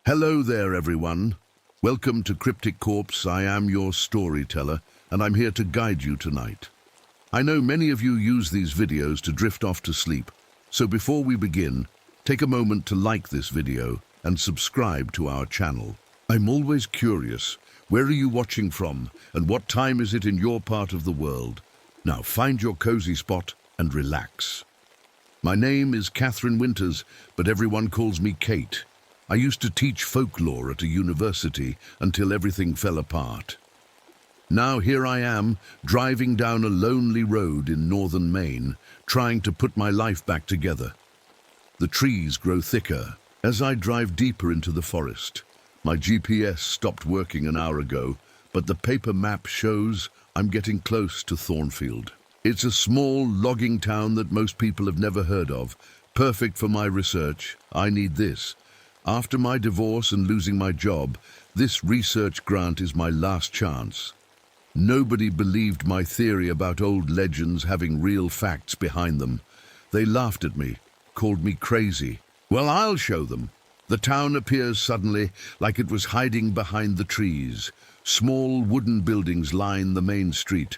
Hello there, everyone. Welcome to Cryptic Corpse. I am your storyteller, and I'm here to guide you tonight. I know many of you use these videos to drift off to sleep, so before we begin, take a moment to like this video and subscribe to our channel. I'm always curious, where are you watching from, and what time is it in your part of the world? Now find your cozy spot and relax. My name is Catherine Winters, but everyone calls me Kate. I used to teach folklore at a university until everything fell apart. Now here I am, driving down a lonely road in northern Maine, trying to put my life back together. The trees grow thicker as I drive deeper into the forest. My GPS stopped working an hour ago, but the paper map shows I'm getting close to Thornfield. It's a small logging town that most people have never heard of. Perfect for my research. I need this. After my divorce and losing my job, this research grant is my last chance. Nobody believed my theory about old legends having real facts behind them. They laughed at me, called me crazy. Well, I'll show them. The town appears suddenly like it was hiding behind the trees. Small wooden buildings line the main street.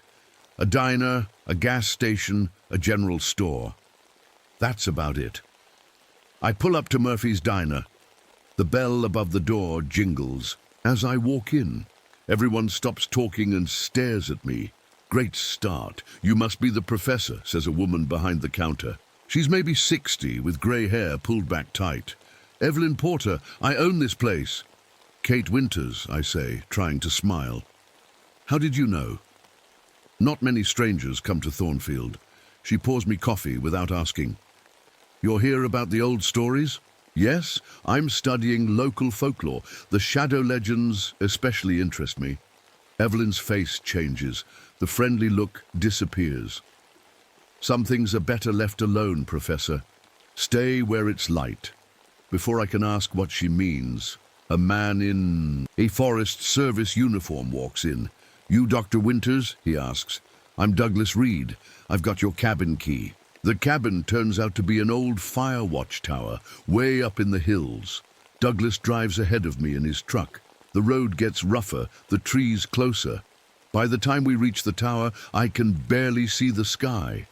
A diner, a gas station, a general store. That's about it. I pull up to Murphy's Diner. The bell above the door jingles. As I walk in, everyone stops talking and stares at me. Great start. You must be the professor, says a woman behind the counter. She's maybe 60, with grey hair pulled back tight. Evelyn Porter, I own this place. Kate Winters, I say, trying to smile. How did you know? Not many strangers come to Thornfield. She pours me coffee without asking. You're here about the old stories? Yes, I'm studying local folklore. The shadow legends especially interest me. Evelyn's face changes. The friendly look disappears. Some things are better left alone, Professor. Stay where it's light. Before I can ask what she means, a man in a Forest Service uniform walks in. You Dr. Winters? He asks. I'm Douglas Reed. I've got your cabin key. The cabin turns out to be an old fire watch tower, way up in the hills. Douglas drives ahead of me in his truck. The road gets rougher, the trees closer. By the time we reach the tower, I can barely see the sky.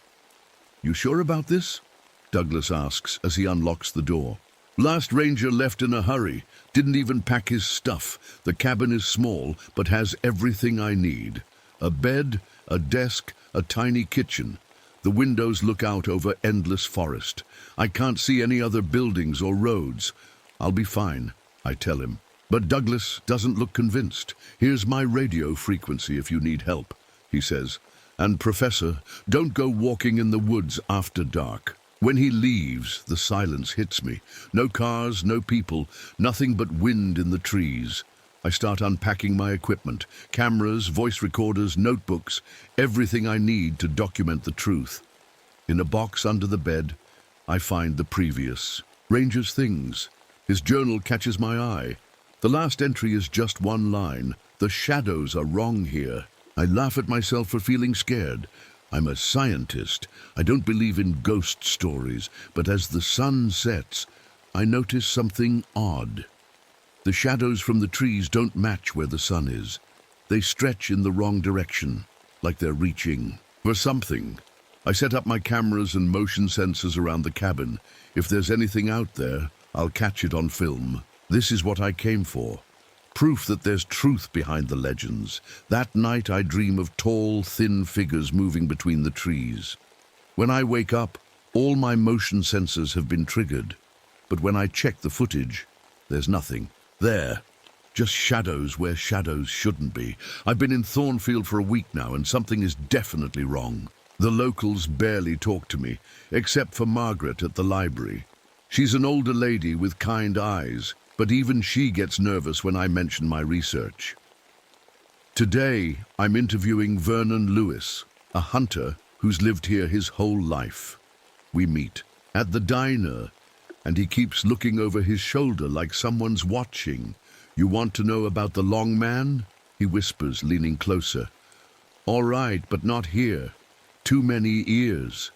You sure about this? Douglas asks as he unlocks the door. Last ranger left in a hurry, didn't even pack his stuff. The cabin is small, but has everything I need. A bed, a desk, a tiny kitchen. The windows look out over endless forest. I can't see any other buildings or roads. I'll be fine, I tell him. But Douglas doesn't look convinced. Here's my radio frequency if you need help, he says. And Professor, don't go walking in the woods after dark. When he leaves, the silence hits me. No cars, no people, nothing but wind in the trees. I start unpacking my equipment, cameras, voice recorders, notebooks, everything I need to document the truth. In a box under the bed, I find the previous ranger's things. His journal catches my eye. The last entry is just one line. The shadows are wrong here. I laugh at myself for feeling scared. I'm a scientist. I don't believe in ghost stories, but as the sun sets, I notice something odd. The shadows from the trees don't match where the sun is. They stretch in the wrong direction, like they're reaching for something. I set up my cameras and motion sensors around the cabin. If there's anything out there, I'll catch it on film. This is what I came for. Proof that there's truth behind the legends. That night I dream of tall, thin figures moving between the trees. When I wake up, all my motion sensors have been triggered. But when I check the footage, there's nothing. There, just shadows where shadows shouldn't be. I've been in Thornfield for a week now, and something is definitely wrong. The locals barely talk to me, except for Margaret at the library. She's an older lady with kind eyes, but even she gets nervous when I mention my research. Today, I'm interviewing Vernon Lewis, a hunter who's lived here his whole life. We meet at the diner, and he keeps looking over his shoulder like someone's watching. You want to know about the long man? He whispers, leaning closer. All right, but not here. Too many ears.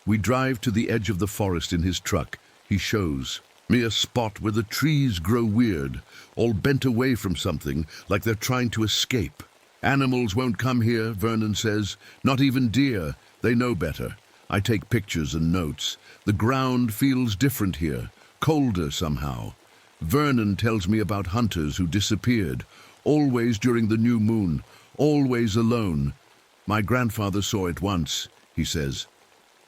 We drive to the edge of the forest in his truck. He shows. Me a spot where the trees grow weird, all bent away from something, like they're trying to escape. Animals won't come here, Vernon says. Not even deer. They know better. I take pictures and notes. The ground feels different here, colder somehow. Vernon tells me about hunters who disappeared, always during the new moon, always alone. My grandfather saw it once, he says.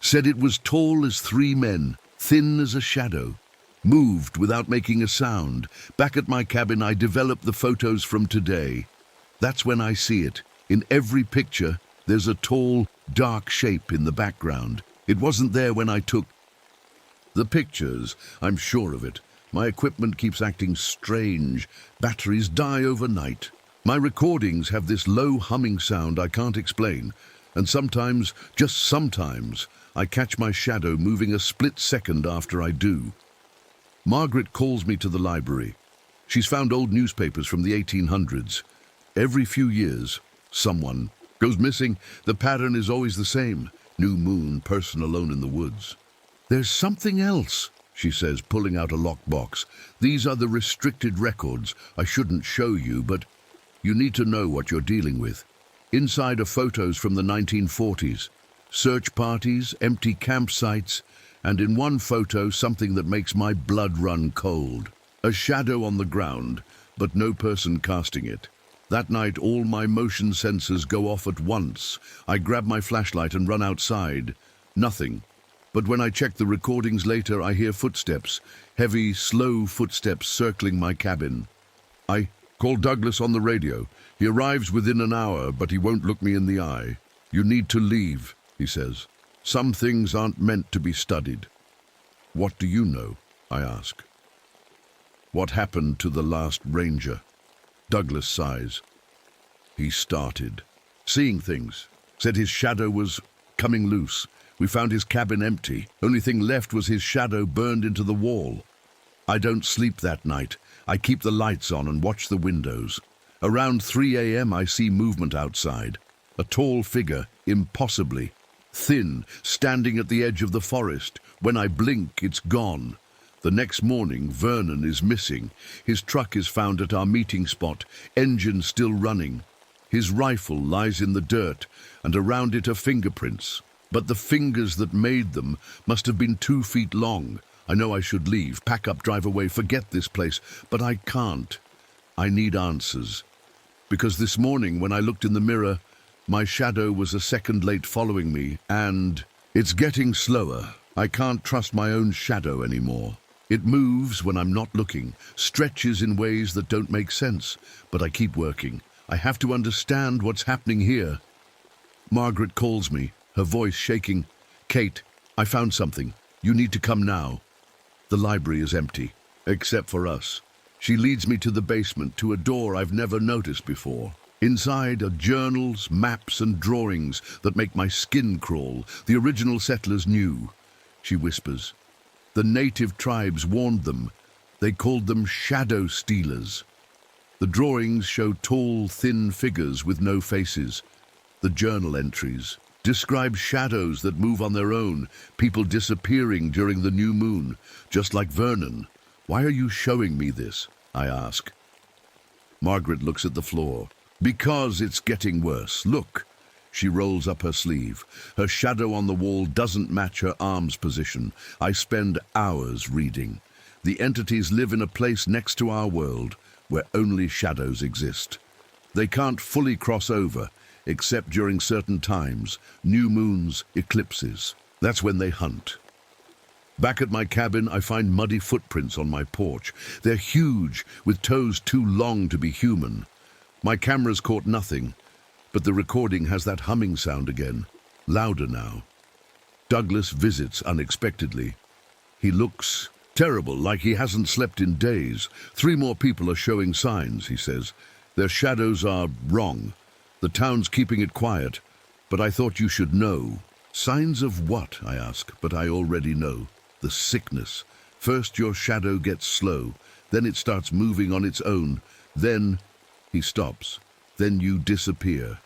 Said it was tall as 3 men, thin as a shadow. Moved without making a sound. Back at my cabin, I developed the photos from today. That's when I see it. In every picture, there's a tall, dark shape in the background. It wasn't there when I took the pictures, I'm sure of it. My equipment keeps acting strange. Batteries die overnight. My recordings have this low humming sound I can't explain. And sometimes, just sometimes, I catch my shadow moving a split second after I do. Margaret calls me to the library. She's found old newspapers from the 1800s. Every few years, someone goes missing. The pattern is always the same. New moon, person alone in the woods. There's something else, she says, pulling out a lockbox. These are the restricted records. I shouldn't show you, but you need to know what you're dealing with. Inside are photos from the 1940s. Search parties, empty campsites, and in one photo, something that makes my blood run cold. A shadow on the ground, but no person casting it. That night, all my motion sensors go off at once. I grab my flashlight and run outside. Nothing. But when I check the recordings later, I hear footsteps. Heavy, slow footsteps circling my cabin. I call Douglas on the radio. He arrives within an hour, but he won't look me in the eye. You need to leave, he says. Some things aren't meant to be studied. What do you know? I ask. What happened to the last ranger? Douglas sighs. He started seeing things. Said his shadow was coming loose. We found his cabin empty. Only thing left was his shadow burned into the wall. I don't sleep that night. I keep the lights on and watch the windows. Around 3 a.m. I see movement outside. A tall figure, impossibly thin, standing at the edge of the forest. When I blink, it's gone. The next morning, Vernon is missing. His truck is found at our meeting spot, engine still running. His rifle lies in the dirt, and around it are fingerprints. But the fingers that made them must have been 2 feet long. I know I should leave, pack up, drive away, forget this place, but I can't. I need answers. Because this morning, when I looked in the mirror, my shadow was a second late following me, and it's getting slower. I can't trust my own shadow anymore. It moves when I'm not looking, stretches in ways that don't make sense, but I keep working. I have to understand what's happening here. Margaret calls me, her voice shaking. Kate, I found something. You need to come now. The library is empty, except for us. She leads me to the basement, to a door I've never noticed before. Inside are journals, maps, and drawings that make my skin crawl. The original settlers knew. She whispers. The native tribes warned them. They called them shadow stealers. The drawings show tall, thin figures with no faces. The journal entries describe shadows that move on their own, people disappearing during the new moon, just like Vernon. Why are you showing me this? I ask. Margaret looks at the floor. Because it's getting worse. Look. She rolls up her sleeve. Her shadow on the wall doesn't match her arm's position. I spend hours reading. The entities live in a place next to our world where only shadows exist. They can't fully cross over, except during certain times, new moons, eclipses. That's when they hunt. Back at my cabin, I find muddy footprints on my porch. They're huge, with toes too long to be human. My camera's caught nothing, but the recording has that humming sound again, louder now. Douglas visits unexpectedly. He looks terrible, like he hasn't slept in days. 3 more people are showing signs, he says. Their shadows are wrong. The town's keeping it quiet, but I thought you should know. Signs of what, I ask, but I already know. The sickness. First your shadow gets slow, then it starts moving on its own, then he stops. Then you disappear.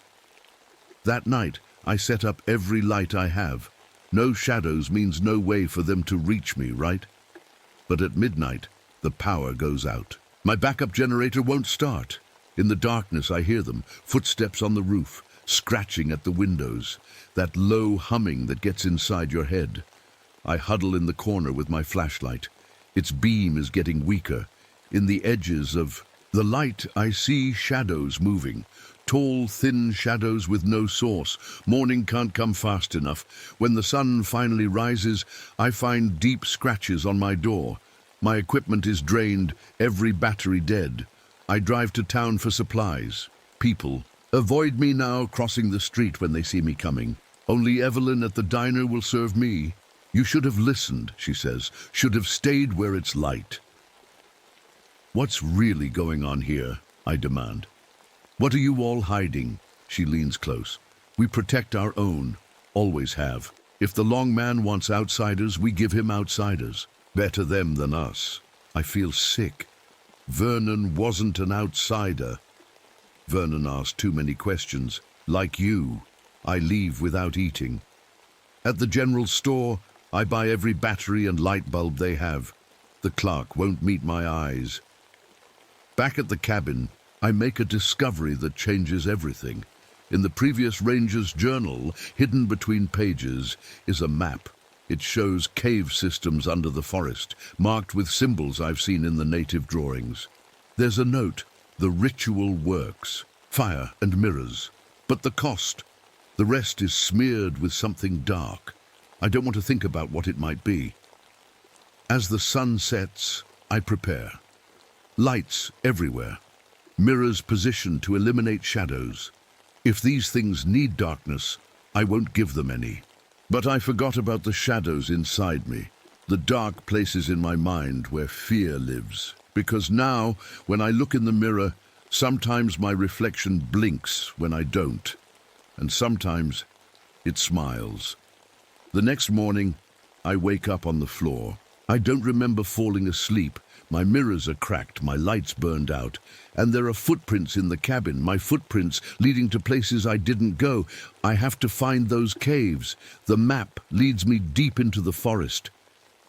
That night, I set up every light I have. No shadows means no way for them to reach me, right? But at midnight, the power goes out. My backup generator won't start. In the darkness, I hear them, footsteps on the roof, scratching at the windows, that low humming that gets inside your head. I huddle in the corner with my flashlight. Its beam is getting weaker. In the edges of the light, I see shadows moving. Tall, thin shadows with no source. Morning can't come fast enough. When the sun finally rises, I find deep scratches on my door. My equipment is drained, every battery dead. I drive to town for supplies. People avoid me now, crossing the street when they see me coming. Only Evelyn at the diner will serve me. You should have listened, she says. Should have stayed where it's light. What's really going on here? I demand. What are you all hiding? She leans close. We protect our own. Always have. If the long man wants outsiders, we give him outsiders. Better them than us. I feel sick. Vernon wasn't an outsider. Vernon asked too many questions. Like you, I leave without eating. At the general store, I buy every battery and light bulb they have. The clerk won't meet my eyes. Back at the cabin, I make a discovery that changes everything. In the previous ranger's journal, hidden between pages, is a map. It shows cave systems under the forest, marked with symbols I've seen in the native drawings. There's a note, the ritual works, fire and mirrors. But the cost, the rest is smeared with something dark. I don't want to think about what it might be. As the sun sets, I prepare. Lights everywhere. Mirrors positioned to eliminate shadows. If these things need darkness, I won't give them any. But I forgot about the shadows inside me, the dark places in my mind where fear lives. Because now, when I look in the mirror, sometimes my reflection blinks when I don't, and sometimes it smiles. The next morning, I wake up on the floor. I don't remember falling asleep. My mirrors are cracked, my lights burned out, and there are footprints in the cabin, my footprints leading to places I didn't go. I have to find those caves. The map leads me deep into the forest.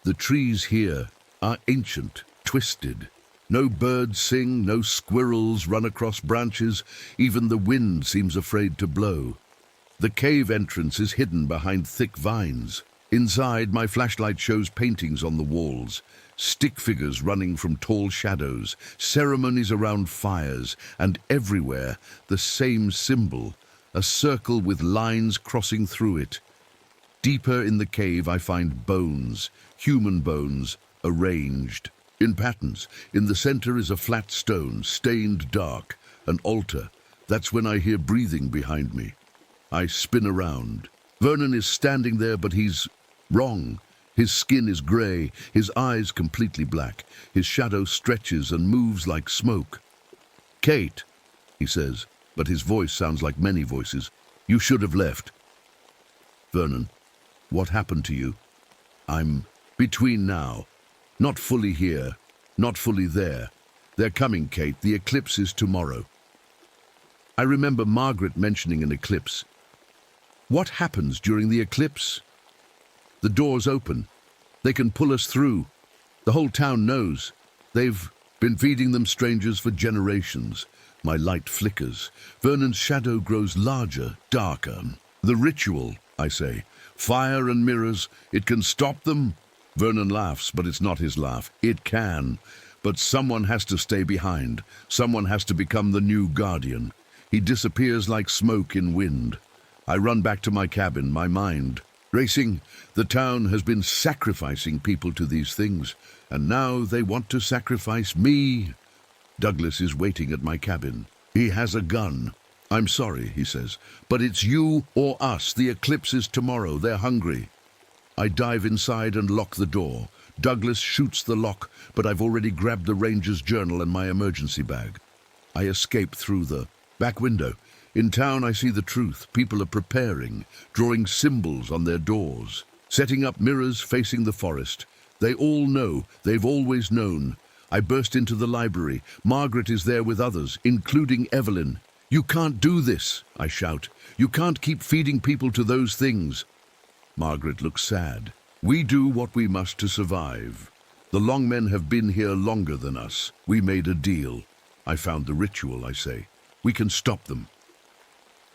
The trees here are ancient, twisted. No birds sing, no squirrels run across branches. Even the wind seems afraid to blow. The cave entrance is hidden behind thick vines. Inside, my flashlight shows paintings on the walls. Stick figures running from tall shadows, ceremonies around fires, and everywhere the same symbol, a circle with lines crossing through it. Deeper in the cave I find bones, human bones, arranged in patterns. In the center is a flat stone, stained dark, an altar. That's when I hear breathing behind me. I spin around. Vernon is standing there, but he's wrong. His skin is grey, his eyes completely black. His shadow stretches and moves like smoke. "Kate," he says, but his voice sounds like many voices. "You should have left." "Vernon, what happened to you?" "I'm between now. Not fully here, not fully there. They're coming, Kate. The eclipse is tomorrow." I remember Margaret mentioning an eclipse. What happens during the eclipse? The doors open. They can pull us through. The whole town knows. They've been feeding them strangers for generations. My light flickers. Vernon's shadow grows larger, darker. "The ritual," I say. "Fire and mirrors. It can stop them." Vernon laughs, but it's not his laugh. It can. But someone has to stay behind. Someone has to become the new guardian. He disappears like smoke in wind. I run back to my cabin, my mind racing. The town has been sacrificing people to these things, and now they want to sacrifice me. Douglas is waiting at my cabin. He has a gun. "I'm sorry," he says, "but it's you or us. The eclipse is tomorrow. They're hungry." I dive inside and lock the door. Douglas shoots the lock, but I've already grabbed the ranger's journal and my emergency bag. I escape through the back window. In town, I see the truth. People are preparing, drawing symbols on their doors, setting up mirrors facing the forest. They all know. They've always known. I burst into the library. Margaret is there with others, including Evelyn. "You can't do this," I shout. "You can't keep feeding people to those things." Margaret looks sad. "We do what we must to survive. The long men have been here longer than us. We made a deal. I found the ritual, I say. We can stop them.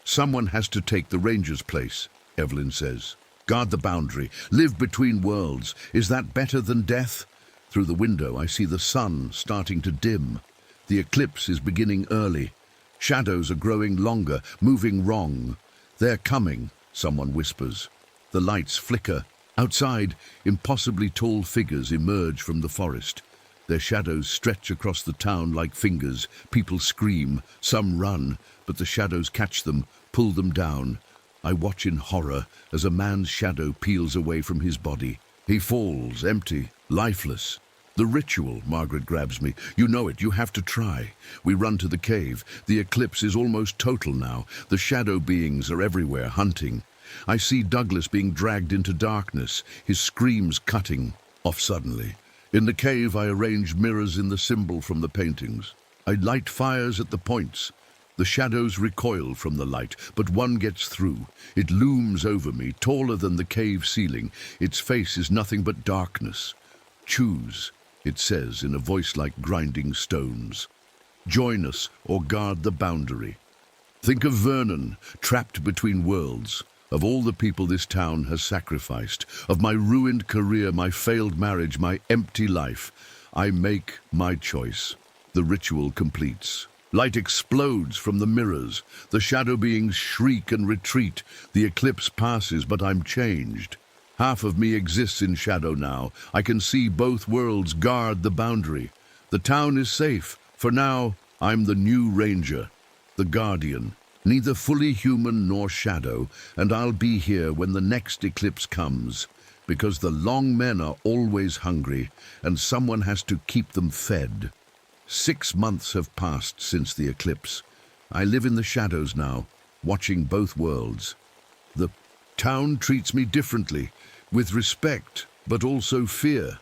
Someone has to take the ranger's place, Evelyn says. Guard the boundary. Live between worlds. Is that better than death? Through the window, I see the sun starting to dim. The eclipse is beginning early. Shadows are growing longer, moving wrong. They're coming, someone whispers. The lights flicker. Outside, impossibly tall figures emerge from the forest. Their shadows stretch across the town like fingers. People scream, some run, but the shadows catch them, pull them down. I watch in horror as a man's shadow peels away from his body. He falls, empty, lifeless. The ritual, Margaret grabs me. You know it, you have to try. We run to the cave. The eclipse is almost total now. The shadow beings are everywhere, hunting. I see Douglas being dragged into darkness, his screams cutting off suddenly. In the cave, I arrange mirrors in the symbol from the paintings. I light fires at the points. The shadows recoil from the light, but one gets through. It looms over me, taller than the cave ceiling. Its face is nothing but darkness. Choose, it says in a voice like grinding stones. Join us or guard the boundary. Think of Vernon, trapped between worlds. Of all the people this town has sacrificed, of my ruined career, my failed marriage, my empty life, I make my choice. The ritual completes. Light explodes from the mirrors. The shadow beings shriek and retreat. The eclipse passes, but I'm changed. Half of me exists in shadow now. I can see both worlds guard the boundary. The town is safe. For now, I'm the new ranger, the guardian. Neither fully human nor shadow, and I'll be here when the next eclipse comes, because the long men are always hungry, and someone has to keep them fed. 6 months have passed since the eclipse. I live in the shadows now, watching both worlds. The town treats me differently, with respect, but also fear.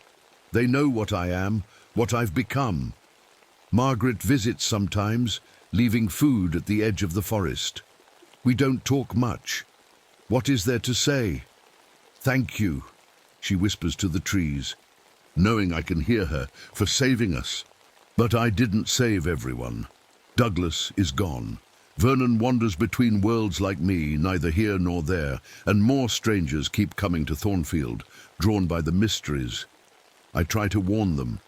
They know what I am, what I've become. Margaret visits sometimes, leaving food at the edge of the forest. We don't talk much. What is there to say? Thank you, she whispers to the trees, knowing I can hear her, for saving us. But I didn't save everyone. Douglas is gone. Vernon wanders between worlds like me, neither here nor there, and more strangers keep coming to Thornfield, drawn by the mysteries. I try to warn them,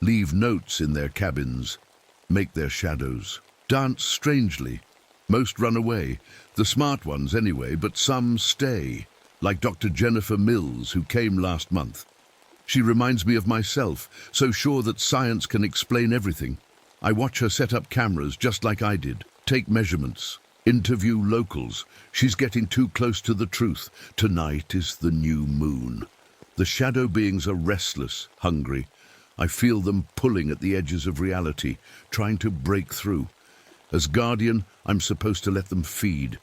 leave notes in their cabins, make their shadows dance strangely. Most run away, the smart ones anyway, but some stay, like Dr. Jennifer Mills, who came last month. She reminds me of myself, so sure that science can explain everything. I watch her set up cameras just like I did, take measurements, interview locals. She's getting too close to the truth. Tonight is the new moon. The shadow beings are restless, hungry. I feel them pulling at the edges of reality, trying to break through. As guardian, I'm supposed to let them feed.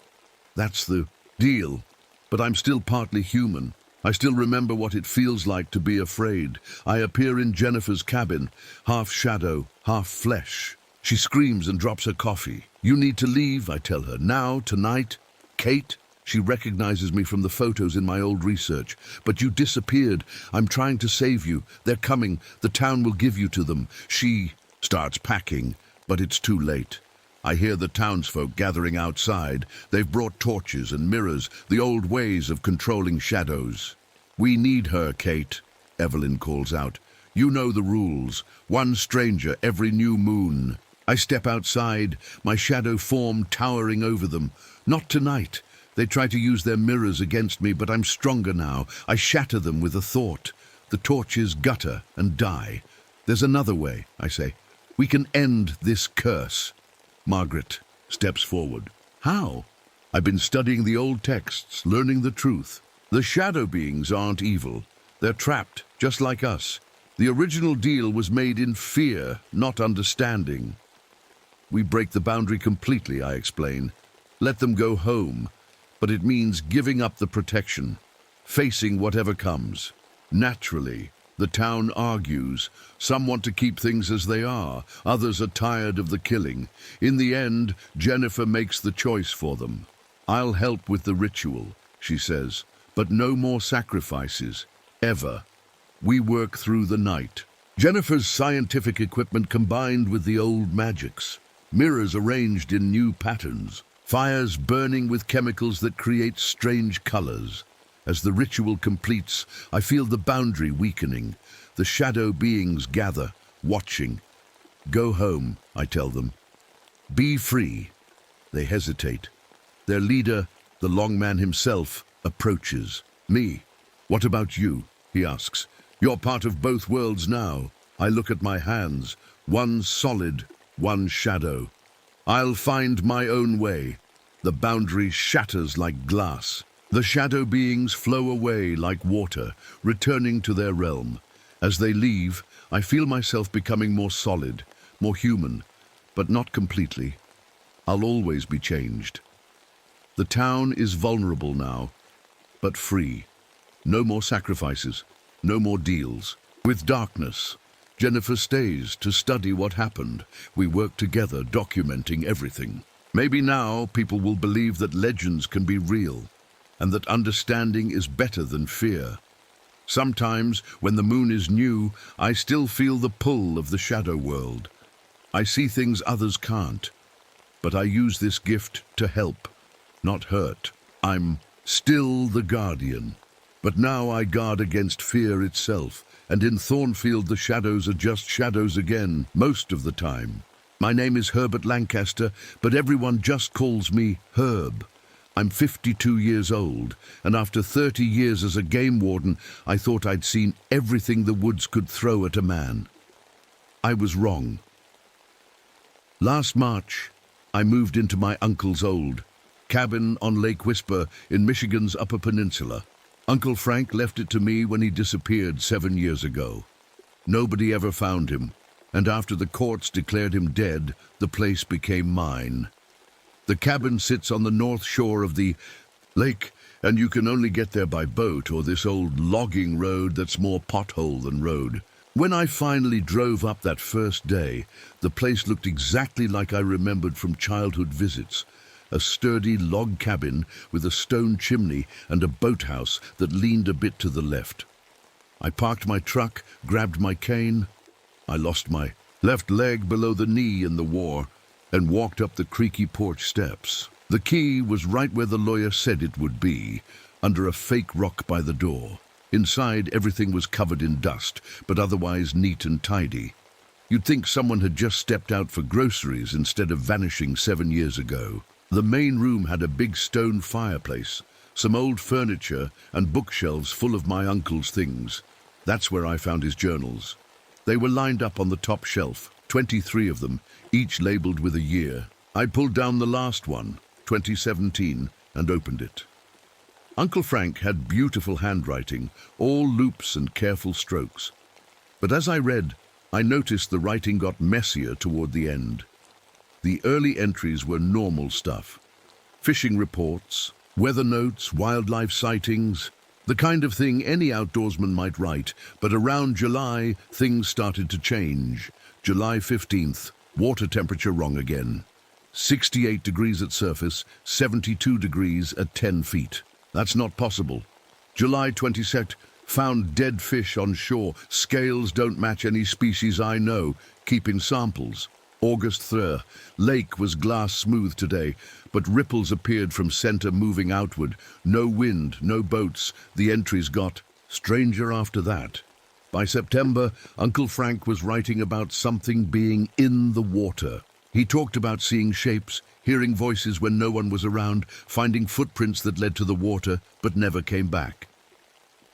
That's the deal. But I'm still partly human. I still remember what it feels like to be afraid. I appear in Jennifer's cabin, half shadow, half flesh. She screams and drops her coffee. You need to leave, I tell her. Now, tonight. Kate? She recognizes me from the photos in my old research. But you disappeared. I'm trying to save you. They're coming. The town will give you to them. She starts packing, but it's too late. I hear the townsfolk gathering outside. They've brought torches and mirrors, the old ways of controlling shadows. We need her, Kate, Evelyn calls out. You know the rules. One stranger every new moon. I step outside, my shadow form towering over them. Not tonight. They try to use their mirrors against me, but I'm stronger now. I shatter them with a thought. The torches gutter and die. There's another way, I say. We can end this curse. Margaret steps forward. How? I've been studying the old texts, learning the truth. The shadow beings aren't evil. They're trapped, just like us. The original deal was made in fear, not understanding. We break the boundary completely, I explain. Let them go home. But it means giving up the protection, facing whatever comes. Naturally, the town argues. Some want to keep things as they are. Others are tired of the killing. In the end, Jennifer makes the choice for them. I'll help with the ritual, she says, but no more sacrifices. Ever. We work through the night. Jennifer's scientific equipment combined with the old magics. Mirrors arranged in new patterns. Fires burning with chemicals that create strange colors. As the ritual completes, I feel the boundary weakening. The shadow beings gather, watching. Go home, I tell them. Be free. They hesitate. Their leader, the long man himself, approaches. Me. What about you? He asks. You're part of both worlds now. I look at my hands. One solid, one shadow. I'll find my own way. The boundary shatters like glass. The shadow beings flow away like water, returning to their realm. As they leave, I feel myself becoming more solid, more human, but not completely. I'll always be changed. The town is vulnerable now, but free. No more sacrifices, no more deals. With darkness, Jennifer stays to study what happened. We work together, documenting everything. Maybe now people will believe that legends can be real, and that understanding is better than fear. Sometimes, when the moon is new, I still feel the pull of the shadow world. I see things others can't, but I use this gift to help, not hurt. I'm still the guardian, but now I guard against fear itself, and in Thornfield the shadows are just shadows again, most of the time. My name is Herbert Lancaster, but everyone just calls me Herb. I'm 52 years old, and after 30 years as a game warden, I thought I'd seen everything the woods could throw at a man. I was wrong. Last March, I moved into my uncle's old cabin on Lake Whisper in Michigan's Upper Peninsula. Uncle Frank left it to me when he disappeared 7 years ago. Nobody ever found him, and after the courts declared him dead, the place became mine. The cabin sits on the north shore of the lake, and you can only get there by boat or this old logging road that's more pothole than road. When I finally drove up that first day, the place looked exactly like I remembered from childhood visits. A sturdy log cabin with a stone chimney and a boathouse that leaned a bit to the left. I parked my truck, grabbed my cane. I lost my left leg below the knee in the war and walked up the creaky porch steps. The key was right where the lawyer said it would be, under a fake rock by the door. Inside, everything was covered in dust, but otherwise neat and tidy. You'd think someone had just stepped out for groceries instead of vanishing 7 years ago. The main room had a big stone fireplace, some old furniture and bookshelves full of my uncle's things. That's where I found his journals. They were lined up on the top shelf, 23 of them, each labeled with a year. I pulled down the last one, 2017, and opened it. Uncle Frank had beautiful handwriting, all loops and careful strokes. But as I read, I noticed the writing got messier toward the end. The early entries were normal stuff. Fishing reports, weather notes, wildlife sightings, the kind of thing any outdoorsman might write. But around July, things started to change. July 15th, water temperature wrong again. 68 degrees at surface, 72 degrees at 10 feet. That's not possible. July 22nd, found dead fish on shore. Scales don't match any species I know. Keeping samples. August 3rd, lake was glass smooth today, but ripples appeared from center moving outward. No wind, no boats. The entries got stranger after that. By September, Uncle Frank was writing about something being in the water. He talked about seeing shapes, hearing voices when no one was around, finding footprints that led to the water but never came back.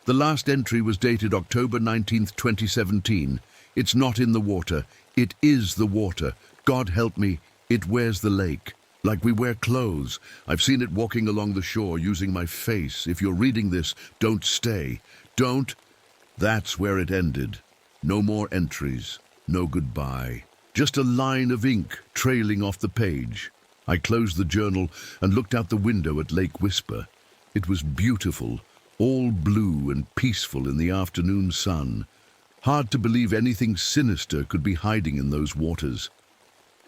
The last entry was dated October 19th, 2017. It's not in the water. It is the water. God help me, it wears the lake. Like we wear clothes. I've seen it walking along the shore using my face. If you're reading this, don't stay. Don't. That's where it ended. No more entries. No goodbye. Just a line of ink trailing off the page. I closed the journal and looked out the window at Lake Whisper. It was beautiful, all blue and peaceful in the afternoon sun. Hard to believe anything sinister could be hiding in those waters.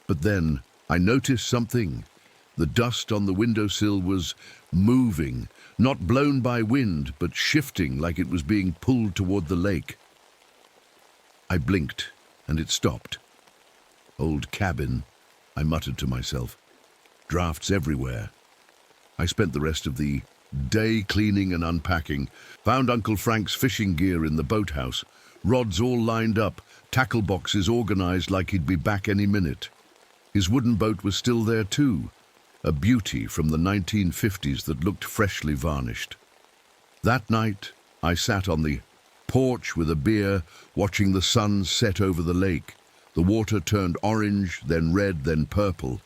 But then I noticed something. The dust on the windowsill was moving, not blown by wind, but shifting like it was being pulled toward the lake. I blinked, and it stopped. Old cabin, I muttered to myself. Drafts everywhere. I spent the rest of the day cleaning and unpacking, found Uncle Frank's fishing gear in the boathouse, rods all lined up, tackle boxes organized like he'd be back any minute. His wooden boat was still there too, a beauty from the 1950s that looked freshly varnished. That night, I sat on the porch with a beer, watching the sun set over the lake. The water turned orange, then red, then purple.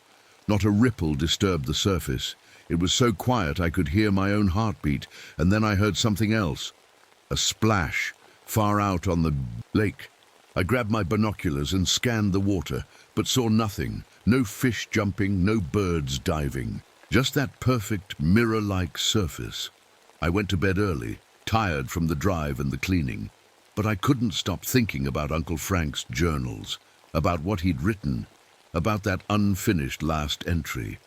Not a ripple disturbed the surface. It was so quiet I could hear my own heartbeat, and then I heard something else. A splash, far out on the lake. I grabbed my binoculars and scanned the water, but saw nothing. No fish jumping, no birds diving. Just that perfect, mirror-like surface. I went to bed early, tired from the drive and the cleaning. But I couldn't stop thinking about Uncle Frank's journals, about what he'd written, about that unfinished last entry.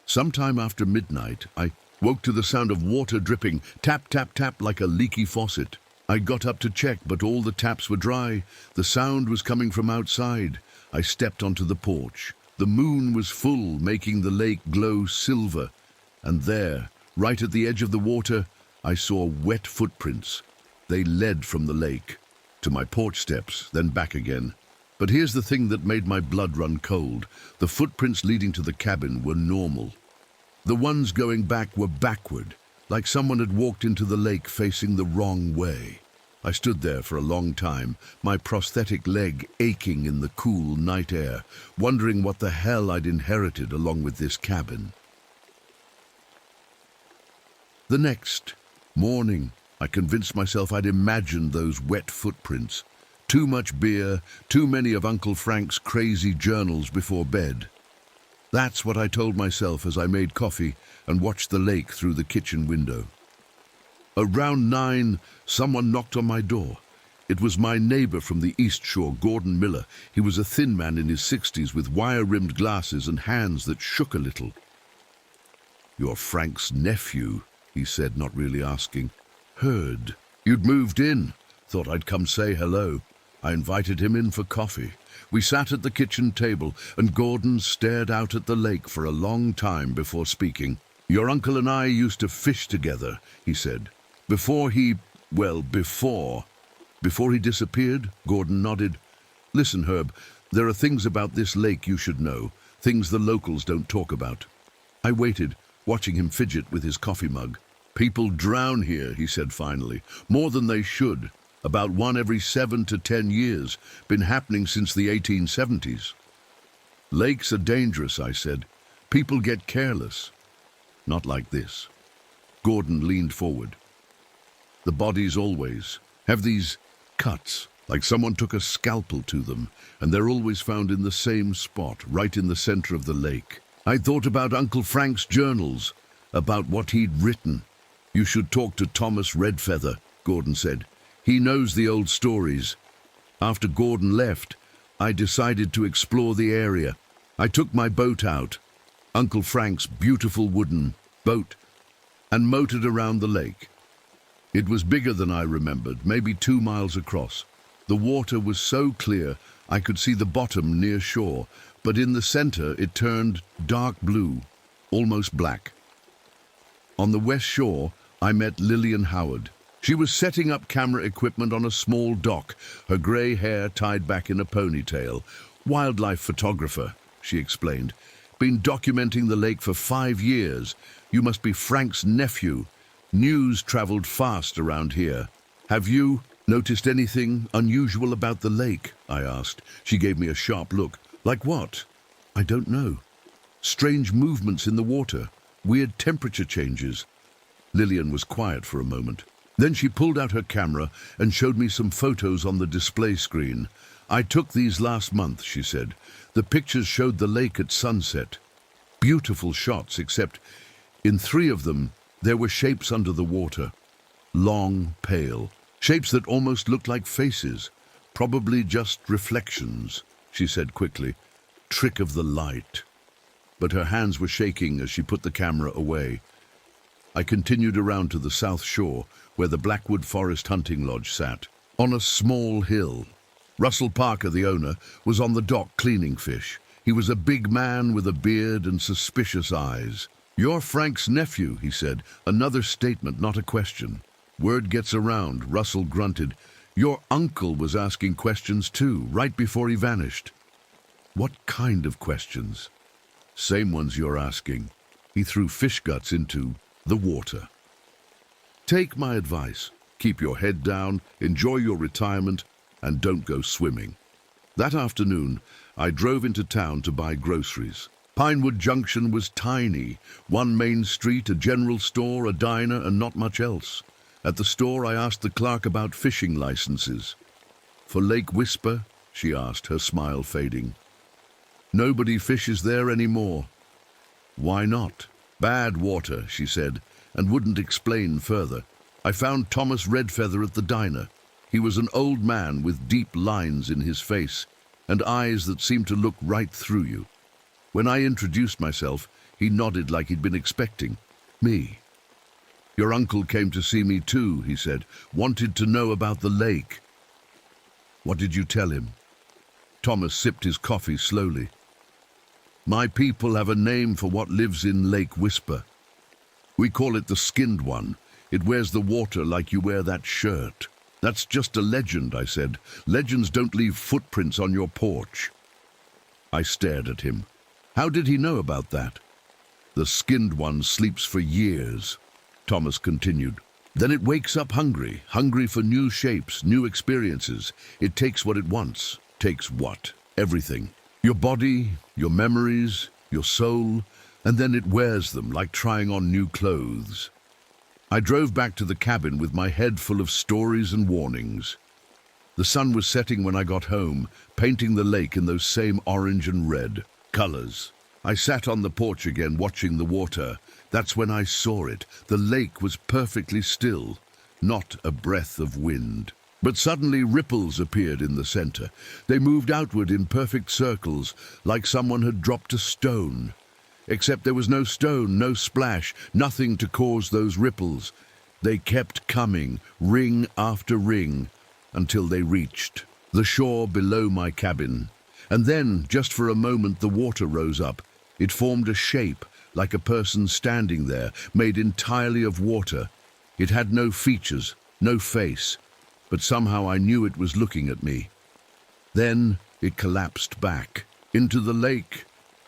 Sometime after midnight, I woke to the sound of water dripping, tap, tap, tap, like a leaky faucet. I got up to check, but all the taps were dry. The sound was coming from outside. I stepped onto the porch. The moon was full, making the lake glow silver. And there, right at the edge of the water, I saw wet footprints. They led from the lake to my porch steps, then back again. But here's the thing that made my blood run cold. The footprints leading to the cabin were normal. The ones going back were backward, like someone had walked into the lake facing the wrong way. I stood there for a long time, my prosthetic leg aching in the cool night air, wondering what the hell I'd inherited along with this cabin. The next morning, I convinced myself I'd imagined those wet footprints. Too much beer, too many of Uncle Frank's crazy journals before bed. That's what I told myself as I made coffee and watched the lake through the kitchen window. Around 9, someone knocked on my door. It was my neighbor from the East Shore, Gordon Miller. He was a thin man in his 60s with wire-rimmed glasses and hands that shook a little. "You're Frank's nephew," he said, not really asking. "Heard you'd moved in. Thought I'd come say hello." I invited him in for coffee. We sat at the kitchen table, and Gordon stared out at the lake for a long time before speaking. "Your uncle and I used to fish together," he said. Before he disappeared," Gordon nodded. "Listen, Herb, there are things about this lake you should know, things the locals don't talk about." I waited, watching him fidget with his coffee mug. "People drown here," he said finally, "more than they should. About 1 every 7 to 10 years, been happening since the 1870s. "Lakes are dangerous," I said. "People get careless." "Not like this." Gordon leaned forward. "The bodies always have these cuts, like someone took a scalpel to them, and they're always found in the same spot, right in the center of the lake. I thought about Uncle Frank's journals, about what he'd written. "You should talk to Thomas Redfeather," Gordon said. "He knows the old stories." After Gordon left, I decided to explore the area. I took my boat out, Uncle Frank's beautiful wooden boat, and motored around the lake. It was bigger than I remembered, maybe 2 miles across. The water was so clear I could see the bottom near shore, but in the center it turned dark blue, almost black. On the west shore, I met Lillian Howard. She was setting up camera equipment on a small dock, her gray hair tied back in a ponytail. "Wildlife photographer," she explained. "Been documenting the lake for 5 years. You must be Frank's nephew. News traveled fast around here. Have you noticed anything unusual about the lake?" I asked. She gave me a sharp look. "Like what?" "I don't know. Strange movements in the water, weird temperature changes." Lillian was quiet for a moment. Then she pulled out her camera and showed me some photos on the display screen. "I took these last month," she said. "The pictures showed the lake at sunset. Beautiful shots, except in 3 of them, there were shapes under the water. Long, pale. Shapes that almost looked like faces. Probably just reflections," she said quickly. "Trick of the light." But her hands were shaking as she put the camera away. I continued around to the south shore, where the Blackwood Forest Hunting Lodge sat. On a small hill. Russell Parker, the owner, was on the dock cleaning fish. He was a big man with a beard and suspicious eyes. "You're Frank's nephew," he said. Another statement, not a question. Word gets around, Russell grunted. "Your uncle was asking questions too, right before he vanished." "What kind of questions?" "Same ones you're asking." He threw fish guts into the water. "Take my advice. Keep your head down, enjoy your retirement, and don't go swimming." That afternoon, I drove into town to buy groceries. Pinewood Junction was tiny. One main street, a general store, a diner, and not much else. At the store, I asked the clerk about fishing licenses. "For Lake Whisper?" she asked, her smile fading. "Nobody fishes there anymore." "Why not?" "Bad water," she said, and wouldn't explain further. I found Thomas Redfeather at the diner. He was an old man with deep lines in his face and eyes that seemed to look right through you. When I introduced myself, he nodded like he'd been expecting me. "Your uncle came to see me too," he said. "Wanted to know about the lake." "What did you tell him?" Thomas sipped his coffee slowly. "My people have a name for what lives in Lake Whisper. We call it the Skinned One. It wears the water like you wear that shirt." "That's just a legend," I said. "Legends don't leave footprints on your porch." I stared at him. How did he know about that? "The Skinned One sleeps for years," Thomas continued. "Then it wakes up hungry for new shapes, new experiences. It takes what it wants." "Takes what?" "Everything. Your body, your memories, your soul, and then it wears them like trying on new clothes." I drove back to the cabin with my head full of stories and warnings. The sun was setting when I got home, painting the lake in those same orange and red colors. I sat on the porch again, watching the water. That's when I saw it. The lake was perfectly still, not a breath of wind. But suddenly ripples appeared in the center. They moved outward in perfect circles, like someone had dropped a stone. Except there was no stone, no splash, nothing to cause those ripples. They kept coming, ring after ring, until they reached the shore below my cabin. And then, just for a moment, the water rose up. It formed a shape, like a person standing there, made entirely of water. It had no features, no face, but somehow I knew it was looking at me. Then it collapsed back into the lake,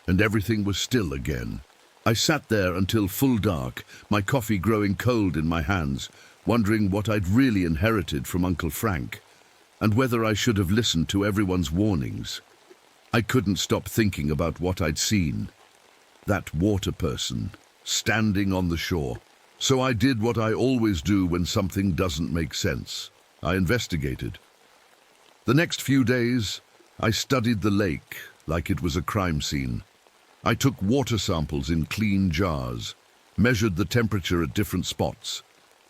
and everything was still again. I sat there until full dark, my coffee growing cold in my hands, wondering what I'd really inherited from Uncle Frank, and whether I should have listened to everyone's warnings. I couldn't stop thinking about what I'd seen. That water person, standing on the shore. So I did what I always do when something doesn't make sense. I investigated. The next few days, I studied the lake like it was a crime scene. I took water samples in clean jars, measured the temperature at different spots,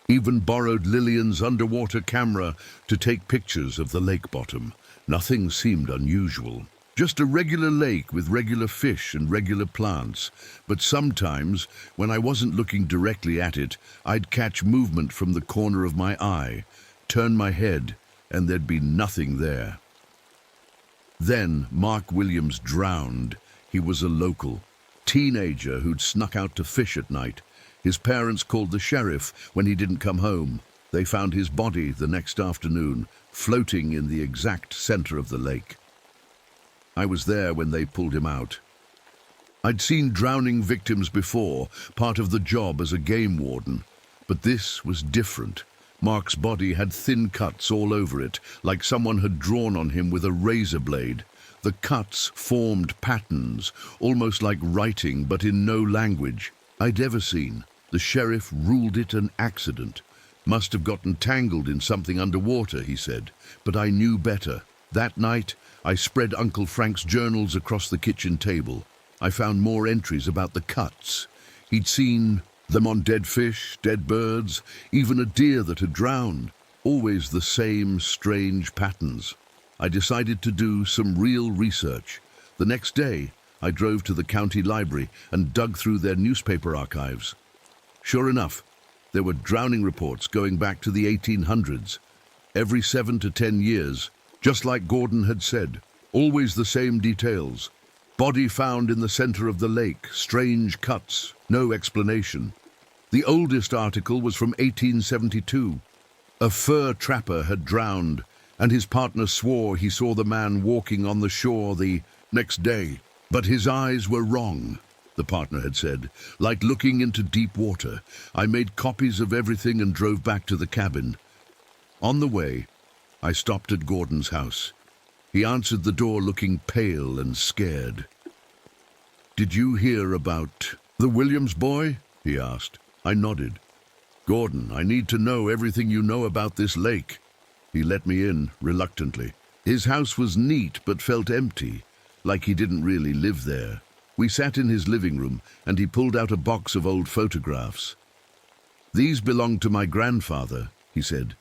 even borrowed Lillian's underwater camera to take pictures of the lake bottom. Nothing seemed unusual. Just a regular lake with regular fish and regular plants. But sometimes, when I wasn't looking directly at it, I'd catch movement from the corner of my eye, turn my head, and there'd be nothing there. Then Mark Williams drowned. He was a local teenager who'd snuck out to fish at night. His parents called the sheriff when he didn't come home. They found his body the next afternoon, floating in the exact center of the lake. I was there when they pulled him out. I'd seen drowning victims before, part of the job as a game warden, but this was different. Mark's body had thin cuts all over it, like someone had drawn on him with a razor blade. The cuts formed patterns, almost like writing, but in no language I'd ever seen. The sheriff ruled it an accident. Must have gotten tangled in something underwater, he said, but I knew better. That night, I spread Uncle Frank's journals across the kitchen table. I found more entries about the cuts. He'd seen them on dead fish, dead birds, even a deer that had drowned. Always the same strange patterns. I decided to do some real research. The next day, I drove to the county library and dug through their newspaper archives. Sure enough, there were drowning reports going back to the 1800s. every 7 to 10 years, just like Gordon had said. Always the same details. Body found in the center of the lake, strange cuts, no explanation. The oldest article was from 1872. A fur trapper had drowned, and his partner swore he saw the man walking on the shore the next day. But his eyes were wrong, the partner had said, like looking into deep water. I made copies of everything and drove back to the cabin. On the way, I stopped at Gordon's house. He answered the door looking pale and scared. "Did you hear about the Williams boy?" he asked. I nodded. "Gordon, I need to know everything you know about this lake." He let me in, reluctantly. His house was neat but felt empty, like he didn't really live there. We sat in his living room, and he pulled out a box of old photographs. "These belonged to my grandfather," he said.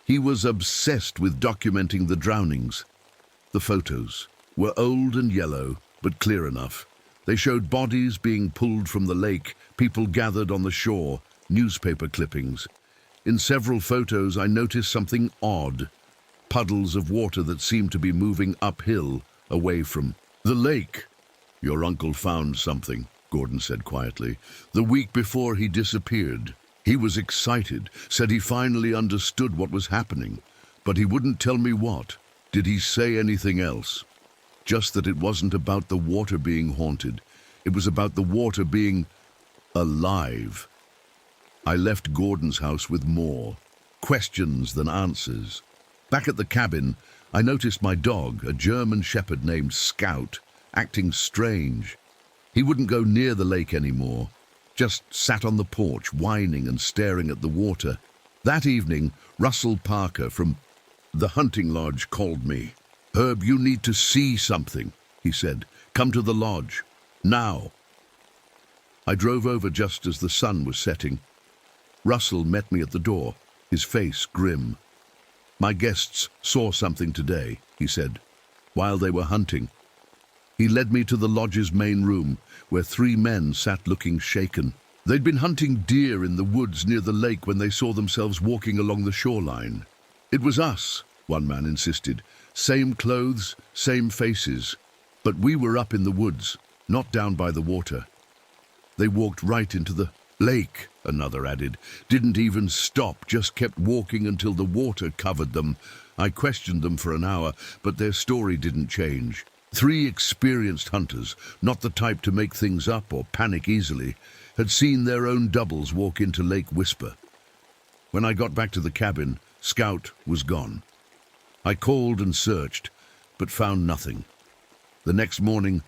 "He was obsessed with documenting the drownings." The photos were old and yellow, but clear enough. They showed bodies being pulled from the lake, people gathered on the shore, newspaper clippings. In several photos, I noticed something odd. Puddles of water that seemed to be moving uphill, away from the lake. "Your uncle found something," Gordon said quietly. "The week before he disappeared. He was excited, said he finally understood what was happening, but he wouldn't tell me what. Did he say anything else?" "Just that it wasn't about the water being haunted. It was about the water being alive." I left Gordon's house with more questions than answers. Back at the cabin, I noticed my dog, a German shepherd named Scout, acting strange. He wouldn't go near the lake anymore, just sat on the porch, whining and staring at the water. That evening, Russell Parker from the hunting lodge called me. "Herb, you need to see something," he said. "Come to the lodge. Now." I drove over just as the sun was setting. Russell met me at the door, his face grim. "My guests saw something today," he said, "while they were hunting." He led me to the lodge's main room, where 3 men sat looking shaken. They'd been hunting deer in the woods near the lake when they saw themselves walking along the shoreline. "It was us," one man insisted. "Same clothes, same faces. But we were up in the woods, not down by the water." "They walked right into the lake," another added. "Didn't even stop, just kept walking until the water covered them." I questioned them for an hour, but their story didn't change. 3 experienced hunters, not the type to make things up or panic easily, had seen their own doubles walk into Lake Whisper. When I got back to the cabin, Scout was gone. I called and searched, but found nothing. The next morning,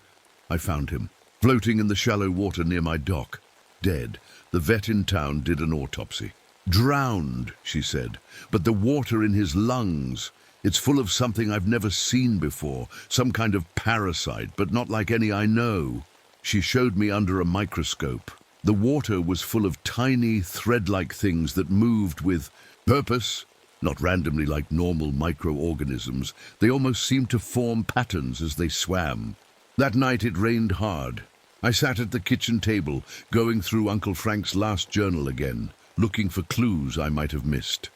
I found him, floating in the shallow water near my dock, dead. The vet in town did an autopsy. "Drowned," she said, "but the water in his lungs, it's full of something I've never seen before, some kind of parasite, but not like any I know." She showed me under a microscope. The water was full of tiny, thread-like things that moved with purpose, not randomly like normal microorganisms. They almost seemed to form patterns as they swam. That night it rained hard. I sat at the kitchen table, going through Uncle Frank's last journal again, looking for clues I might have missed.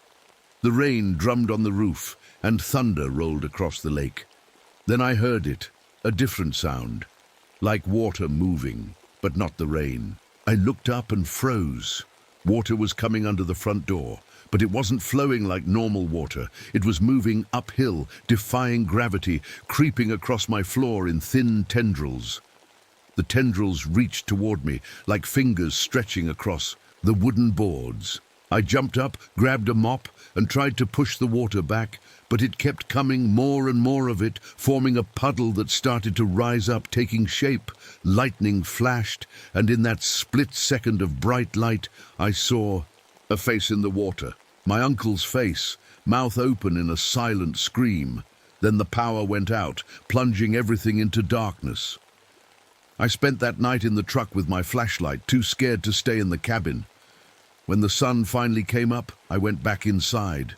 The rain drummed on the roof, and thunder rolled across the lake. Then I heard it, a different sound, like water moving, but not the rain. I looked up and froze. Water was coming under the front door, but it wasn't flowing like normal water. It was moving uphill, defying gravity, creeping across my floor in thin tendrils. The tendrils reached toward me, like fingers stretching across the wooden boards. I jumped up, grabbed a mop, and tried to push the water back, but it kept coming, more and more of it, forming a puddle that started to rise up, taking shape. Lightning flashed, and in that split second of bright light, I saw a face in the water. My uncle's face, mouth open in a silent scream. Then the power went out, plunging everything into darkness. I spent that night in the truck with my flashlight, too scared to stay in the cabin. When the sun finally came up, I went back inside.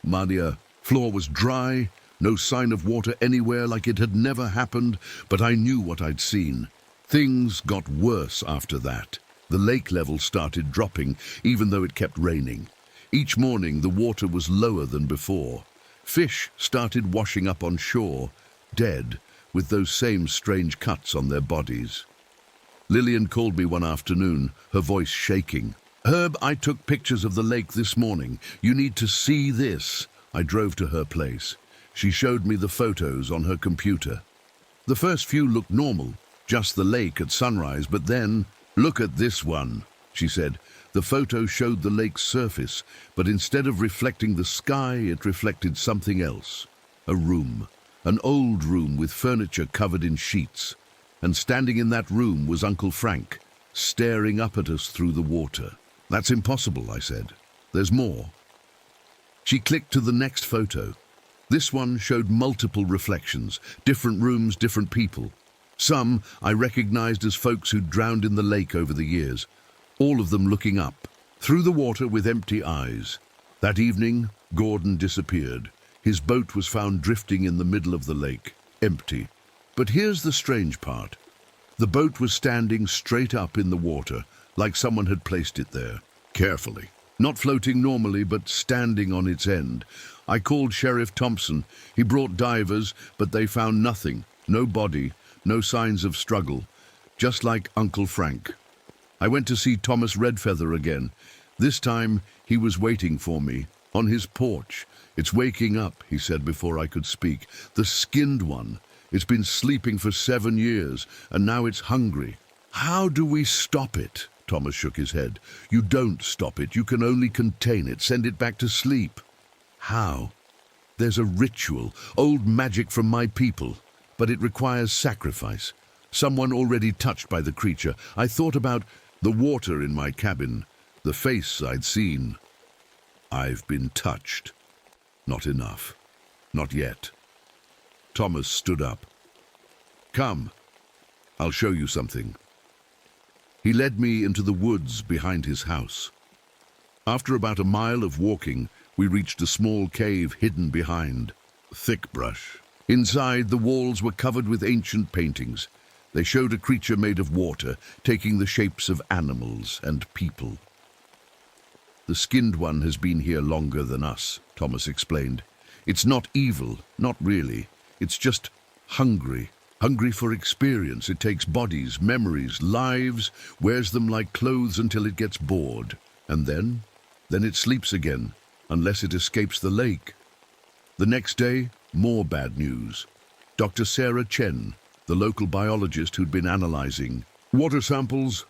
The floor was dry, no sign of water anywhere, like it had never happened, but I knew what I'd seen. Things got worse after that. The lake level started dropping, even though it kept raining. Each morning the water was lower than before. Fish started washing up on shore, dead, with those same strange cuts on their bodies. Lillian called me one afternoon, her voice shaking. "Herb, I took pictures of the lake this morning. You need to see this." I drove to her place. She showed me the photos on her computer. The first few looked normal, just the lake at sunrise, but then, "Look at this one," she said. The photo showed the lake's surface, but instead of reflecting the sky, it reflected something else. A room, an old room with furniture covered in sheets. And standing in that room was Uncle Frank, staring up at us through the water. "That's impossible," I said. "There's more." She clicked to the next photo. This one showed multiple reflections, different rooms, different people. Some I recognized as folks who'd drowned in the lake over the years, all of them looking up, through the water with empty eyes. That evening, Gordon disappeared. His boat was found drifting in the middle of the lake, empty. But here's the strange part. The boat was standing straight up in the water, like someone had placed it there, carefully. Not floating normally, but standing on its end. I called Sheriff Thompson. He brought divers, but they found nothing. No body, no signs of struggle. Just like Uncle Frank. I went to see Thomas Redfeather again. This time, he was waiting for me, on his porch. "It's waking up," he said before I could speak. "The skinned one. It's been sleeping for 7 years, and now it's hungry." "How do we stop it?" Thomas shook his head. "You don't stop it. You can only contain it, send it back to sleep." "How?" "There's a ritual, old magic from my people, but it requires sacrifice. Someone already touched by the creature. I thought about the water in my cabin, the face I'd seen. I've been touched. Not enough. Not yet." Thomas stood up. "Come, I'll show you something." He led me into the woods behind his house. After about a mile of walking, we reached a small cave hidden behind thick brush. Inside, the walls were covered with ancient paintings. They showed a creature made of water, taking the shapes of animals and people. "The skinned one has been here longer than us," Thomas explained. "It's not evil, not really. It's just hungry. Hungry for experience. It takes bodies, memories, lives, wears them like clothes until it gets bored. And then it sleeps again, unless it escapes the lake." The next day, more bad news. Dr. Sarah Chen, the local biologist who'd been analyzing water samples,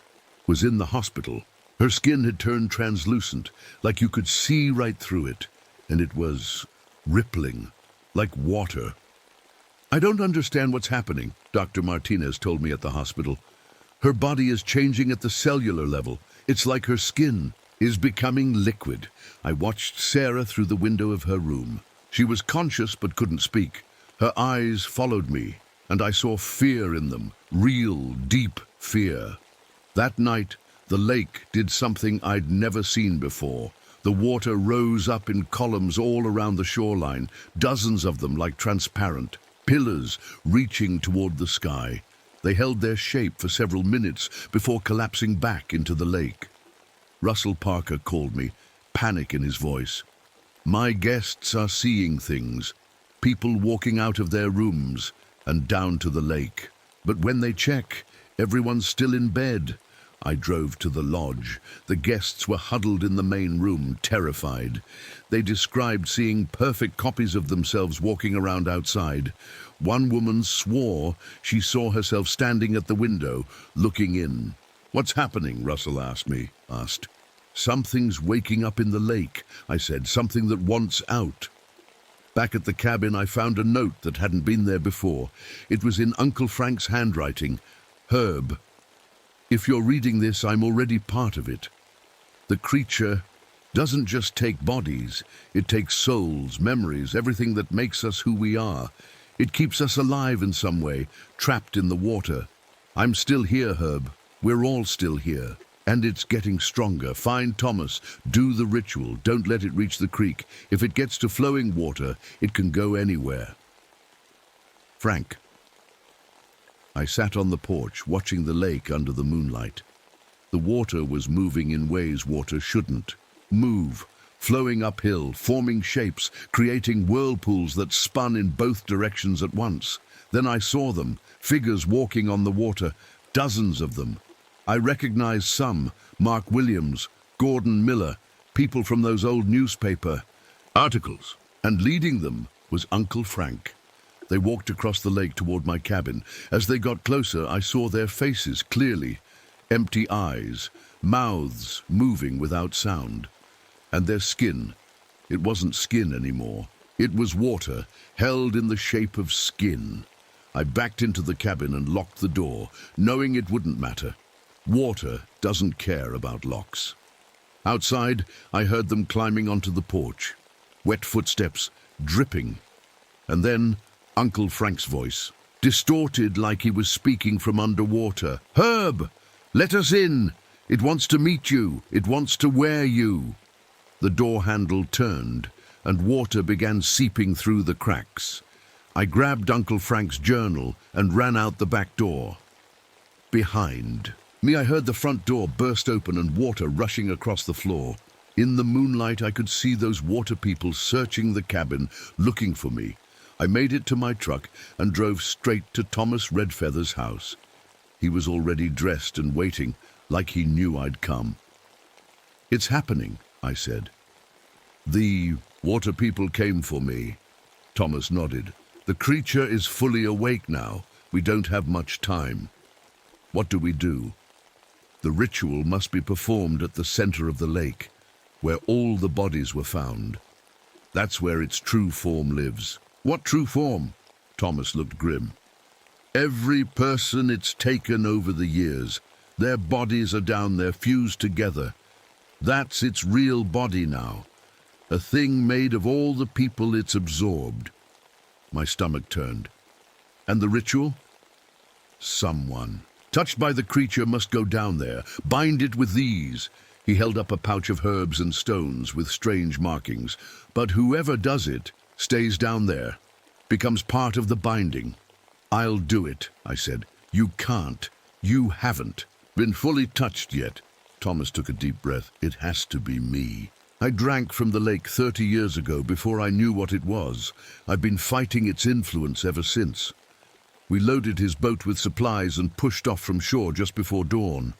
was in the hospital. Her skin had turned translucent, like you could see right through it, and it was rippling, like water. "I don't understand what's happening," Dr. Martinez told me at the hospital. "Her body is changing at the cellular level. It's like her skin is becoming liquid." I watched Sarah through the window of her room. She was conscious but couldn't speak. Her eyes followed me, and I saw fear in them, real, deep fear. That night, the lake did something I'd never seen before. The water rose up in columns all around the shoreline, dozens of them like transparent pillars reaching toward the sky. They held their shape for several minutes before collapsing back into the lake. Russell Parker called me, panic in his voice. "My guests are seeing things, people walking out of their rooms and down to the lake. But when they check, everyone's still in bed." I drove to the lodge. The guests were huddled in the main room, terrified. They described seeing perfect copies of themselves walking around outside. One woman swore she saw herself standing at the window, looking in. "What's happening?" Russell asked. "Something's waking up in the lake," I said, "something that wants out." Back at the cabin, I found a note that hadn't been there before. It was in Uncle Frank's handwriting. "Herb, if you're reading this, I'm already part of it. The creature doesn't just take bodies, it takes souls, memories, everything that makes us who we are. It keeps us alive in some way, trapped in the water. I'm still here, Herb. We're all still here. And it's getting stronger. Find Thomas. Do the ritual. Don't let it reach the creek. If it gets to flowing water, it can go anywhere. Frank." I sat on the porch, watching the lake under the moonlight. The water was moving in ways water shouldn't. Move, flowing uphill, forming shapes, creating whirlpools that spun in both directions at once. Then I saw them, figures walking on the water, dozens of them. I recognized some, Mark Williams, Gordon Miller, people from those old newspaper articles. And leading them was Uncle Frank. They walked across the lake toward my cabin. As they got closer, I saw their faces clearly, empty eyes, mouths moving without sound. And their skin, it wasn't skin anymore. It was water, held in the shape of skin. I backed into the cabin and locked the door, knowing it wouldn't matter. Water doesn't care about locks. Outside, I heard them climbing onto the porch. Wet footsteps, dripping. And then Uncle Frank's voice, distorted like he was speaking from underwater. "Herb, let us in. It wants to meet you. It wants to wear you." The door handle turned, and water began seeping through the cracks. I grabbed Uncle Frank's journal and ran out the back door. Behind me, I heard the front door burst open and water rushing across the floor. In the moonlight, I could see those water people searching the cabin, looking for me. I made it to my truck and drove straight to Thomas Redfeather's house. He was already dressed and waiting, like he knew I'd come. "It's happening," I said. "The water people came for me." Thomas nodded. "The creature is fully awake now. We don't have much time." "What do we do?" "The ritual must be performed at the center of the lake, where all the bodies were found. That's where its true form lives." "What true form?" Thomas looked grim. "Every person it's taken over the years. Their bodies are down there, fused together. That's its real body now. A thing made of all the people it's absorbed." My stomach turned. "And the ritual?" "Someone touched by the creature must go down there. Bind it with these." He held up a pouch of herbs and stones with strange markings. "But whoever does it stays down there, becomes part of the binding." "I'll do it," I said. "You can't. You haven't been fully touched yet." Thomas took a deep breath. "It has to be me. I drank from the lake 30 years ago before I knew what it was. I've been fighting its influence ever since." We loaded his boat with supplies and pushed off from shore just before dawn.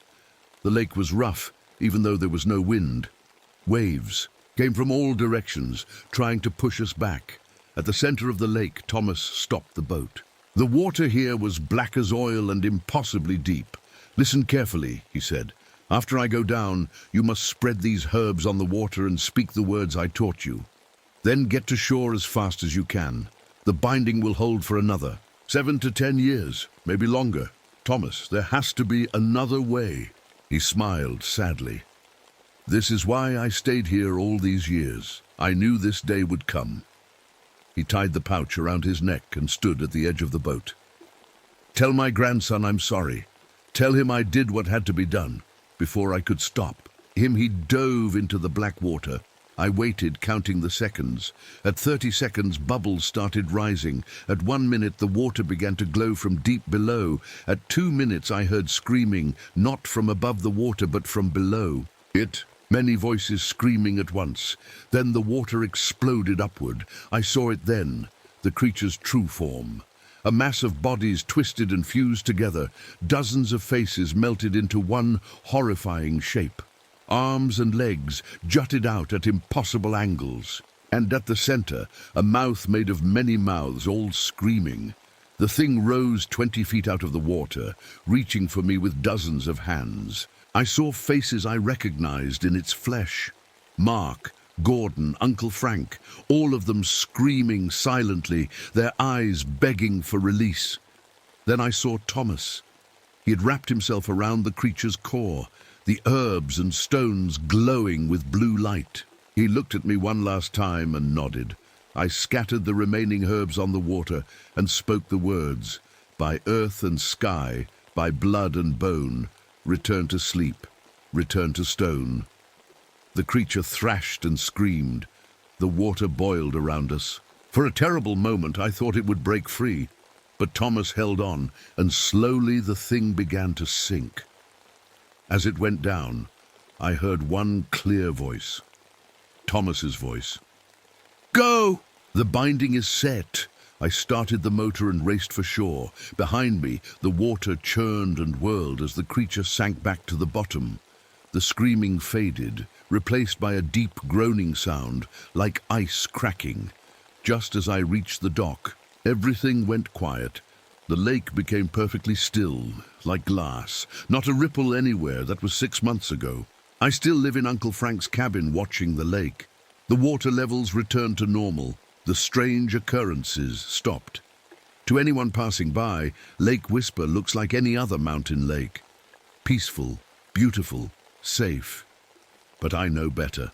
The lake was rough, even though there was no wind. Waves came from all directions, trying to push us back. At the center of the lake, Thomas stopped the boat. "The water here was black as oil and impossibly deep. Listen carefully," he said. "After I go down, you must spread these herbs on the water and speak the words I taught you. Then get to shore as fast as you can. The binding will hold for another 7 to 10 years, maybe longer. Thomas, there has to be another way." He smiled sadly. "This is why I stayed here all these years. I knew this day would come." He tied the pouch around his neck and stood at the edge of the boat. "Tell my grandson I'm sorry. Tell him I did what had to be done. Before I could stop him, he dove into the black water. I waited, counting the seconds. At 30 seconds, bubbles started rising. At 1 minute, the water began to glow from deep below. At 2 minutes, I heard screaming, not from above the water, but from below. Many voices screaming at once. Then the water exploded upward. I saw it then, the creature's true form. A mass of bodies twisted and fused together. Dozens of faces melted into one horrifying shape. Arms and legs jutted out at impossible angles. And at the center, a mouth made of many mouths, all screaming. The thing rose 20 feet out of the water, reaching for me with dozens of hands. I saw faces I recognized in its flesh. Mark, Gordon, Uncle Frank, all of them screaming silently, their eyes begging for release. Then I saw Thomas. He had wrapped himself around the creature's core, the herbs and stones glowing with blue light. He looked at me one last time and nodded. I scattered the remaining herbs on the water and spoke the words, "By earth and sky, by blood and bone, return to sleep, return to stone." The creature thrashed and screamed. The water boiled around us. For a terrible moment, I thought it would break free. But Thomas held on, and slowly the thing began to sink. As it went down, I heard one clear voice. Thomas's voice. Go! The binding is set. I started the motor and raced for shore. Behind me, the water churned and whirled as the creature sank back to the bottom. The screaming faded, replaced by a deep groaning sound, like ice cracking. Just as I reached the dock, everything went quiet. The lake became perfectly still, like glass. Not a ripple anywhere. That was 6 months ago. I still live in Uncle Frank's cabin watching the lake. The water levels returned to normal. The strange occurrences stopped. To anyone passing by, Lake Whisper looks like any other mountain lake. Peaceful, beautiful, safe. But I know better.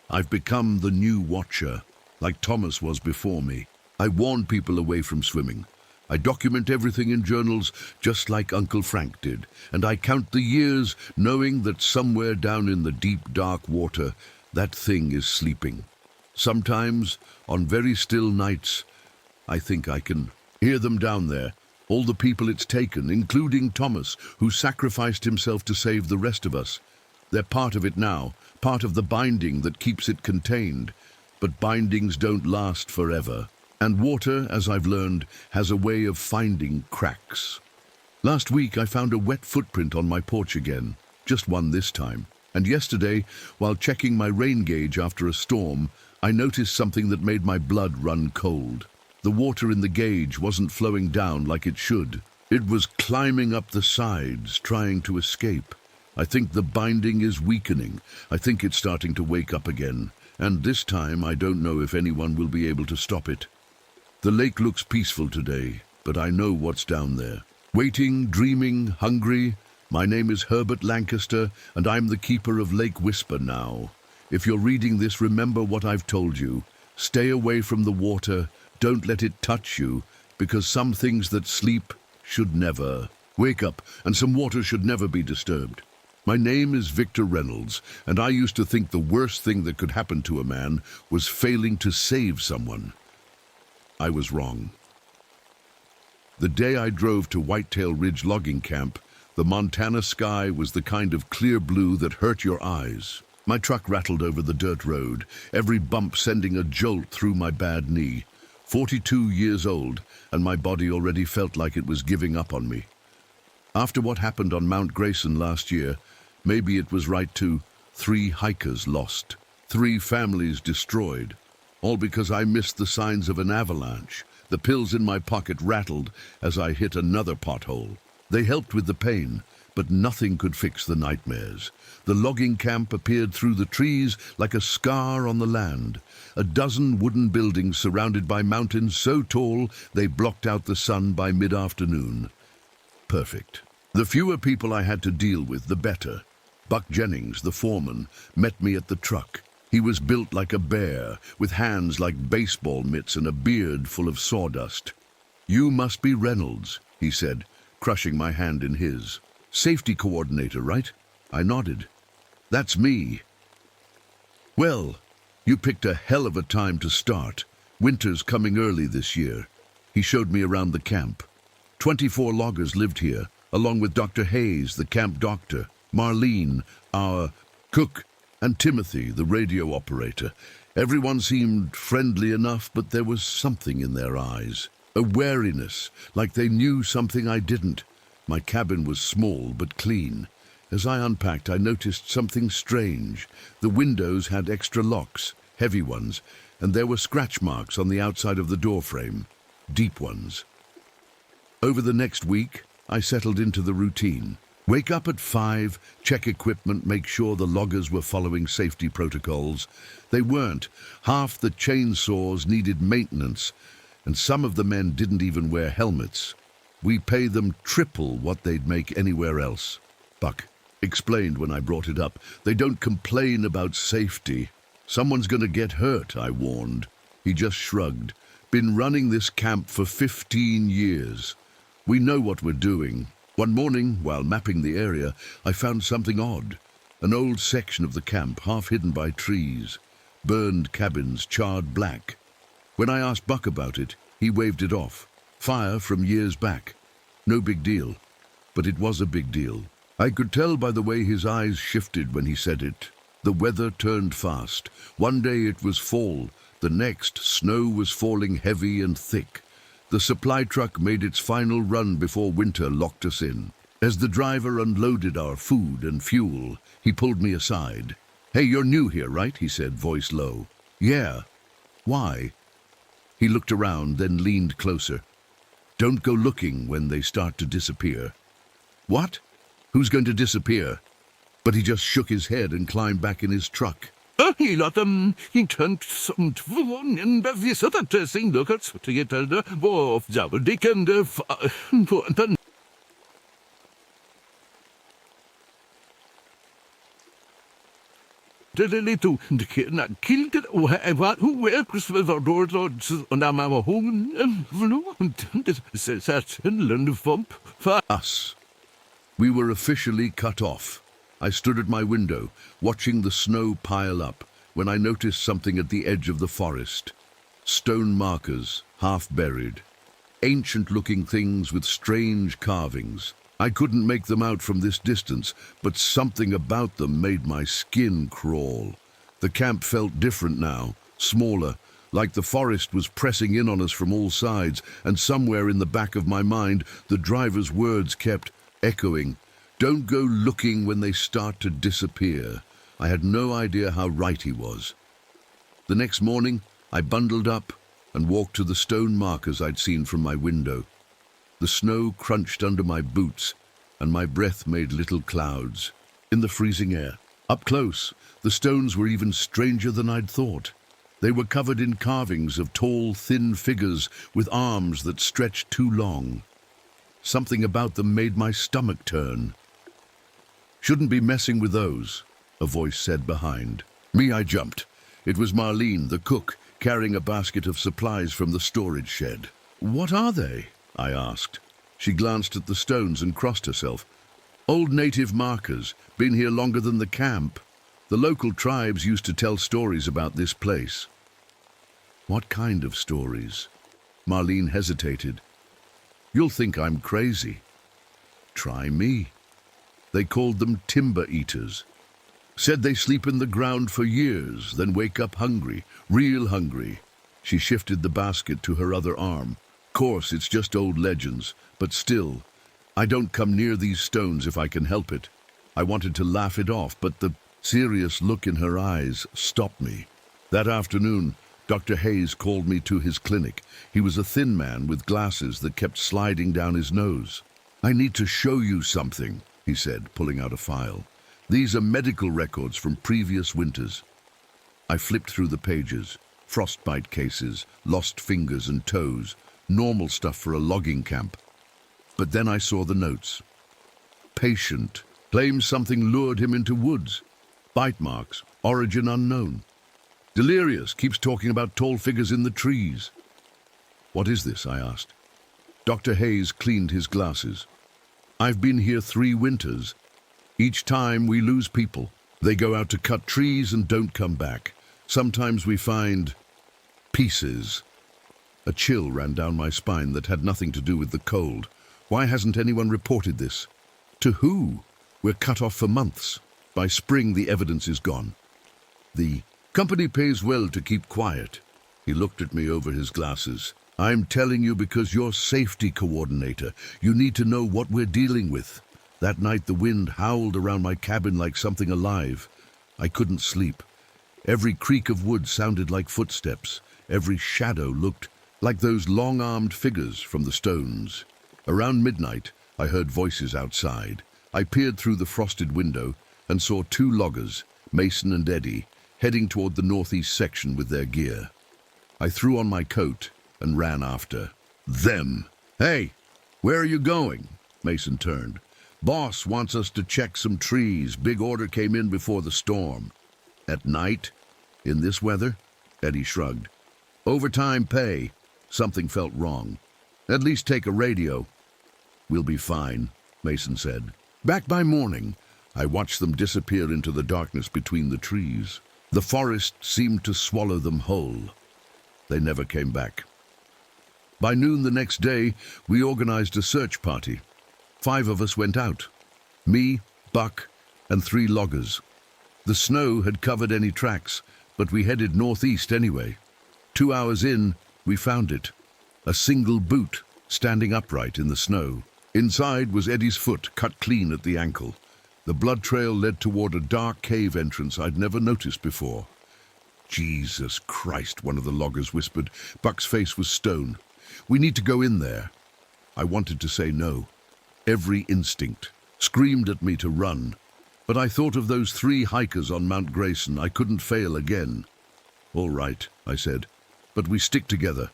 I've become the new watcher, like Thomas was before me. I warn people away from swimming. I document everything in journals just like Uncle Frank did, and I count the years knowing that somewhere down in the deep, dark water, that thing is sleeping. Sometimes, on very still nights, I think I can hear them down there, all the people it's taken, including Thomas, who sacrificed himself to save the rest of us. They're part of it now, part of the binding that keeps it contained. But bindings don't last forever. And water, as I've learned, has a way of finding cracks. Last week I found a wet footprint on my porch again, just one this time. And yesterday, while checking my rain gauge after a storm, I noticed something that made my blood run cold. The water in the gauge wasn't flowing down like it should. It was climbing up the sides, trying to escape. I think the binding is weakening. I think it's starting to wake up again. And this time I don't know if anyone will be able to stop it. The lake looks peaceful today, but I know what's down there. Waiting, dreaming, hungry. My name is Herbert Lancaster, and I'm the keeper of Lake Whisper now. If you're reading this, remember what I've told you. Stay away from the water. Don't let it touch you, because some things that sleep should never wake up, and some water should never be disturbed. My name is Victor Reynolds, and I used to think the worst thing that could happen to a man was failing to save someone. I was wrong. The day I drove to Whitetail Ridge logging camp, the Montana sky was the kind of clear blue that hurt your eyes. My truck rattled over the dirt road, every bump sending a jolt through my bad knee. 42 years old, and my body already felt like it was giving up on me. After what happened on Mount Grayson last year, maybe it was right to 3 hikers lost, 3 families destroyed. All because I missed the signs of an avalanche. The pills in my pocket rattled as I hit another pothole. They helped with the pain, but nothing could fix the nightmares. The logging camp appeared through the trees like a scar on the land. A dozen wooden buildings surrounded by mountains so tall they blocked out the sun by mid-afternoon. Perfect. The fewer people I had to deal with, the better. Buck Jennings, the foreman, met me at the truck. He was built like a bear, with hands like baseball mitts and a beard full of sawdust. "You must be Reynolds," he said, crushing my hand in his. "Safety coordinator, right?" I nodded. "That's me." "Well, you picked a hell of a time to start. Winter's coming early this year." He showed me around the camp. 24 loggers lived here, along with Dr. Hayes, the camp doctor, Marlene, our cook, and Timothy, the radio operator. Everyone seemed friendly enough, but there was something in their eyes. A wariness, like they knew something I didn't. My cabin was small but clean. As I unpacked, I noticed something strange. The windows had extra locks, heavy ones, and there were scratch marks on the outside of the doorframe, deep ones. Over the next week, I settled into the routine. Wake up at 5, check equipment, make sure the loggers were following safety protocols. They weren't. Half the chainsaws needed maintenance, and some of the men didn't even wear helmets. We pay them triple what they'd make anywhere else. Buck explained when I brought it up. They don't complain about safety. Someone's gonna get hurt, I warned. He just shrugged. Been running this camp for 15 years. We know what we're doing. One morning, while mapping the area, I found something odd. An old section of the camp, half hidden by trees. Burned cabins, charred black. When I asked Buck about it, he waved it off. Fire from years back. No big deal. But it was a big deal. I could tell by the way his eyes shifted when he said it. The weather turned fast. One day it was fall, the next snow was falling heavy and thick. The supply truck made its final run before winter locked us in. As the driver unloaded our food and fuel, he pulled me aside. "Hey, you're new here, right?" he said, voice low. "Yeah." "Why?" He looked around, then leaned closer. "Don't go looking when they start to disappear." "What? Who's going to disappear?" But he just shook his head and climbed back in his truck. He turned some and visited sing look at to get the wolf double dick and the little killed it what who were Christmas or doors on our home and says and fump Us. We were officially cut off. I stood at my window, watching the snow pile up, when I noticed something at the edge of the forest. Stone markers, half buried. Ancient-looking things with strange carvings. I couldn't make them out from this distance, but something about them made my skin crawl. The camp felt different now, smaller, like the forest was pressing in on us from all sides, and somewhere in the back of my mind, the driver's words kept echoing. "Don't go looking when they start to disappear." I had no idea how right he was. The next morning, I bundled up and walked to the stone markers I'd seen from my window. The snow crunched under my boots, and my breath made little clouds. In the freezing air, up close, the stones were even stranger than I'd thought. They were covered in carvings of tall, thin figures with arms that stretched too long. Something about them made my stomach turn. "Shouldn't be messing with those," a voice said behind. Me, I jumped. It was Marlene, the cook, carrying a basket of supplies from the storage shed. "What are they?" I asked. She glanced at the stones and crossed herself. "Old native markers, been here longer than the camp. The local tribes used to tell stories about this place." "What kind of stories?" Marlene hesitated. "You'll think I'm crazy." "Try me." They called them timber eaters. Said they sleep in the ground for years, then wake up hungry, real hungry. She shifted the basket to her other arm. "Course, it's just old legends, but still, I don't come near these stones if I can help it." I wanted to laugh it off, but the serious look in her eyes stopped me. That afternoon, Dr. Hayes called me to his clinic. He was a thin man with glasses that kept sliding down his nose. "I need to show you something," he said, pulling out a file. "These are medical records from previous winters." I flipped through the pages. Frostbite cases, lost fingers and toes, normal stuff for a logging camp. But then I saw the notes. Patient claims something lured him into woods. Bite marks, origin unknown. Delirious keeps talking about tall figures in the trees. "What is this?" I asked. Dr. Hayes cleaned his glasses. "I've been here 3 winters. Each time we lose people. They go out to cut trees and don't come back. Sometimes we find pieces." A chill ran down my spine that had nothing to do with the cold. Why hasn't anyone reported this? To who? We're cut off for months. By spring, the evidence is gone. "The company pays well to keep quiet." He looked at me over his glasses. "I'm telling you because you're safety coordinator. You need to know what we're dealing with." That night the wind howled around my cabin like something alive. I couldn't sleep. Every creak of wood sounded like footsteps. Every shadow looked like those long-armed figures from the stones. Around midnight, I heard voices outside. I peered through the frosted window and saw 2 loggers, Mason and Eddie, heading toward the northeast section with their gear. I threw on my coat and ran after them. "Hey, where are you going?" Mason turned. "Boss wants us to check some trees. Big order came in before the storm." "At night? In this weather?" Eddie shrugged. "Overtime pay." Something felt wrong. "At least take a radio." "We'll be fine," Mason said. Back by morning, I watched them disappear into the darkness between the trees. The forest seemed to swallow them whole. They never came back. By noon the next day, we organized a search party. 5 of us went out. Me, Buck, and 3 loggers. The snow had covered any tracks, but we headed northeast anyway. 2 hours in, we found it. A single boot, standing upright in the snow. Inside was Eddie's foot, cut clean at the ankle. The blood trail led toward a dark cave entrance I'd never noticed before. Jesus Christ, one of the loggers whispered. Buck's face was stone. We need to go in there. I wanted to say no. Every instinct screamed at me to run. But I thought of those 3 hikers on Mount Grayson. I couldn't fail again. All right, I said, but we stick together.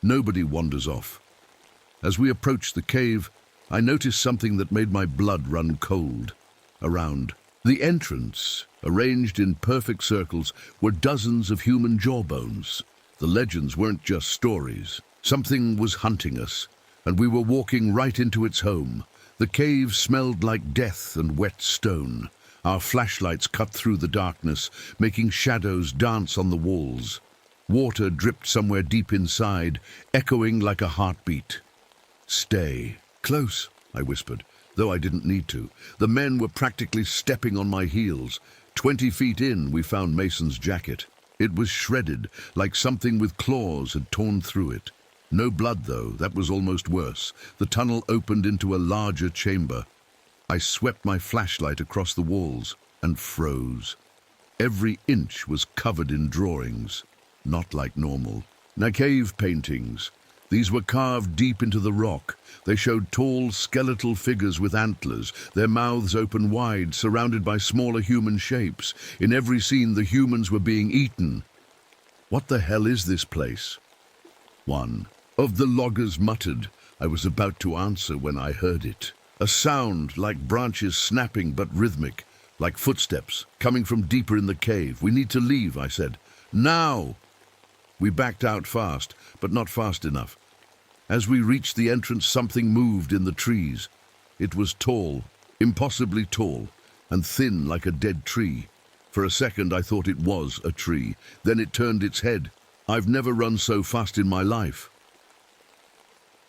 Nobody wanders off. As we approached the cave, I noticed something that made my blood run cold. Around the entrance, arranged in perfect circles, were dozens of human jawbones. The legends weren't just stories. Something was hunting us, and we were walking right into its home. The cave smelled like death and wet stone. Our flashlights cut through the darkness, making shadows dance on the walls. Water dripped somewhere deep inside, echoing like a heartbeat. Stay close, I whispered, though I didn't need to. The men were practically stepping on my heels. 20 feet in, we found Mason's jacket. It was shredded, like something with claws had torn through it. No blood, though. That was almost worse. The tunnel opened into a larger chamber. I swept my flashlight across the walls and froze. Every inch was covered in drawings, not like normal. Now, cave paintings. These were carved deep into the rock. They showed tall, skeletal figures with antlers, their mouths open wide, surrounded by smaller human shapes. In every scene, the humans were being eaten. What the hell is this place? One of the loggers muttered. I was about to answer when I heard it. A sound like branches snapping but rhythmic, like footsteps coming from deeper in the cave. We need to leave, I said. Now! We backed out fast, but not fast enough. As we reached the entrance, something moved in the trees. It was tall, impossibly tall, and thin like a dead tree. For a second, I thought it was a tree. Then it turned its head. I've never run so fast in my life.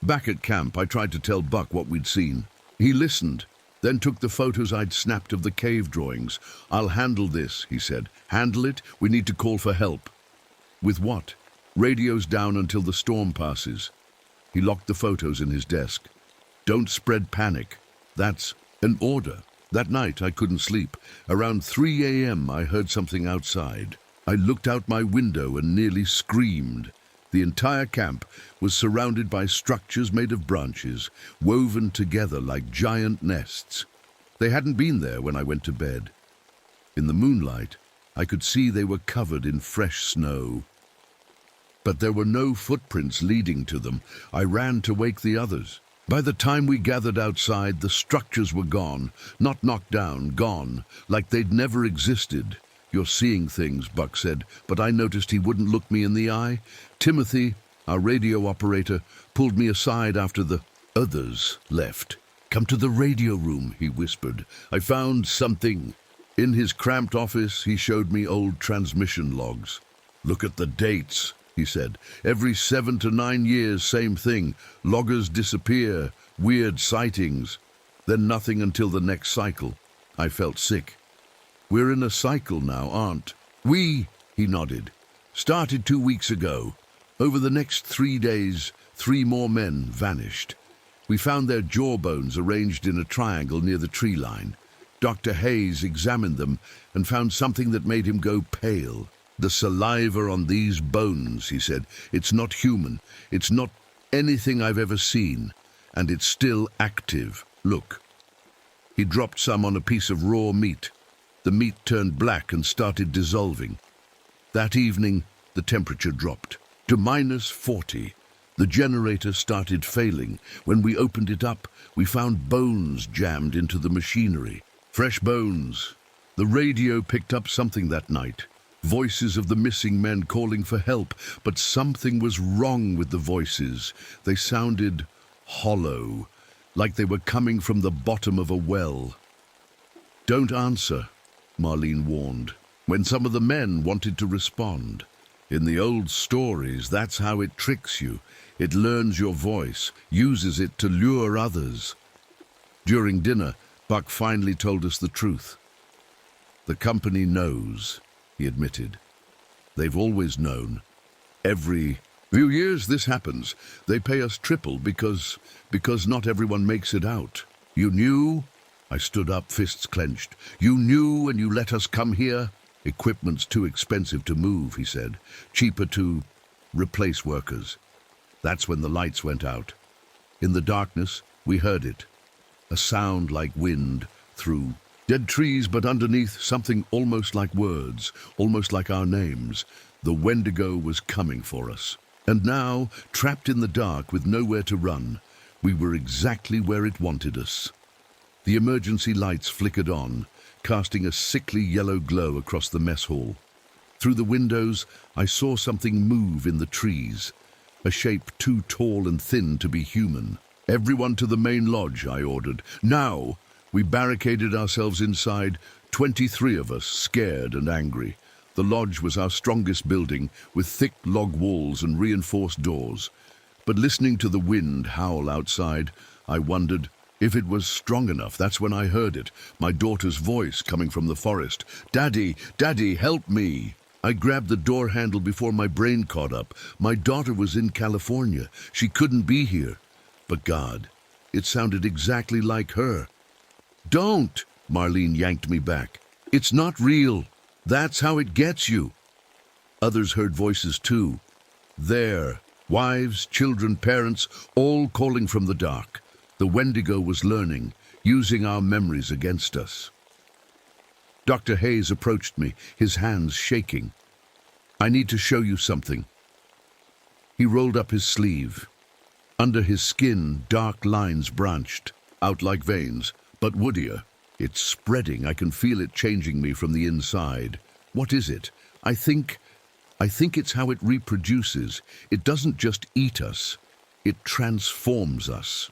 Back at camp, I tried to tell Buck what we'd seen. He listened, then took the photos I'd snapped of the cave drawings. I'll handle this, he said. Handle it? We need to call for help. With what? Radio's down until the storm passes. He locked the photos in his desk. Don't spread panic. That's an order. That night, I couldn't sleep. Around 3 a.m., I heard something outside. I looked out my window and nearly screamed. The entire camp was surrounded by structures made of branches, woven together like giant nests. They hadn't been there when I went to bed. In the moonlight, I could see they were covered in fresh snow. But there were no footprints leading to them. I ran to wake the others. By the time we gathered outside, the structures were gone, not knocked down, gone, like they'd never existed. You're seeing things, Buck said, but I noticed he wouldn't look me in the eye. Timothy, our radio operator, pulled me aside after the others left. Come to the radio room, he whispered. I found something. In his cramped office, he showed me old transmission logs. Look at the dates, he said. Every 7 to 9 years, same thing. Loggers disappear, weird sightings. Then nothing until the next cycle. I felt sick. We're in a cycle now, aren't we? He nodded. Started 2 weeks ago. Over the next 3 days, 3 more men vanished. We found their jawbones arranged in a triangle near the tree line. Dr. Hayes examined them and found something that made him go pale. The saliva on these bones, he said. It's not human. It's not anything I've ever seen. And it's still active. Look. He dropped some on a piece of raw meat. The meat turned black and started dissolving. That evening, the temperature dropped to -40. The generator started failing. When we opened it up, we found bones jammed into the machinery. Fresh bones. The radio picked up something that night. Voices of the missing men calling for help, but something was wrong with the voices. They sounded hollow, like they were coming from the bottom of a well. Don't answer, Marlene warned, when some of the men wanted to respond. In the old stories, that's how it tricks you. It learns your voice, uses it to lure others. During dinner, Buck finally told us the truth. The company knows, he admitted. They've always known. Every few years this happens. They pay us triple because not everyone makes it out. You knew? I stood up, fists clenched. You knew and you let us come here? Equipment's too expensive to move, he said. Cheaper to replace workers. That's when the lights went out. In the darkness, we heard it. A sound like wind through dead trees, but underneath something almost like words, almost like our names. The Wendigo was coming for us. And now, trapped in the dark with nowhere to run, we were exactly where it wanted us. The emergency lights flickered on, casting a sickly yellow glow across the mess hall. Through the windows, I saw something move in the trees, a shape too tall and thin to be human. Everyone to the main lodge, I ordered. Now! We barricaded ourselves inside, 23 of us, scared and angry. The lodge was our strongest building, with thick log walls and reinforced doors. But listening to the wind howl outside, I wondered if it was strong enough. That's when I heard it, my daughter's voice coming from the forest. Daddy, Daddy, help me! I grabbed the door handle before my brain caught up. My daughter was in California. She couldn't be here. But God, it sounded exactly like her. Don't! Marlene yanked me back. It's not real. That's how it gets you. Others heard voices too. There, wives, children, parents, all calling from the dark. The Wendigo was learning, using our memories against us. Dr. Hayes approached me, his hands shaking. I need to show you something. He rolled up his sleeve. Under his skin, dark lines branched, out like veins, but woodier. It's spreading. I can feel it changing me from the inside. What is it? I think it's how it reproduces. It doesn't just eat us. It transforms us.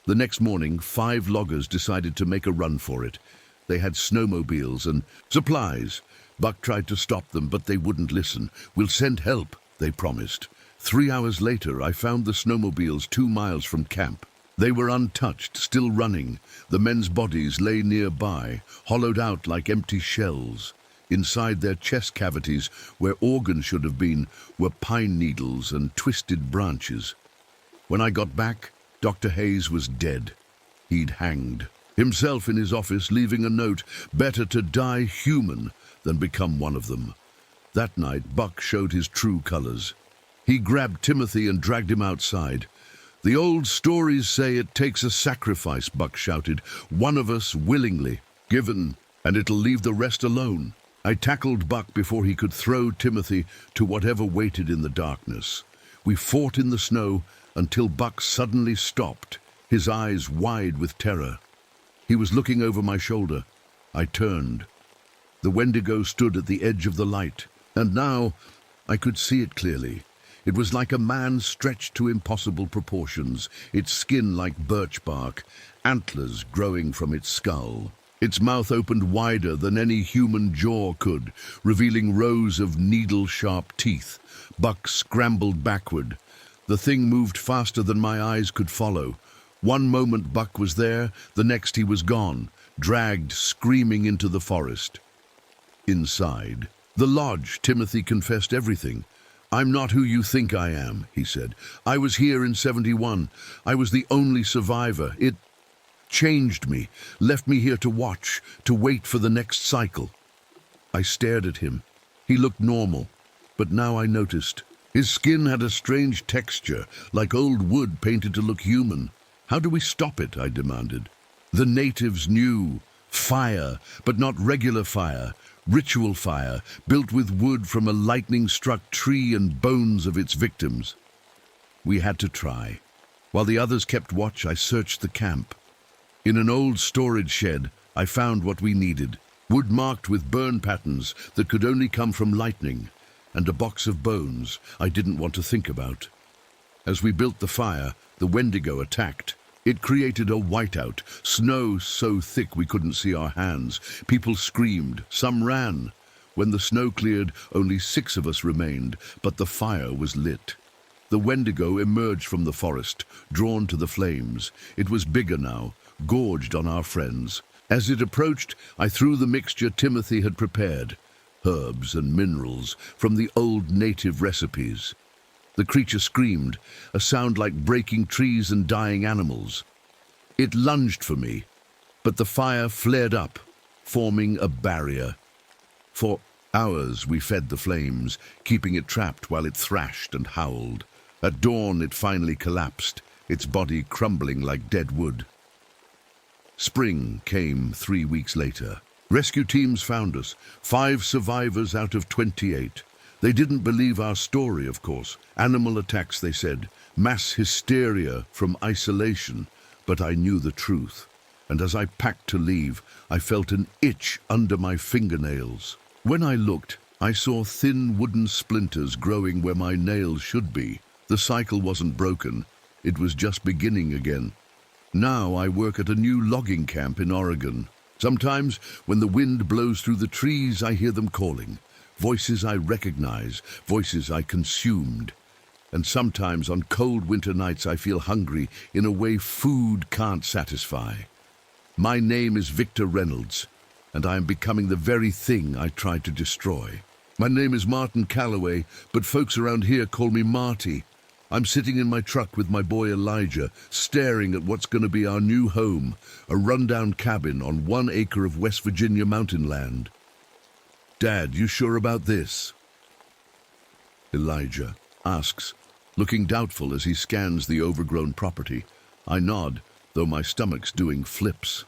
The next morning, 5 loggers decided to make a run for it. They had snowmobiles and supplies. Buck tried to stop them, but they wouldn't listen. We'll send help, they promised. 3 hours later, I found the snowmobiles 2 miles from camp. They were untouched, still running. The men's bodies lay nearby, hollowed out like empty shells. Inside their chest cavities, where organs should have been, were pine needles and twisted branches. When I got back, Dr. Hayes was dead. He'd hanged himself in his office, leaving a note, better to die human than become one of them. That night, Buck showed his true colors. He grabbed Timothy and dragged him outside. The old stories say it takes a sacrifice, Buck shouted. One of us willingly given, and it'll leave the rest alone. I tackled Buck before he could throw Timothy to whatever waited in the darkness. We fought in the snow until Buck suddenly stopped, his eyes wide with terror. He was looking over my shoulder. I turned. The Wendigo stood at the edge of the light, and now I could see it clearly. It was like a man stretched to impossible proportions, its skin like birch bark, antlers growing from its skull. Its mouth opened wider than any human jaw could, revealing rows of needle-sharp teeth. Buck scrambled backward. The thing moved faster than my eyes could follow. One moment Buck was there, the next he was gone, dragged screaming into the forest. Inside the lodge, Timothy confessed everything. I'm not who you think I am, he said. I was here in 71. I was the only survivor. It changed me, left me here to watch, to wait for the next cycle. I stared at him. He looked normal, but now I noticed. His skin had a strange texture, like old wood painted to look human. How do we stop it? I demanded. The natives knew. Fire, but not regular fire. Ritual fire, built with wood from a lightning-struck tree and bones of its victims. We had to try. While the others kept watch, I searched the camp. In an old storage shed, I found what we needed. Wood marked with burn patterns that could only come from lightning, and a box of bones I didn't want to think about. As we built the fire, the Wendigo attacked. It created a whiteout, snow so thick we couldn't see our hands. People screamed, some ran. When the snow cleared, only 6 of us remained, but the fire was lit. The Wendigo emerged from the forest, drawn to the flames. It was bigger now, gorged on our friends. As it approached, I threw the mixture Timothy had prepared, herbs and minerals from the old native recipes. The creature screamed, a sound like breaking trees and dying animals. It lunged for me, but the fire flared up, forming a barrier. For hours we fed the flames, keeping it trapped while it thrashed and howled. At dawn it finally collapsed, its body crumbling like dead wood. Spring came 3 weeks later. Rescue teams found us, 5 survivors out of 28. They didn't believe our story, of course. Animal attacks, they said. Mass hysteria from isolation. But I knew the truth. And as I packed to leave, I felt an itch under my fingernails. When I looked, I saw thin wooden splinters growing where my nails should be. The cycle wasn't broken. It was just beginning again. Now I work at a new logging camp in Oregon. Sometimes, when the wind blows through the trees, I hear them calling. Voices I recognize, voices I consumed. And sometimes on cold winter nights I feel hungry in a way food can't satisfy. My name is Victor Reynolds, and I am becoming the very thing I tried to destroy. My name is Martin Calloway, but folks around here call me Marty. I'm sitting in my truck with my boy Elijah, staring at what's going to be our new home, a rundown cabin on 1 acre of West Virginia mountain land. Dad, you sure about this? Elijah asks, looking doubtful as he scans the overgrown property. I nod, though my stomach's doing flips.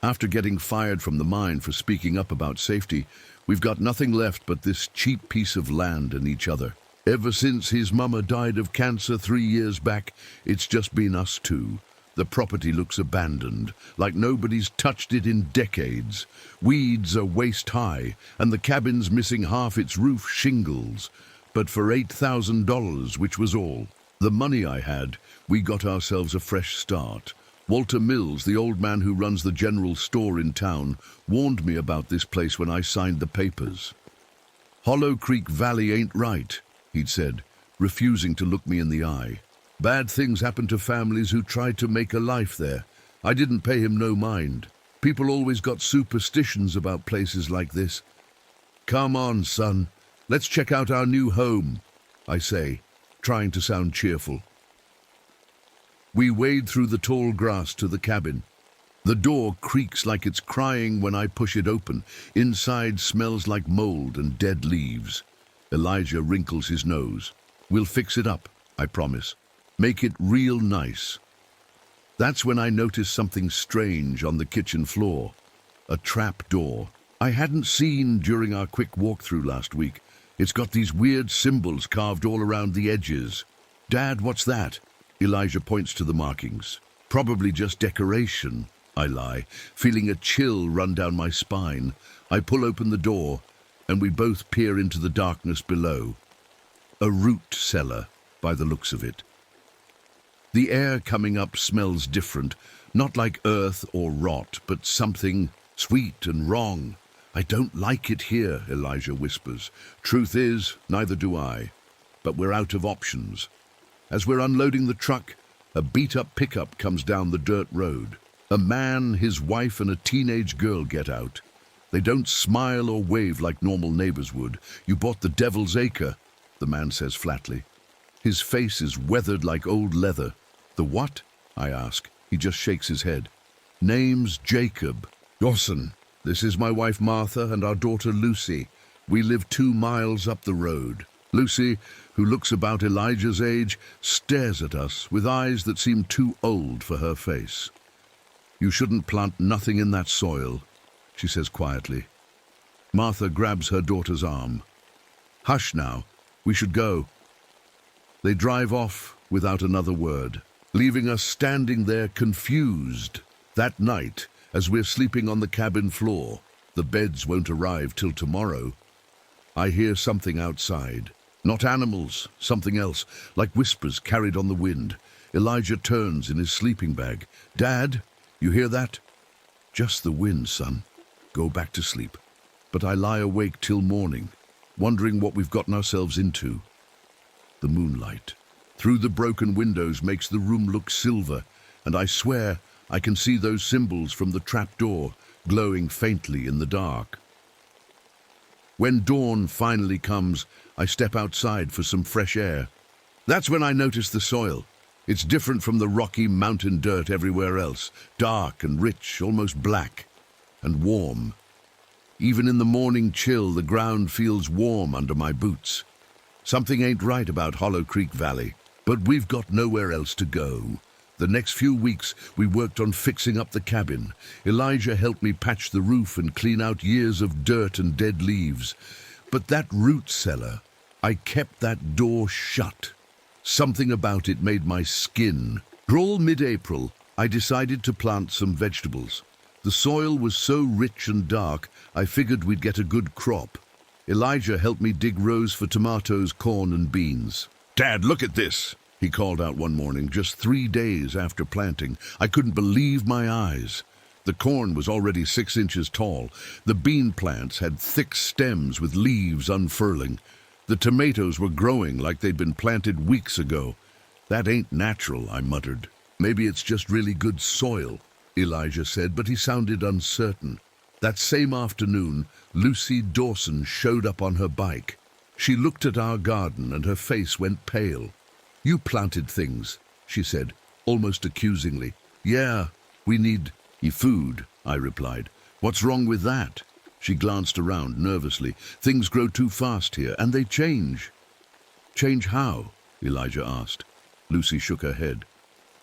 After getting fired from the mine for speaking up about safety, we've got nothing left but this cheap piece of land and each other. Ever since his mama died of cancer 3 years back, it's just been us two. The property looks abandoned, like nobody's touched it in decades. Weeds are waist-high, and the cabin's missing half its roof shingles. But for $8,000, which was all, the money I had, we got ourselves a fresh start. Walter Mills, the old man who runs the general store in town, warned me about this place when I signed the papers. Hollow Creek Valley ain't right, he'd said, refusing to look me in the eye. Bad things happen to families who tried to make a life there. I didn't pay him no mind. People always got superstitions about places like this. Come on, son. Let's check out our new home, I say, trying to sound cheerful. We wade through the tall grass to the cabin. The door creaks like it's crying when I push it open. Inside smells like mold and dead leaves. Elijah wrinkles his nose. We'll fix it up, I promise. Make it real nice. That's when I notice something strange on the kitchen floor. A trap door. I hadn't seen during our quick walkthrough last week. It's got these weird symbols carved all around the edges. Dad, what's that? Elijah points to the markings. Probably just decoration, I lie, feeling a chill run down my spine. I pull open the door, and we both peer into the darkness below. A root cellar, by the looks of it. The air coming up smells different, not like earth or rot, but something sweet and wrong. I don't like it here, Elijah whispers. Truth is, neither do I. But we're out of options. As we're unloading the truck, a beat-up pickup comes down the dirt road. A man, his wife, and a teenage girl get out. They don't smile or wave like normal neighbors would. You bought the Devil's Acre, the man says flatly. His face is weathered like old leather. The what? I ask. He just shakes his head. Name's Jacob. Dawson. This is my wife Martha and our daughter Lucy. We live 2 miles up the road. Lucy, who looks about Elijah's age, stares at us with eyes that seem too old for her face. You shouldn't plant nothing in that soil, she says quietly. Martha grabs her daughter's arm. Hush now, we should go. They drive off without another word, leaving us standing there confused. That night, as we're sleeping on the cabin floor, the beds won't arrive till tomorrow. I hear something outside. Not animals, something else, like whispers carried on the wind. Elijah turns in his sleeping bag. Dad, you hear that? Just the wind, son. Go back to sleep. But I lie awake till morning, wondering what we've gotten ourselves into. The moonlight, through the broken windows, makes the room look silver, and I swear I can see those symbols from the trapdoor, glowing faintly in the dark. When dawn finally comes, I step outside for some fresh air. That's when I notice the soil. It's different from the rocky mountain dirt everywhere else, dark and rich, almost black, and warm. Even in the morning chill, the ground feels warm under my boots. Something ain't right about Hollow Creek Valley, but we've got nowhere else to go. The next few weeks, we worked on fixing up the cabin. Elijah helped me patch the roof and clean out years of dirt and dead leaves. But that root cellar, I kept that door shut. Something about it made my skin crawl. Mid-April, I decided to plant some vegetables. The soil was so rich and dark, I figured we'd get a good crop. Elijah helped me dig rows for tomatoes, corn, and beans. "Dad, look at this," he called out one morning, just 3 days after planting. I couldn't believe my eyes. The corn was already 6 inches tall. The bean plants had thick stems with leaves unfurling. The tomatoes were growing like they'd been planted weeks ago. "That ain't natural," I muttered. "Maybe it's just really good soil," Elijah said, but he sounded uncertain. That same afternoon, Lucy Dawson showed up on her bike. She looked at our garden and her face went pale. "You planted things," she said, almost accusingly. "Yeah, we need food," I replied. "What's wrong with that?" She glanced around nervously. "Things grow too fast here, and they change." "Change how?" Elijah asked. Lucy shook her head.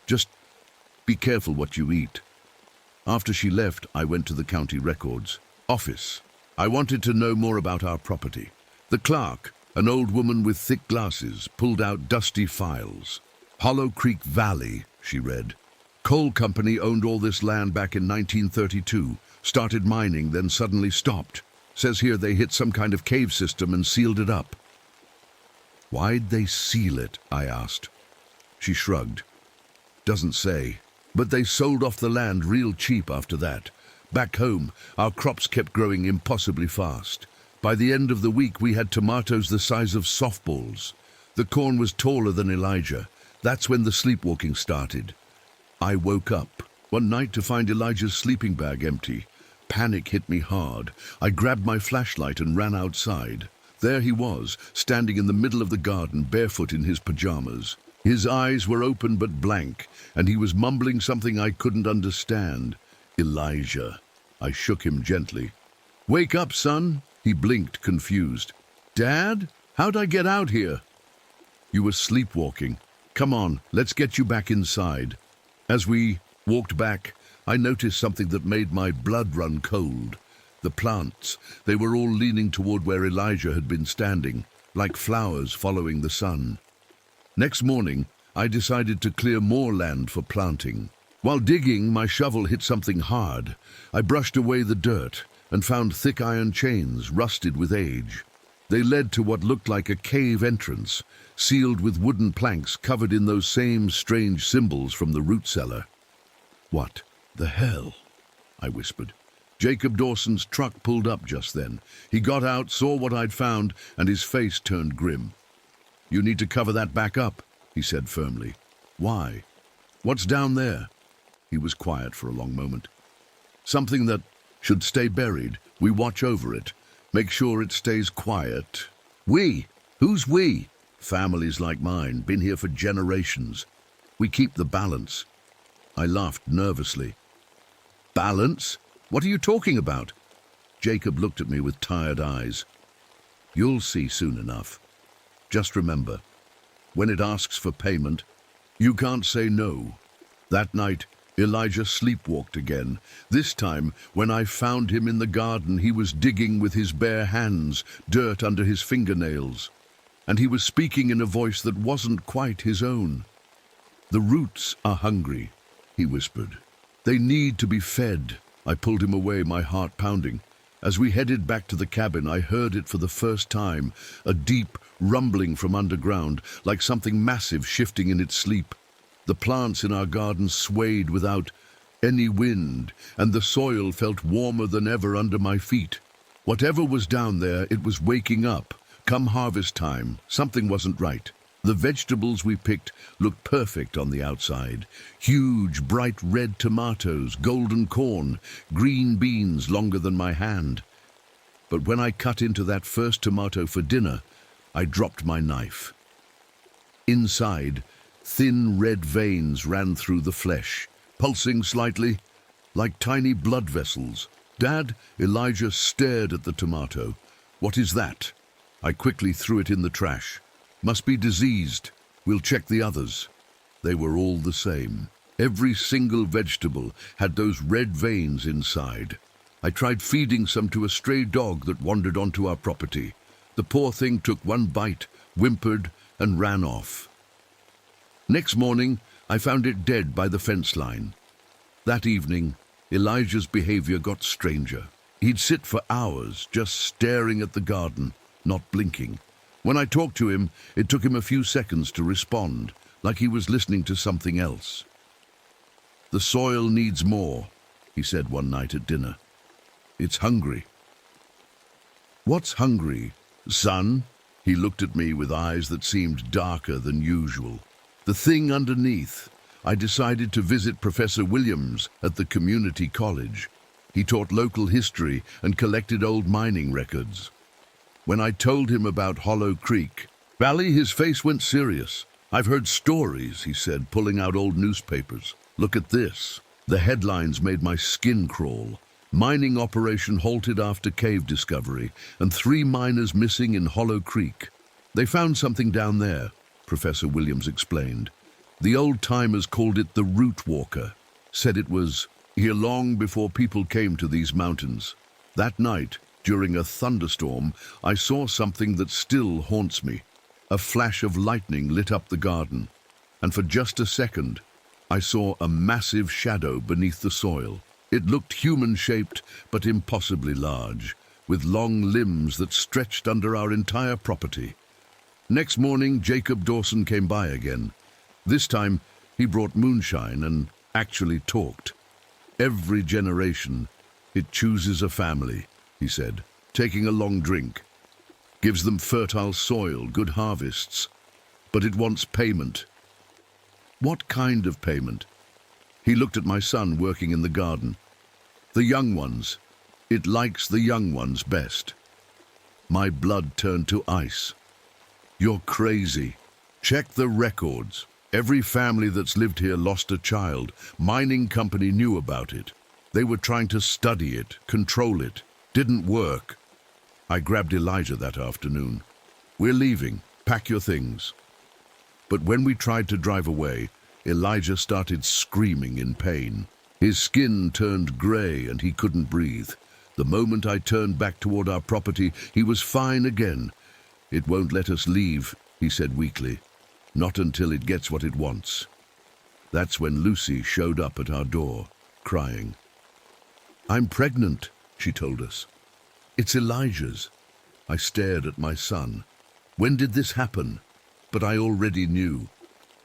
"Just be careful what you eat." After she left, I went to the county records office. I wanted to know more about our property. The clerk, an old woman with thick glasses, pulled out dusty files. "Hollow Creek Valley," she read. "Coal company owned all this land back in 1932. Started mining, then suddenly stopped. Says here they hit some kind of cave system and sealed it up." "Why'd they seal it?" I asked. She shrugged. "Doesn't say. But they sold off the land real cheap after that. Back home, our crops kept growing impossibly fast. By the end of the week, we had tomatoes the size of softballs. The corn was taller than Elijah. That's when the sleepwalking started. I woke up one night to find Elijah's sleeping bag empty. Panic hit me hard. I grabbed my flashlight and ran outside. There he was, standing in the middle of the garden, barefoot in his pajamas. His eyes were open but blank, and he was mumbling something I couldn't understand. "Elijah." I shook him gently. "Wake up, son." He blinked, confused. "Dad? How'd I get out here?" "You were sleepwalking. Come on, let's get you back inside." As we walked back, I noticed something that made my blood run cold. The plants, they were all leaning toward where Elijah had been standing, like flowers following the sun. Next morning, I decided to clear more land for planting. While digging, my shovel hit something hard. I brushed away the dirt and found thick iron chains, rusted with age. They led to what looked like a cave entrance, sealed with wooden planks covered in those same strange symbols from the root cellar. "What the hell?" I whispered. Jacob Dawson's truck pulled up just then. He got out, saw what I'd found, and his face turned grim. "You need to cover that back up," he said firmly. "Why? What's down there?" He was quiet for a long moment. "Something that should stay buried. We watch over it. Make sure it stays quiet." "We? Who's we?" "Families like mine, been here for generations. We keep the balance." I laughed nervously. "Balance? What are you talking about?" Jacob looked at me with tired eyes. "You'll see soon enough. Just remember, when it asks for payment, you can't say no." That night, Elijah sleepwalked again. This time, when I found him in the garden, he was digging with his bare hands, dirt under his fingernails. And he was speaking in a voice that wasn't quite his own. "The roots are hungry," he whispered. "They need to be fed." I pulled him away, my heart pounding. As we headed back to the cabin, I heard it for the first time, a deep rumbling from underground, like something massive shifting in its sleep. The plants in our garden swayed without any wind, and the soil felt warmer than ever under my feet. Whatever was down there, it was waking up. Come harvest time, something wasn't right. The vegetables we picked looked perfect on the outside. Huge, bright red tomatoes, golden corn, green beans longer than my hand. But when I cut into that first tomato for dinner, I dropped my knife. Inside, thin red veins ran through the flesh, pulsing slightly, like tiny blood vessels. "Dad," Elijah stared at the tomato. "What is that?" I quickly threw it in the trash. "Must be diseased. We'll check the others." They were all the same. Every single vegetable had those red veins inside. I tried feeding some to a stray dog that wandered onto our property. The poor thing took one bite, whimpered, and ran off. Next morning, I found it dead by the fence line. That evening, Elijah's behavior got stranger. He'd sit for hours just staring at the garden, not blinking. When I talked to him, it took him a few seconds to respond, like he was listening to something else. "The soil needs more," he said one night at dinner. "It's hungry." "What's hungry, son?" He looked at me with eyes that seemed darker than usual. "The thing underneath." I decided to visit Professor Williams at the community college. He taught local history and collected old mining records. When I told him about Hollow Creek Valley, his face went serious. "I've heard stories," he said, pulling out old newspapers. "Look at this." The headlines made my skin crawl. "Mining operation halted after cave discovery, and 3 miners missing in Hollow Creek." "They found something down there," Professor Williams explained. "The old-timers called it the Root Walker, said it was here long before people came to these mountains. That night, during a thunderstorm, I saw something that still haunts me. A flash of lightning lit up the garden, and for just a second, I saw a massive shadow beneath the soil. It looked human-shaped, but impossibly large, with long limbs that stretched under our entire property. Next morning, Jacob Dawson came by again. This time, he brought moonshine and actually talked. "Every generation, it chooses a family," he said, taking a long drink. "Gives them fertile soil, good harvests, but it wants payment." "What kind of payment?" He looked at my son working in the garden. "The young ones. It likes the young ones best." My blood turned to ice. "You're crazy. Check the records. Every family that's lived here lost a child. Mining company knew about it. They were trying to study it, control it. Didn't work." I grabbed Elijah that afternoon. "We're leaving. Pack your things." But when we tried to drive away, Elijah started screaming in pain. His skin turned gray and he couldn't breathe. The moment I turned back toward our property, he was fine again. "It won't let us leave," he said weakly. "Not until it gets what it wants." That's when Lucy showed up at our door, crying. "I'm pregnant," she told us. "It's Elijah's." I stared at my son. When did this happen? But I already knew.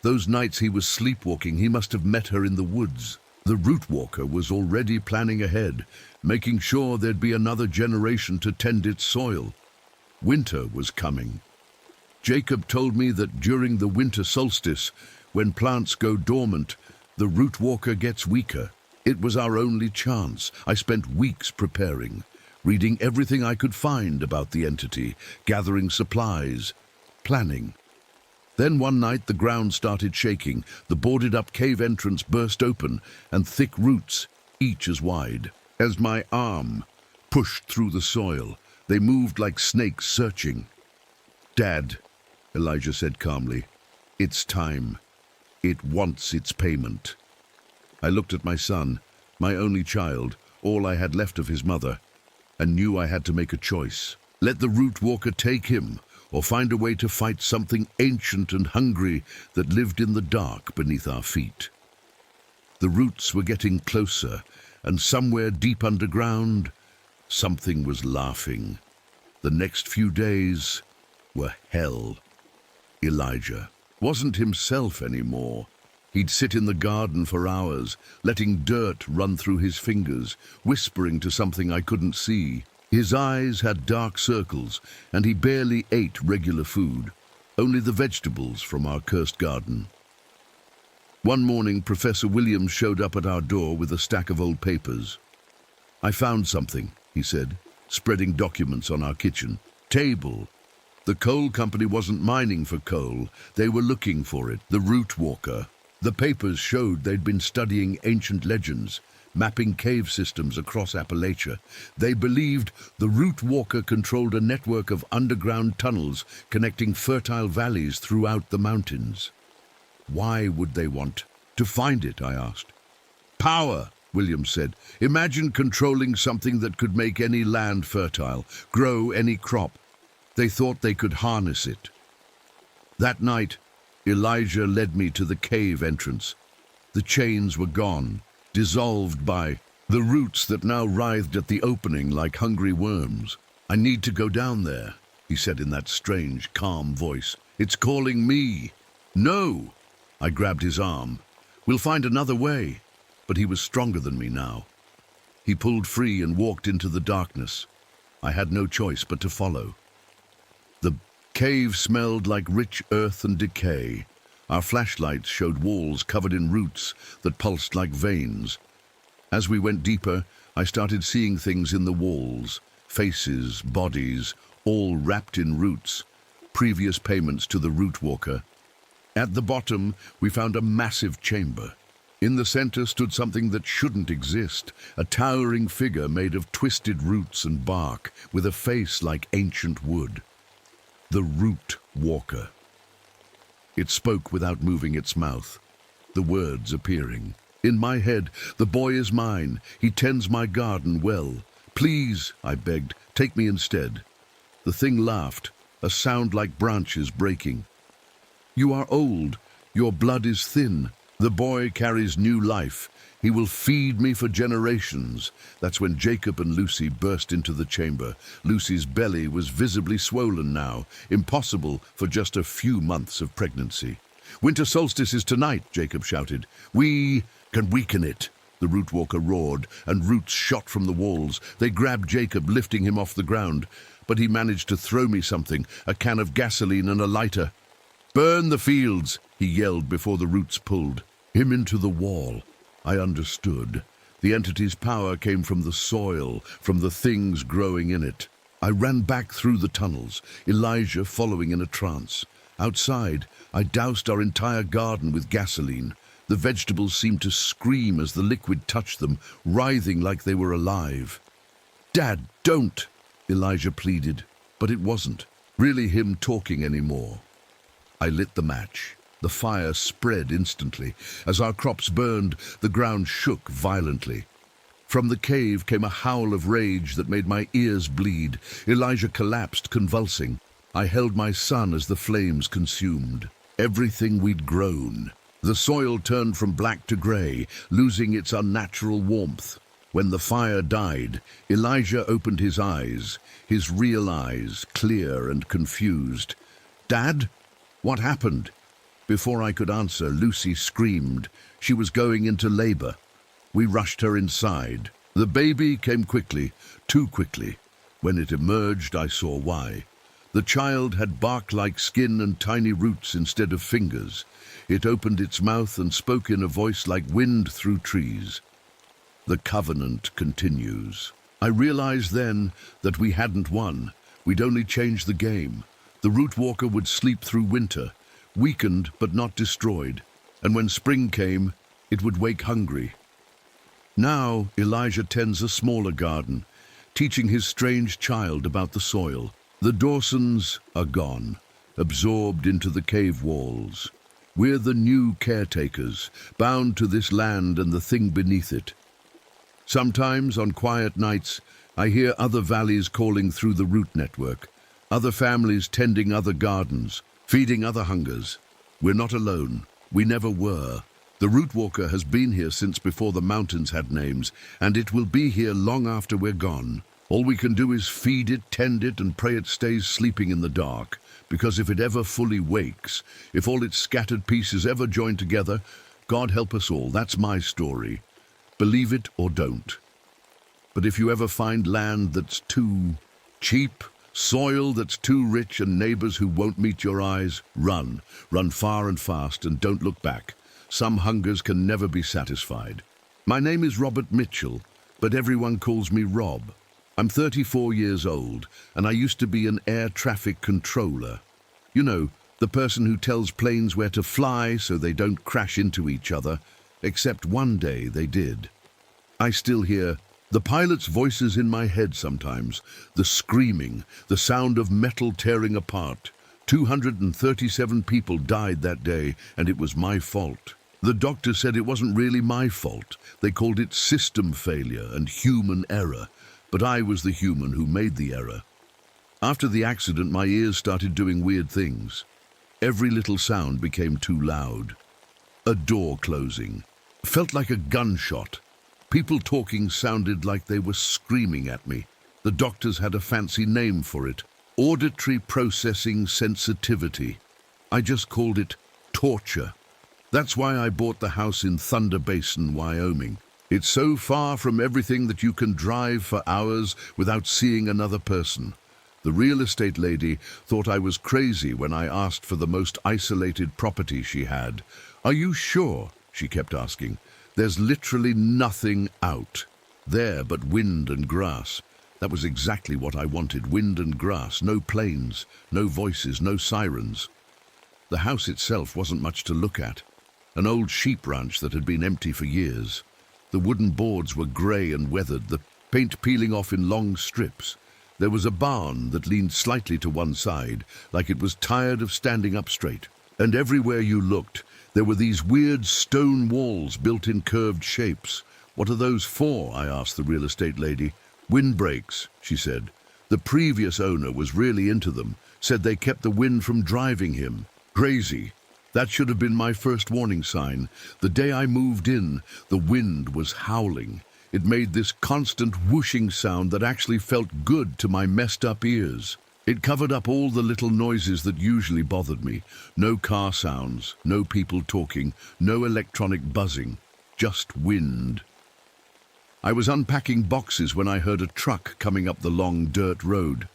Those nights he was sleepwalking, he must have met her in the woods. The Root Walker was already planning ahead, making sure there'd be another generation to tend its soil. Winter was coming. Jacob told me that during the winter solstice, when plants go dormant, the Root Walker gets weaker. It was our only chance. I spent weeks preparing, reading everything I could find about the entity, gathering supplies, planning. Then one night the ground started shaking, the boarded-up cave entrance burst open, and thick roots, each as wide. As my arm pushed through the soil, they moved like snakes searching. "Dad," Elijah said calmly, "it's time. It wants its payment." I looked at my son, my only child, all I had left of his mother, and knew I had to make a choice. Let the Root Walker take him, or find a way to fight something ancient and hungry that lived in the dark beneath our feet. The roots were getting closer, and somewhere deep underground, something was laughing. The next few days were hell. Elijah wasn't himself anymore. He'd sit in the garden for hours, letting dirt run through his fingers, whispering to something I couldn't see. His eyes had dark circles, and he barely ate regular food. only the vegetables from our cursed garden. One morning, Professor Williams showed up at our door with a stack of old papers. "I found something," he said, spreading documents on our kitchen table. The coal company wasn't mining for coal. They were looking for it, the Root Walker. The papers showed they'd been studying ancient legends, mapping cave systems across Appalachia. They believed the Root Walker controlled a network of underground tunnels connecting fertile valleys throughout the mountains. Why would they want to find it, I asked. "Power," Williams said. "Imagine controlling something that could make any land fertile, grow any crop. They thought they could harness it." That night, Elijah led me to the cave entrance. The chains were gone, dissolved by the roots that now writhed at the opening like hungry worms. "I need to go down there," he said in that strange, calm voice. "It's calling me." "No!" I grabbed his arm. "We'll find another way." But he was stronger than me now. He pulled free and walked into the darkness. I had no choice but to follow. The cave smelled like rich earth and decay. Our flashlights showed walls covered in roots that pulsed like veins. As we went deeper, I started seeing things in the walls, faces, bodies, all wrapped in roots, previous payments to the Root Walker. At the bottom, we found a massive chamber. In the center stood something that shouldn't exist, a towering figure made of twisted roots and bark, with a face like ancient wood. The Root Walker. It spoke without moving its mouth, the words appearing. In my head, "The boy is mine. He tends my garden well. Please," I begged, "take me instead." The thing laughed, a sound like branches breaking. "You are old. Your blood is thin. The boy carries new life. He will feed me for generations." That's when Jacob and Lucy burst into the chamber. Lucy's belly was visibly swollen now, impossible for just a few months of pregnancy. "Winter solstice is tonight," Jacob shouted. "We can weaken it." The Root Walker roared, and roots shot from the walls. They grabbed Jacob, lifting him off the ground. But he managed to throw me something, a can of gasoline and a lighter. "Burn the fields," he yelled before the roots pulled him into the wall. I understood. The entity's power came from the soil, from the things growing in it. I ran back through the tunnels, Elijah following in a trance. Outside, I doused our entire garden with gasoline. The vegetables seemed to scream as the liquid touched them, writhing like they were alive. "Dad, don't!" Elijah pleaded, but it wasn't really him talking anymore. I lit the match. The fire spread instantly. As our crops burned, the ground shook violently. From the cave came a howl of rage that made my ears bleed. Elijah collapsed, convulsing. I held my son as the flames consumed everything we'd grown. The soil turned from black to gray, losing its unnatural warmth. When the fire died, Elijah opened his eyes, his real eyes, clear and confused. "Dad, what happened?" Before I could answer, Lucy screamed. She was going into labor. We rushed her inside. The baby came quickly, too quickly. When it emerged, I saw why. The child had bark-like skin and tiny roots instead of fingers. It opened its mouth and spoke in a voice like wind through trees. The covenant continues. I realized then that we hadn't won. We'd only changed the game. The Root Walker would sleep through winter, weakened but not destroyed, and when spring came, it would wake hungry. Now Elijah tends a smaller garden, teaching his strange child about the soil. The Dawsons are gone, absorbed into the cave walls. We're the new caretakers, bound to this land and the thing beneath it. Sometimes, on quiet nights, I hear other valleys calling through the root network, other families tending other gardens, feeding other hungers. We're not alone. We never were. The Root Walker has been here since before the mountains had names, and it will be here long after we're gone. All we can do is feed it, tend it, and pray it stays sleeping in the dark, because if it ever fully wakes, if all its scattered pieces ever join together, God help us all. That's my story. Believe it or don't. But if you ever find land that's too cheap, Soil that's too rich and neighbors who won't meet your eyes, run. Run far and fast and don't look back. Some hungers can never be satisfied. My name is Robert Mitchell, but everyone calls me Rob. I'm 34 years old, and I used to be an air traffic controller. You know, the person who tells planes where to fly so they don't crash into each other, except one day they did. I still hear the pilot's voices in my head sometimes, the screaming, the sound of metal tearing apart. 237 people died that day, and it was my fault. The doctor said it wasn't really my fault. They called it system failure and human error, but I was the human who made the error. After the accident, my ears started doing weird things. Every little sound became too loud. A door closing. Felt like a gunshot. People talking sounded like they were screaming at me. The doctors had a fancy name for it. Auditory processing sensitivity. I just called it torture. That's why I bought the house in Thunder Basin, Wyoming. It's so far from everything that you can drive for hours without seeing another person. The real estate lady thought I was crazy when I asked for the most isolated property she had. "Are you sure?" she kept asking. "There's literally nothing out there but wind and grass." That was exactly what I wanted, wind and grass, no planes, no voices, no sirens. The house itself wasn't much to look at. An old sheep ranch that had been empty for years. The wooden boards were grey and weathered, the paint peeling off in long strips. There was a barn that leaned slightly to one side, like it was tired of standing up straight. And everywhere you looked, there were these weird stone walls built in curved shapes. "What are those for?" I asked the real estate lady. "Windbreaks," she said. The previous owner was really into them, said they kept the wind from driving him. Crazy. That should have been my first warning sign. The day I moved in, the wind was howling. It made this constant whooshing sound that actually felt good to my messed up ears. It covered up all the little noises that usually bothered me. No car sounds, no people talking, no electronic buzzing, just wind. I was unpacking boxes when I heard a truck coming up the long dirt road.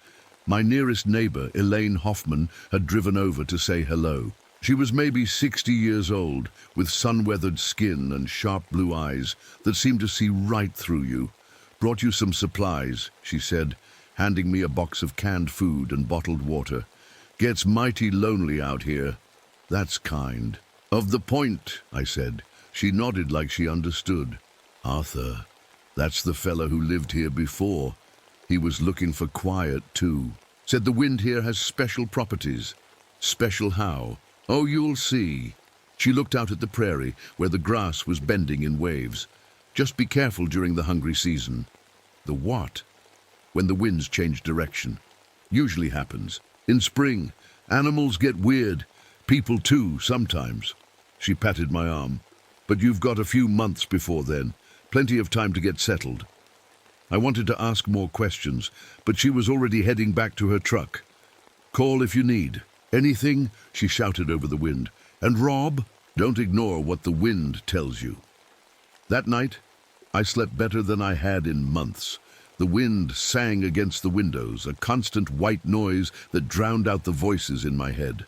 My nearest neighbor, Elaine Hoffman, had driven over to say hello. She was maybe 60 years old, with sun-weathered skin and sharp blue eyes that seemed to see right through you. "Brought you some supplies," she said, handing me a box of canned food and bottled water. "Gets mighty lonely out here." "That's kind." "Of the point," I said. She nodded like she understood. "Arthur, that's the fella who lived here before. He was looking for quiet too. Said the wind here has special properties." "Special how?" "Oh, you'll see." She looked out at the prairie, where the grass was bending in waves. "Just be careful during the hungry season." "The what?" "When the winds change direction. Usually happens. In spring, animals get weird. People too, sometimes." She patted my arm. "But you've got a few months before then. Plenty of time to get settled." I wanted to ask more questions, but she was already heading back to her truck. "Call if you need. Anything?" she shouted over the wind. "And Rob, don't ignore what the wind tells you." That night, I slept better than I had in months. The wind sang against the windows, a constant white noise that drowned out the voices in my head.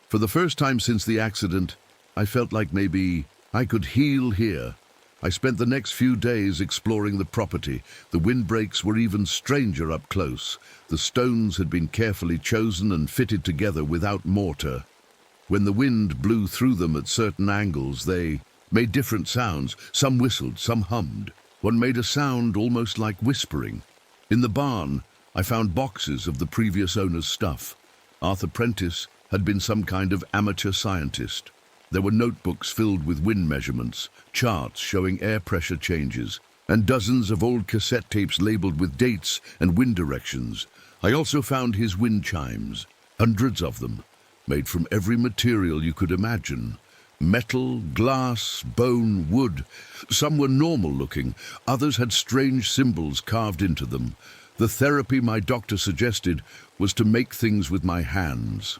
For the first time since the accident, I felt like maybe I could heal here. I spent the next few days exploring the property. The windbreaks were even stranger up close. The stones had been carefully chosen and fitted together without mortar. When the wind blew through them at certain angles, they made different sounds. Some whistled, some hummed. One made a sound almost like whispering. In the barn, I found boxes of the previous owner's stuff. Arthur Prentice had been some kind of amateur scientist. There were notebooks filled with wind measurements, charts showing air pressure changes, and dozens of old cassette tapes labeled with dates and wind directions. I also found his wind chimes, hundreds of them, made from every material you could imagine. Metal, glass, bone, wood. Some were normal-looking, others had strange symbols carved into them. The therapy my doctor suggested was to make things with my hands.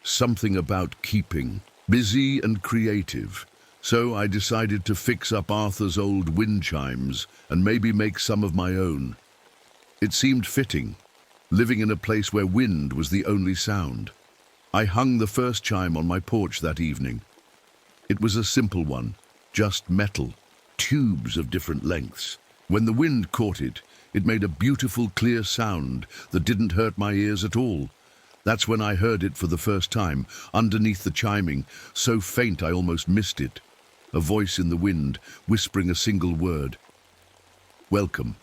Something about keeping busy and creative. So I decided to fix up Arthur's old wind chimes and maybe make some of my own. It seemed fitting. living in a place where wind was the only sound. I hung the first chime on my porch that evening. It was a simple one, just metal, tubes of different lengths. When the wind caught it, it made a beautiful, clear sound that didn't hurt my ears at all. That's when I heard it for the first time, underneath the chiming, so faint I almost missed it. A voice in the wind, whispering a single word. Welcome.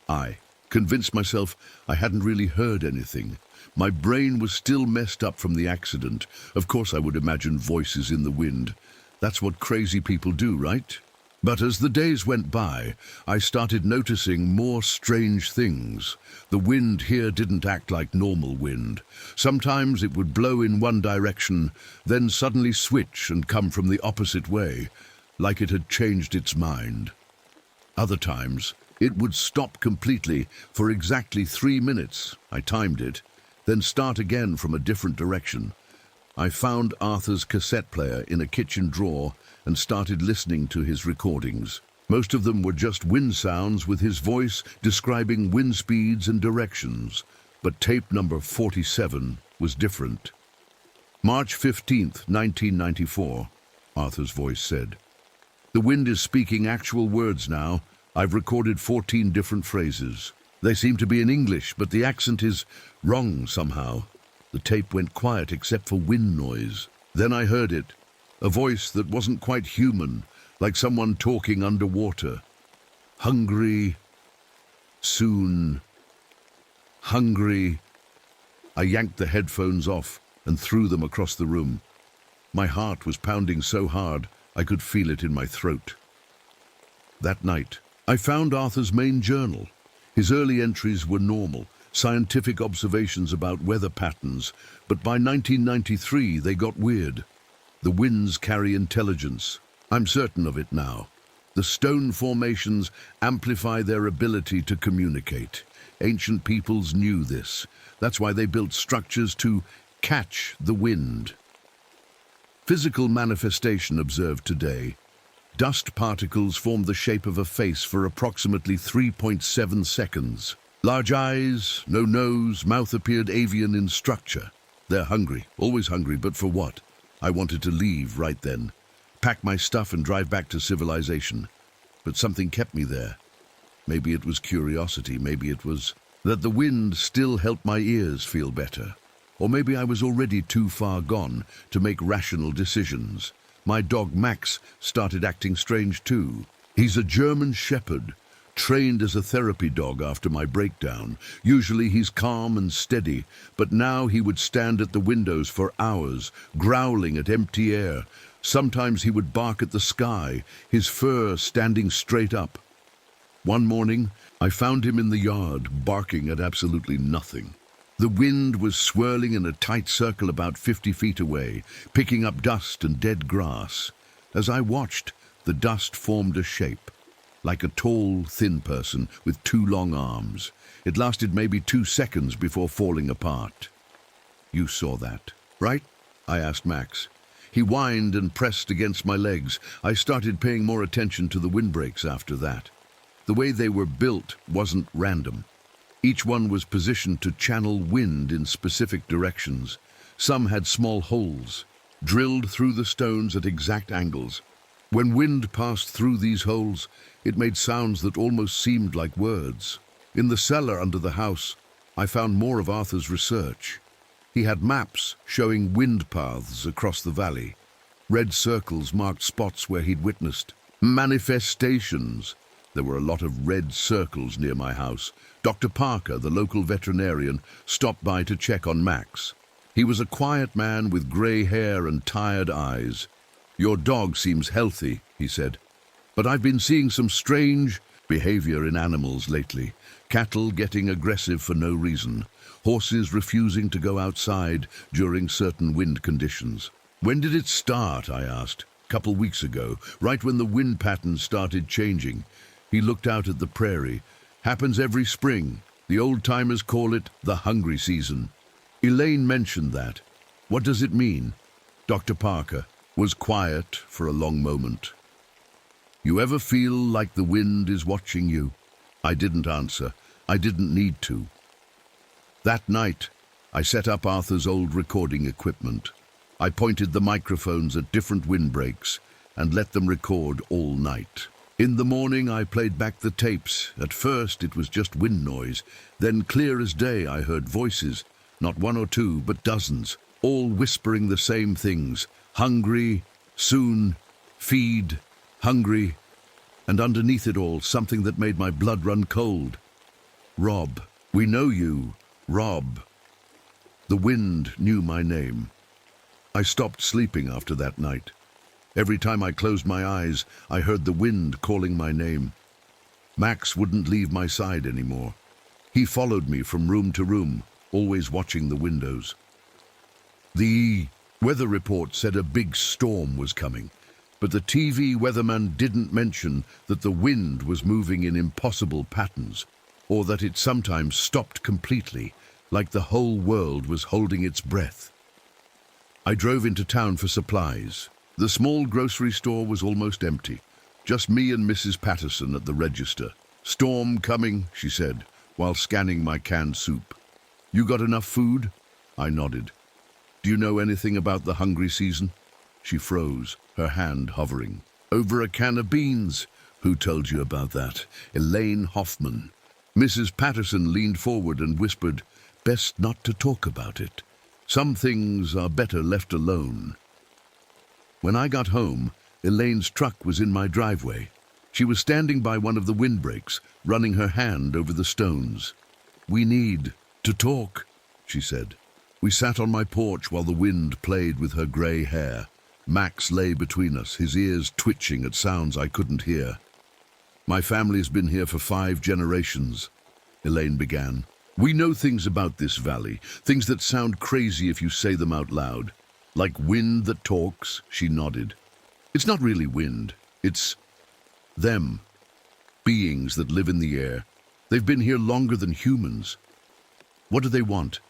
I convinced myself I hadn't really heard anything. My brain was still messed up from the accident. Of course I would imagine voices in the wind. That's what crazy people do, right? But as the days went by, I started noticing more strange things. The wind here didn't act like normal wind. Sometimes it would blow in one direction, then suddenly switch and come from the opposite way, like it had changed its mind. Other times, it would stop completely for exactly 3 minutes. I timed it, then start again from a different direction. I found Arthur's cassette player in a kitchen drawer and started listening to his recordings. Most of them were just wind sounds with his voice describing wind speeds and directions, but tape number 47 was different. March 15th, 1994, Arthur's voice said. The wind is speaking actual words now. I've recorded 14 different phrases. They seem to be in English, but the accent is wrong somehow. The tape went quiet except for wind noise. Then I heard it, a voice that wasn't quite human, like someone talking underwater. Hungry, soon, hungry. I yanked the headphones off and threw them across the room. My heart was pounding so hard I could feel it in my throat. That night, I found Arthur's main journal. His early entries were normal, scientific observations about weather patterns, but by 1993 they got weird. The winds carry intelligence. I'm certain of it now. The stone formations amplify their ability to communicate. Ancient peoples knew this. That's why they built structures to catch the wind. Physical manifestation observed today. Dust particles formed the shape of a face for approximately 3.7 seconds. Large eyes, no nose, mouth appeared avian in structure. They're hungry, always hungry, but for what? I wanted to leave right then, pack my stuff and drive back to civilization. But something kept me there. Maybe it was curiosity, maybe it was that the wind still helped my ears feel better. Or maybe I was already too far gone to make rational decisions. My dog Max started acting strange too. He's a German shepherd, trained as a therapy dog after my breakdown. Usually he's calm and steady, but now he would stand at the windows for hours, growling at empty air. Sometimes he would bark at the sky, his fur standing straight up. One morning, I found him in the yard, barking at absolutely nothing. The wind was swirling in a tight circle about 50 feet away, picking up dust and dead grass. As I watched, the dust formed a shape, like a tall, thin person with 2 long arms. It lasted maybe 2 seconds before falling apart. You saw that, right? I asked Max. He whined and pressed against my legs. I started paying more attention to the windbreaks after that. The way they were built wasn't random. Each one was positioned to channel wind in specific directions. Some had small holes, drilled through the stones at exact angles. When wind passed through these holes, it made sounds that almost seemed like words. In the cellar under the house, I found more of Arthur's research. He had maps showing wind paths across the valley. Red circles marked spots where he'd witnessed manifestations. There were a lot of red circles near my house. Dr. Parker, the local veterinarian, stopped by to check on Max. He was a quiet man with gray hair and tired eyes. "Your dog seems healthy," he said. "But I've been seeing some strange behavior in animals lately. Cattle getting aggressive for no reason. Horses refusing to go outside during certain wind conditions." "When did it start?" I asked. "Couple weeks ago, right when the wind patterns started changing." He looked out at the prairie. "Happens every spring. The old-timers call it the hungry season." Elaine mentioned that. "What does it mean?" Dr. Parker was quiet for a long moment. "You ever feel like the wind is watching you?" I didn't answer. I didn't need to. That night, I set up Arthur's old recording equipment. I pointed the microphones at different windbreaks and let them record all night. In the morning, I played back the tapes. At first, it was just wind noise. Then, clear as day, I heard voices, not one or two, but dozens, all whispering the same things. Hungry, soon, feed, hungry, and underneath it all, something that made my blood run cold. Rob, we know you, Rob. The wind knew my name. I stopped sleeping after that night. Every time I closed my eyes, I heard the wind calling my name. Max wouldn't leave my side anymore. He followed me from room to room, always watching the windows. The weather report said a big storm was coming, but the TV weatherman didn't mention that the wind was moving in impossible patterns, or that it sometimes stopped completely, like the whole world was holding its breath. I drove into town for supplies. The small grocery store was almost empty. Just me and Mrs. Patterson at the register. "Storm coming," she said, while scanning my canned soup. "You got enough food?" I nodded. "Do you know anything about the hungry season?" She froze, her hand hovering. "Over a can of beans." "Who told you about that?" "Elaine Hoffman." Mrs. Patterson leaned forward and whispered, "Best not to talk about it. Some things are better left alone." When I got home, Elaine's truck was in my driveway. She was standing by one of the windbreaks, running her hand over the stones. "We need to talk," she said. We sat on my porch while the wind played with her grey hair. Max lay between us, his ears twitching at sounds I couldn't hear. "My family's been here for 5 generations," Elaine began. "We know things about this valley, things that sound crazy if you say them out loud. Like wind that talks," she nodded. "It's not really wind, it's them. Beings that live in the air. They've been here longer than humans. What do they want?"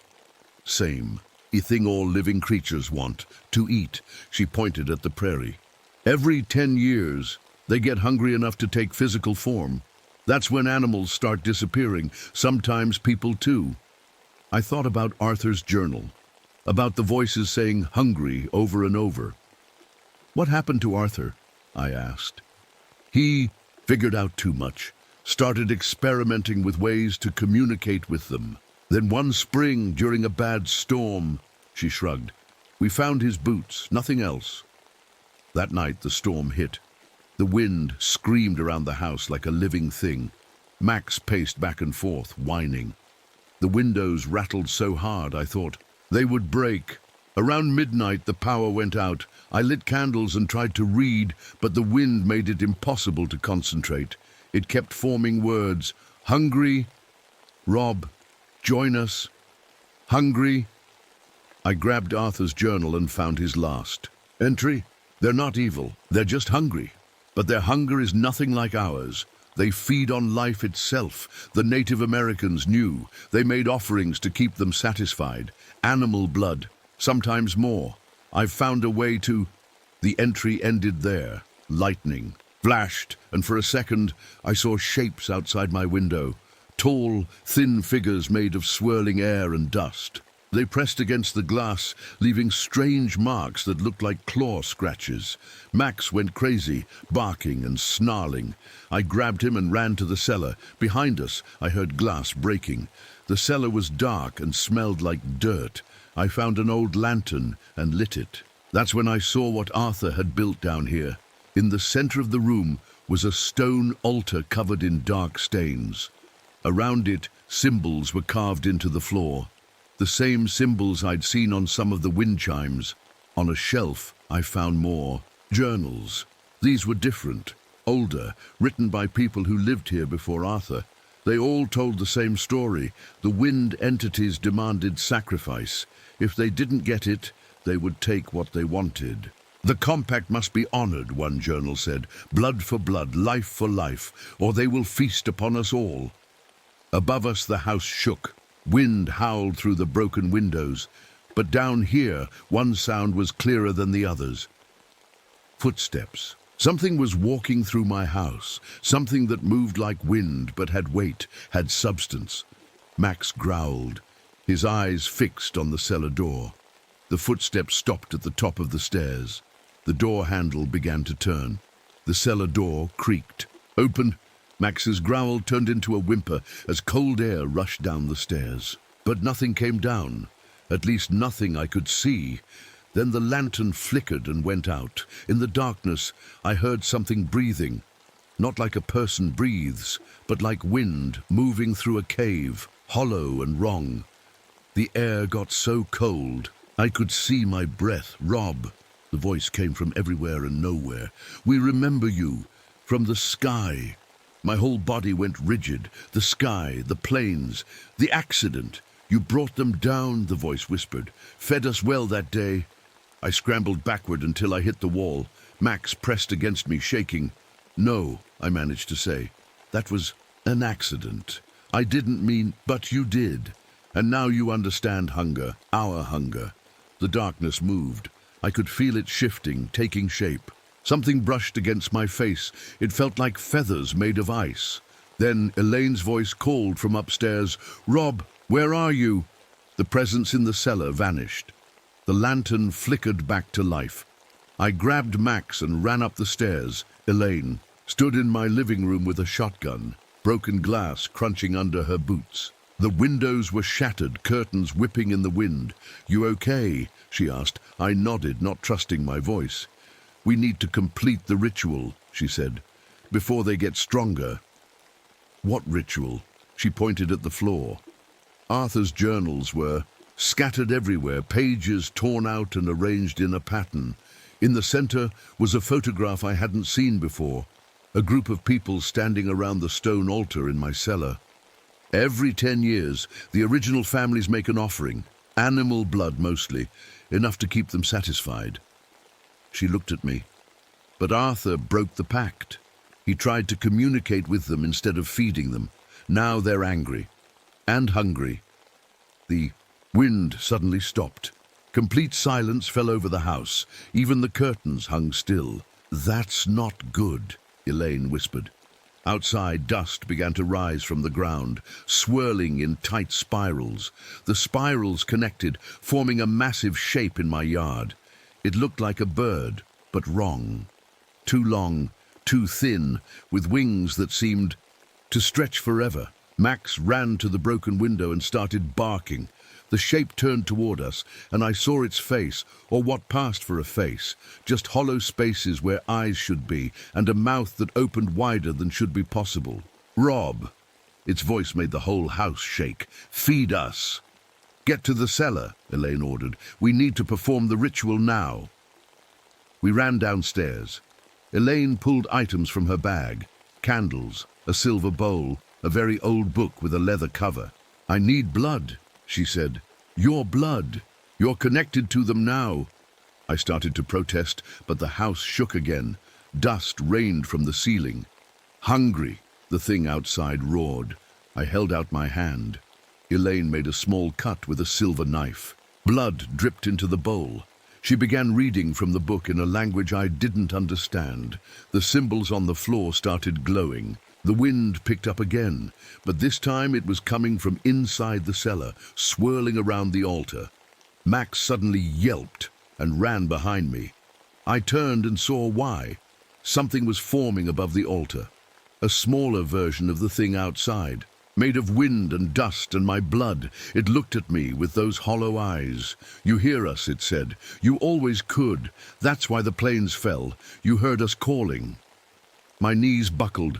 "Same. A thing all living creatures want. To eat." She pointed at the prairie. "Every 10 years, they get hungry enough to take physical form. That's when animals start disappearing, sometimes people too." I thought about Arthur's journal, about the voices saying hungry over and over. "What happened to Arthur?" I asked. "He figured out too much, started experimenting with ways to communicate with them. Then one spring, during a bad storm," she shrugged, "we found his boots, nothing else." That night the storm hit. The wind screamed around the house like a living thing. Max paced back and forth, whining. The windows rattled so hard I thought they would break. Around midnight the power went out. I lit candles and tried to read, but the wind made it impossible to concentrate. It kept forming words. "Hungry. Rob, join us. Hungry." I grabbed Arthur's journal and found his last entry. "They're not evil, they're just hungry. But their hunger is nothing like ours. They feed on life itself. The Native Americans knew. They made offerings to keep them satisfied. Animal blood, sometimes more. I've found a way to..." The entry ended there. Lightning flashed, and for a second I saw shapes outside my window. Tall, thin figures made of swirling air and dust. They pressed against the glass, leaving strange marks that looked like claw scratches. Max went crazy, barking and snarling. I grabbed him and ran to the cellar. Behind us, I heard glass breaking. The cellar was dark and smelled like dirt. I found an old lantern and lit it. That's when I saw what Arthur had built down here. In the center of the room was a stone altar covered in dark stains. Around it, symbols were carved into the floor. The same symbols I'd seen on some of the wind chimes. On a shelf, I found more journals. These were different, older, written by people who lived here before Arthur. They all told the same story. The wind entities demanded sacrifice. If they didn't get it, they would take what they wanted. "The compact must be honored," one journal said. "Blood for blood, life for life, or they will feast upon us all." Above us, the house shook. Wind howled through the broken windows, but down here, one sound was clearer than the others. Footsteps. Something was walking through my house, something that moved like wind but had weight, had substance. Max growled, his eyes fixed on the cellar door. The footsteps stopped at the top of the stairs. The door handle began to turn. The cellar door creaked. Open! Max's growl turned into a whimper as cold air rushed down the stairs. But nothing came down, at least nothing I could see. Then the lantern flickered and went out. In the darkness, I heard something breathing. Not like a person breathes, but like wind moving through a cave, hollow and wrong. The air got so cold, I could see my breath. Rob, the voice came from everywhere and nowhere. We remember you, from the sky. My whole body went rigid. The sky, the planes, the accident. You brought them down, the voice whispered. Fed us well that day. I scrambled backward until I hit the wall. Max pressed against me, shaking. No, I managed to say. That was an accident. I didn't mean, but you did. And now you understand hunger, our hunger. The darkness moved. I could feel it shifting, taking shape. Something brushed against my face. It felt like feathers made of ice. Then Elaine's voice called from upstairs, Rob, where are you? The presence in the cellar vanished. The lantern flickered back to life. I grabbed Max and ran up the stairs. Elaine stood in my living room with a shotgun, broken glass crunching under her boots. The windows were shattered, curtains whipping in the wind. You okay? She asked. I nodded, not trusting my voice. We need to complete the ritual, she said, before they get stronger. What ritual? She pointed at the floor. Arthur's journals were scattered everywhere, pages torn out and arranged in a pattern. In the center was a photograph I hadn't seen before, a group of people standing around the stone altar in my cellar. Every 10 years, the original families make an offering, animal blood mostly, enough to keep them satisfied. She looked at me. But Arthur broke the pact. He tried to communicate with them instead of feeding them. Now they're angry and hungry. The wind suddenly stopped. Complete silence fell over the house. Even the curtains hung still. That's not good, Elaine whispered. Outside, dust began to rise from the ground, swirling in tight spirals. The spirals connected, forming a massive shape in my yard. It looked like a bird, but wrong. Too long, too thin, with wings that seemed to stretch forever. Max ran to the broken window and started barking. The shape turned toward us, and I saw its face, or what passed for a face, just hollow spaces where eyes should be, and a mouth that opened wider than should be possible. Rob! Its voice made the whole house shake. Feed us! Get to the cellar, Elaine ordered. We need to perform the ritual now. We ran downstairs. Elaine pulled items from her bag. Candles, a silver bowl, a very old book with a leather cover. I need blood, she said. Your blood. You're connected to them now. I started to protest, but the house shook again. Dust rained from the ceiling. Hungry, the thing outside roared. I held out my hand. Elaine made a small cut with a silver knife. Blood dripped into the bowl. She began reading from the book in a language I didn't understand. The symbols on the floor started glowing. The wind picked up again, but this time it was coming from inside the cellar, swirling around the altar. Max suddenly yelped and ran behind me. I turned and saw why. Something was forming above the altar. A smaller version of the thing outside, made of wind and dust and my blood. It looked at me with those hollow eyes. You hear us, it said. You always could. That's why the planes fell. You heard us calling. My knees buckled.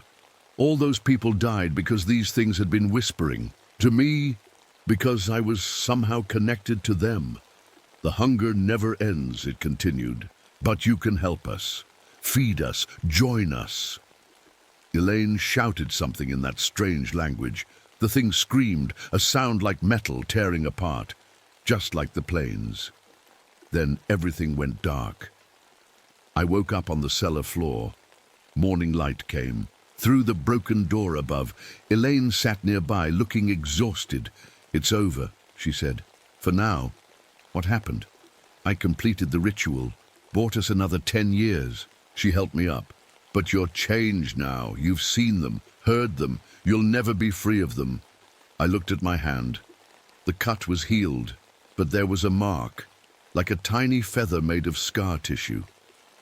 All those people died because these things had been whispering. To me, because I was somehow connected to them. The hunger never ends, it continued. But you can help us. Feed us. Join us. Elaine shouted something in that strange language. The thing screamed, a sound like metal tearing apart, just like the planes. Then everything went dark. I woke up on the cellar floor. Morning light came. Through the broken door above, Elaine sat nearby, looking exhausted. It's over, she said. For now. What happened? I completed the ritual. Bought us another 10 years. She helped me up. But you're changed now. You've seen them, heard them. You'll never be free of them. I looked at my hand. The cut was healed, but there was a mark, like a tiny feather made of scar tissue.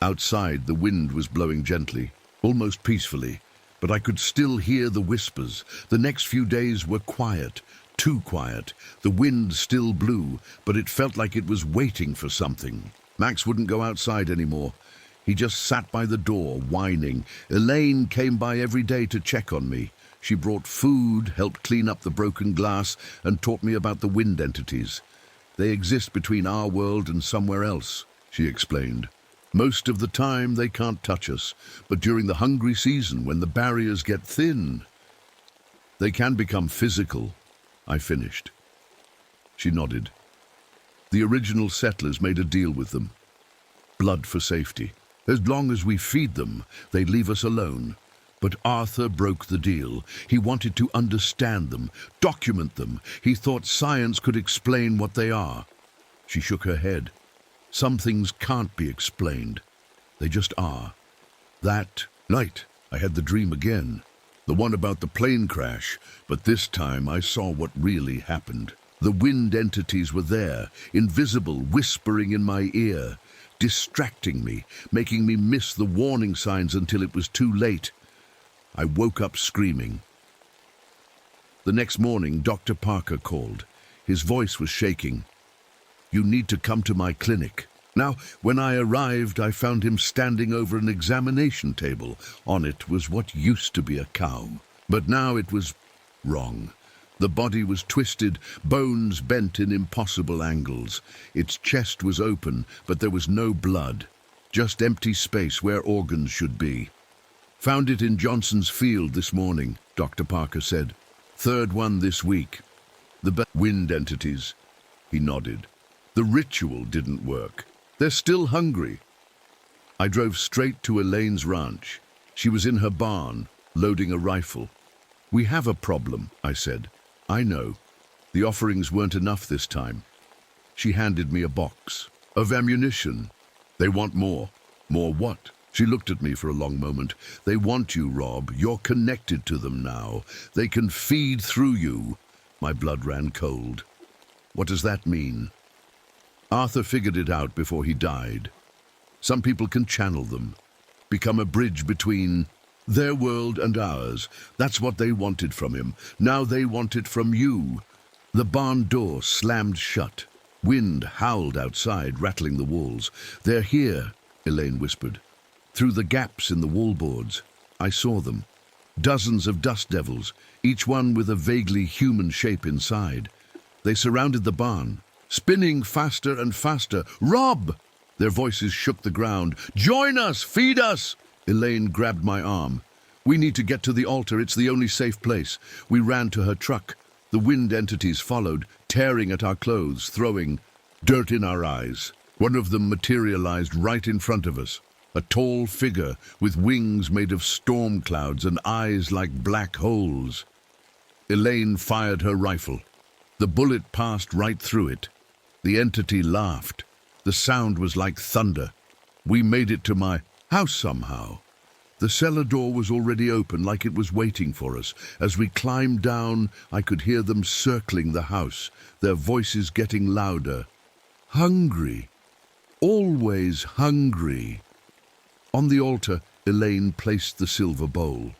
Outside, the wind was blowing gently, almost peacefully, but I could still hear the whispers. The next few days were quiet, too quiet. The wind still blew, but it felt like it was waiting for something. Max wouldn't go outside anymore. He just sat by the door, whining. Elaine came by every day to check on me. She brought food, helped clean up the broken glass, and taught me about the wind entities. They exist between our world and somewhere else, she explained. Most of the time they can't touch us, but during the hungry season, when the barriers get thin, they can become physical, I finished. She nodded. The original settlers made a deal with them. Blood for safety. As long as we feed them, they leave us alone. But Arthur broke the deal. He wanted to understand them, document them. He thought science could explain what they are. She shook her head. Some things can't be explained. They just are. That night, I had the dream again. The one about the plane crash, but this time I saw what really happened. The wind entities were there, invisible, whispering in my ear, distracting me, making me miss the warning signs until it was too late. I woke up screaming. The next morning, Dr. Parker called. His voice was shaking. "You need to come to my clinic." Now, when I arrived, I found him standing over an examination table. On it was what used to be a cow, but now it was wrong. The body was twisted, bones bent in impossible angles. Its chest was open, but there was no blood, just empty space where organs should be. "Found it in Johnson's Field this morning," Dr. Parker said. "Third one this week. The wind entities." He nodded. "The ritual didn't work. They're still hungry." I drove straight to Elaine's ranch. She was in her barn, loading a rifle. "We have a problem," I said. "I know. The offerings weren't enough this time." She handed me a box of ammunition. "They want more." "More what?" She looked at me for a long moment. "They want you, Rob. You're connected to them now. They can feed through you." My blood ran cold. "What does that mean?" "Arthur figured it out before he died. Some people can channel them, become a bridge between their world and ours. That's what they wanted from him. Now they want it from you." The barn door slammed shut. Wind howled outside, rattling the walls. "They're here," Elaine whispered. "Through the gaps in the wallboards. I saw them. Dozens of dust devils, each one with a vaguely human shape inside. They surrounded the barn, spinning faster and faster. "Rob!" Their voices shook the ground. "Join us! Feed us!" Elaine grabbed my arm. "We need to get to the altar. It's the only safe place." We ran to her truck. The wind entities followed, tearing at our clothes, throwing dirt in our eyes. One of them materialized right in front of us. A tall figure with wings made of storm clouds and eyes like black holes. Elaine fired her rifle. The bullet passed right through it. The entity laughed. The sound was like thunder. We made it to my house somehow. The cellar door was already open, like it was waiting for us. As we climbed down, I could hear them circling the house, their voices getting louder. Hungry. Always hungry. On the altar, Elaine placed the silver bowl.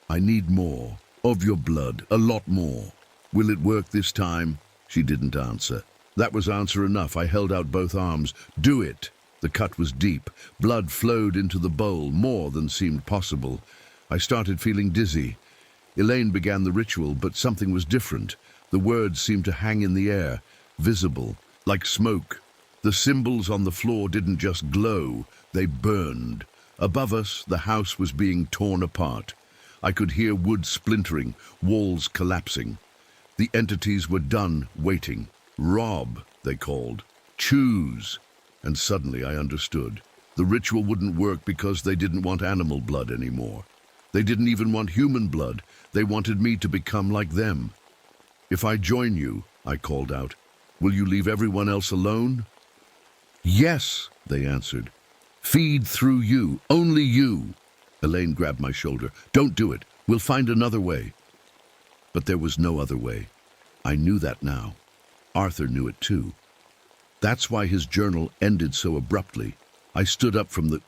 "I need more. Of your blood. A lot more. Will it work this time?" She didn't answer. That was answer enough. I held out both arms. "Do it." The cut was deep. Blood flowed into the bowl, more than seemed possible. I started feeling dizzy. Elaine began the ritual, but something was different. The words seemed to hang in the air, visible, like smoke. The symbols on the floor didn't just glow, they burned. Above us, the house was being torn apart. I could hear wood splintering, walls collapsing. The entities were done waiting. "Rob," they called. "Choose." And suddenly I understood. The ritual wouldn't work because they didn't want animal blood anymore. They didn't even want human blood. They wanted me to become like them. "If I join you," I called out, "will you leave everyone else alone?" "Yes," they answered. Feed through you, only you. Elaine grabbed my shoulder. Don't do it. We'll find another way. But there was no other way. I knew that now. Arthur knew it too. That's why his journal ended so abruptly. I stood up from the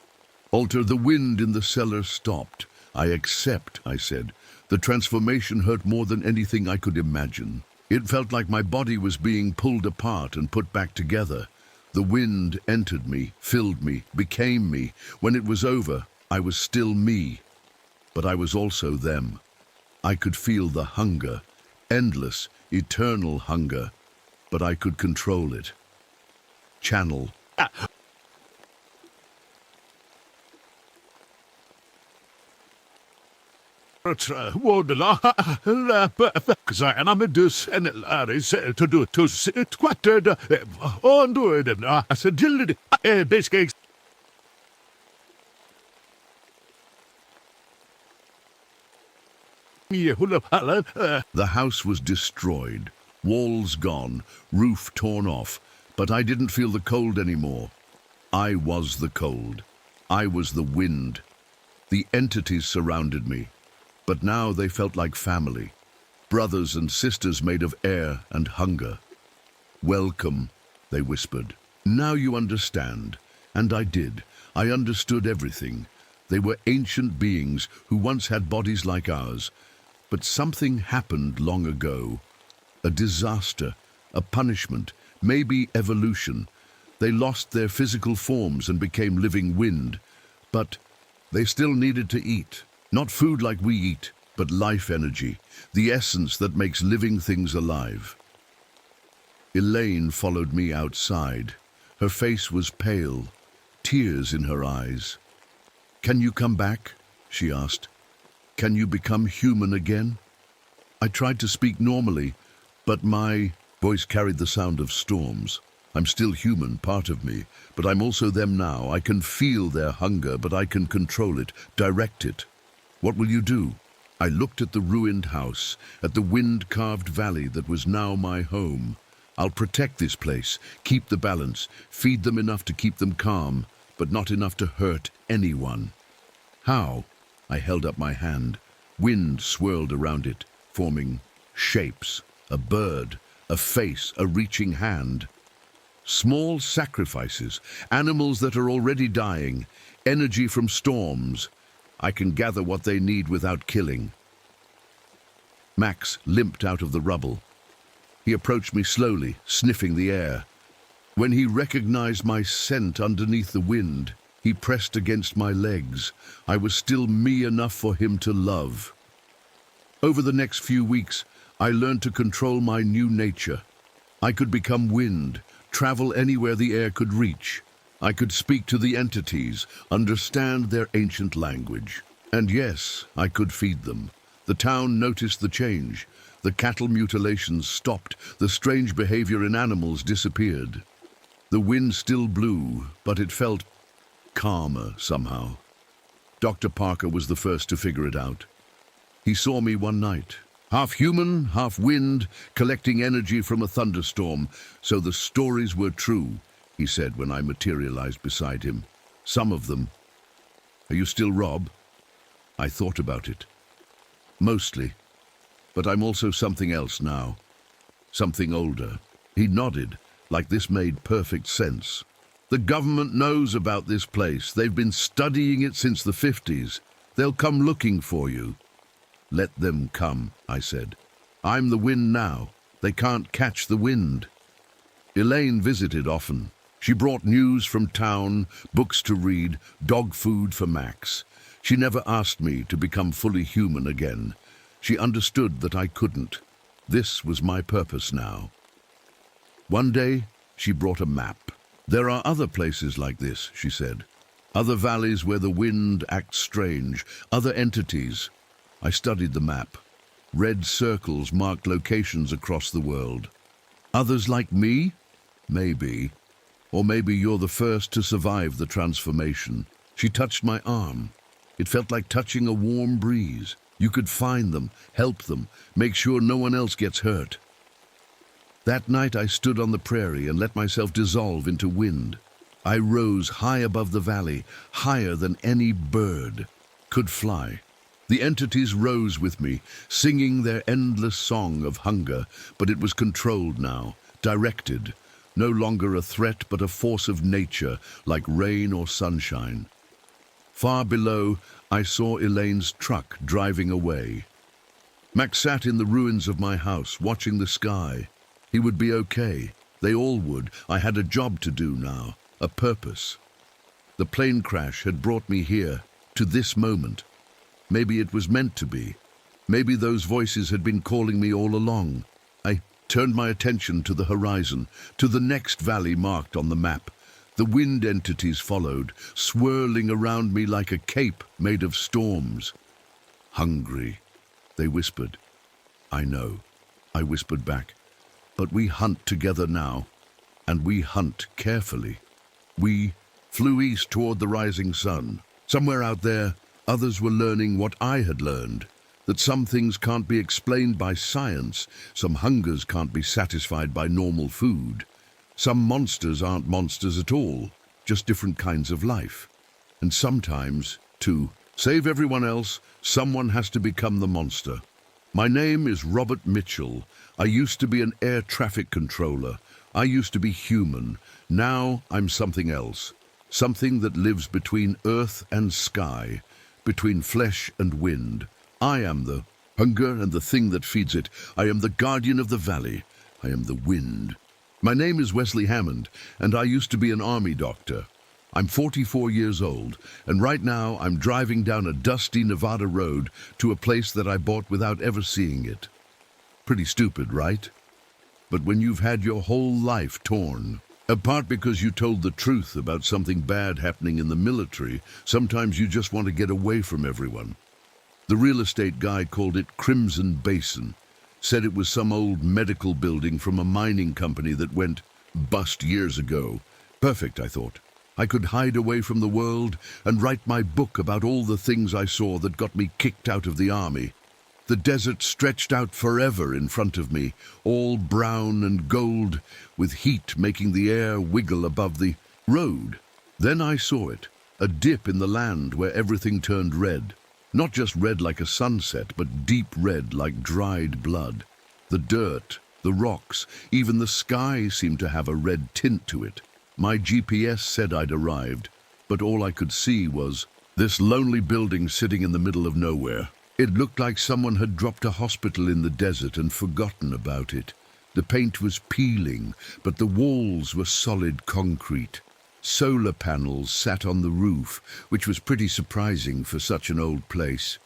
altar. The wind in the cellar stopped. I accept, I said. The transformation hurt more than anything I could imagine. It felt like my body was being pulled apart and put back together. The wind entered me, filled me, became me. When it was over, I was still me. But I was also them. I could feel the hunger, endless, eternal hunger, but I could control it. Channel. The house was destroyed, walls gone, roof torn off, but I didn't feel the cold anymore. I was the cold. I was the wind. The entities surrounded me, but now they felt like family, brothers and sisters made of air and hunger. Welcome, they whispered. Now you understand. And I did. I understood everything. They were ancient beings who once had bodies like ours. But something happened long ago. A disaster, a punishment, maybe evolution. They lost their physical forms and became living wind. But they still needed to eat. Not food like we eat, but life energy, the essence that makes living things alive. Elaine followed me outside. Her face was pale, tears in her eyes. "Can you come back?" she asked. "Can you become human again?" I tried to speak normally, but my voice carried the sound of storms. I'm still human, part of me, but I'm also them now. I can feel their hunger, but I can control it, direct it. What will you do? I looked at the ruined house, at the wind-carved valley that was now my home. I'll protect this place, keep the balance, feed them enough to keep them calm, but not enough to hurt anyone. How? I held up my hand. Wind swirled around it, forming shapes, a bird, a face, a reaching hand. Small sacrifices, animals that are already dying, energy from storms. I can gather what they need without killing. Max limped out of the rubble. He approached me slowly, sniffing the air. When he recognized my scent underneath the wind, he pressed against my legs. I was still me enough for him to love. Over the next few weeks, I learned to control my new nature. I could become wind, travel anywhere the air could reach. I could speak to the entities, understand their ancient language. And yes, I could feed them. The town noticed the change. The cattle mutilations stopped. The strange behavior in animals disappeared. The wind still blew, but it felt calmer somehow. Dr. Parker was the first to figure it out. He saw me one night, half human, half wind, collecting energy from a thunderstorm. So the stories were true, he said when I materialized beside him. Some of them. Are you still Rob? I thought about it. Mostly. But I'm also something else now. Something older. He nodded, like this made perfect sense. The government knows about this place. They've been studying it since the 50s. They'll come looking for you. Let them come, I said. I'm the wind now. They can't catch the wind. Elaine visited often. She brought news from town, books to read, dog food for Max. She never asked me to become fully human again. She understood that I couldn't. This was my purpose now. One day, she brought a map. There are other places like this, she said. Other valleys where the wind acts strange, other entities. I studied the map. Red circles marked locations across the world. Others like me? Maybe. Or maybe you're the first to survive the transformation. She touched my arm. It felt like touching a warm breeze. You could find them, help them, make sure no one else gets hurt. That night I stood on the prairie and let myself dissolve into wind. I rose high above the valley, higher than any bird could fly. The entities rose with me, singing their endless song of hunger, but it was controlled now, directed, no longer a threat but a force of nature, like rain or sunshine. Far below, I saw Elaine's truck driving away. Max sat in the ruins of my house, watching the sky. He would be okay. They all would. I had a job to do now, a purpose. The plane crash had brought me here, to this moment. Maybe it was meant to be. Maybe those voices had been calling me all along. I turned my attention to the horizon, to the next valley marked on the map. The wind entities followed, swirling around me like a cape made of storms. Hungry, they whispered. I know, I whispered back. But we hunt together now, and we hunt carefully. We flew east toward the rising sun. Somewhere out there, others were learning what I had learned, that some things can't be explained by science, some hungers can't be satisfied by normal food. Some monsters aren't monsters at all, just different kinds of life. And sometimes, to save everyone else, someone has to become the monster. My name is Robert Mitchell. I used to be an air traffic controller. I used to be human. Now I'm something else. Something that lives between earth and sky, between flesh and wind. I am the hunger and the thing that feeds it. I am the guardian of the valley. I am the wind. My name is Wesley Hammond, and I used to be an army doctor. I'm 44 years old, and right now I'm driving down a dusty Nevada road to a place that I bought without ever seeing it. Pretty stupid, right? But when you've had your whole life torn, apart because you told the truth about something bad happening in the military, sometimes you just want to get away from everyone. The real estate guy called it Crimson Basin, said it was some old medical building from a mining company that went bust years ago. Perfect, I thought. I could hide away from the world and write my book about all the things I saw that got me kicked out of the army. The desert stretched out forever in front of me, all brown and gold, with heat making the air wiggle above the road. Then I saw it, a dip in the land where everything turned red. Not just red like a sunset, but deep red like dried blood. The dirt, the rocks, even the sky seemed to have a red tint to it. My GPS said I'd arrived, but all I could see was this lonely building sitting in the middle of nowhere. It looked like someone had dropped a hospital in the desert and forgotten about it. The paint was peeling, but the walls were solid concrete. Solar panels sat on the roof, which was pretty surprising for such an old place.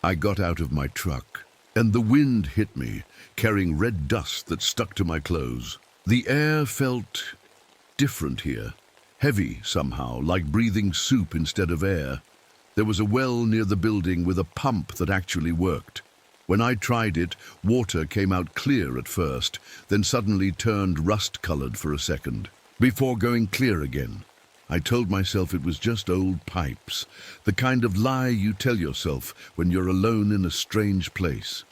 I got out of my truck, and the wind hit me, carrying red dust that stuck to my clothes. The air felt different here, heavy somehow, like breathing soup instead of air. There was a well near the building with a pump that actually worked. When I tried it, water came out clear at first, then suddenly turned rust-colored for a second, before going clear again. I told myself it was just old pipes, the kind of lie you tell yourself when you're alone in a strange place.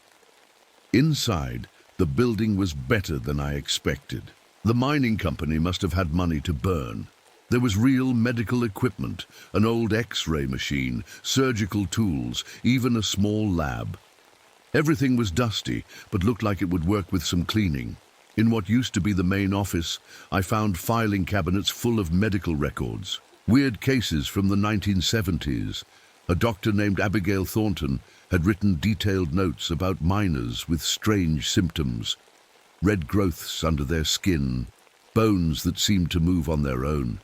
Inside, the building was better than I expected. The mining company must have had money to burn. There was real medical equipment, an old X-ray machine, surgical tools, even a small lab. Everything was dusty, but looked like it would work with some cleaning. In what used to be the main office, I found filing cabinets full of medical records, weird cases from the 1970s. A doctor named Abigail Thornton had written detailed notes about miners with strange symptoms, red growths under their skin, bones that seemed to move on their own.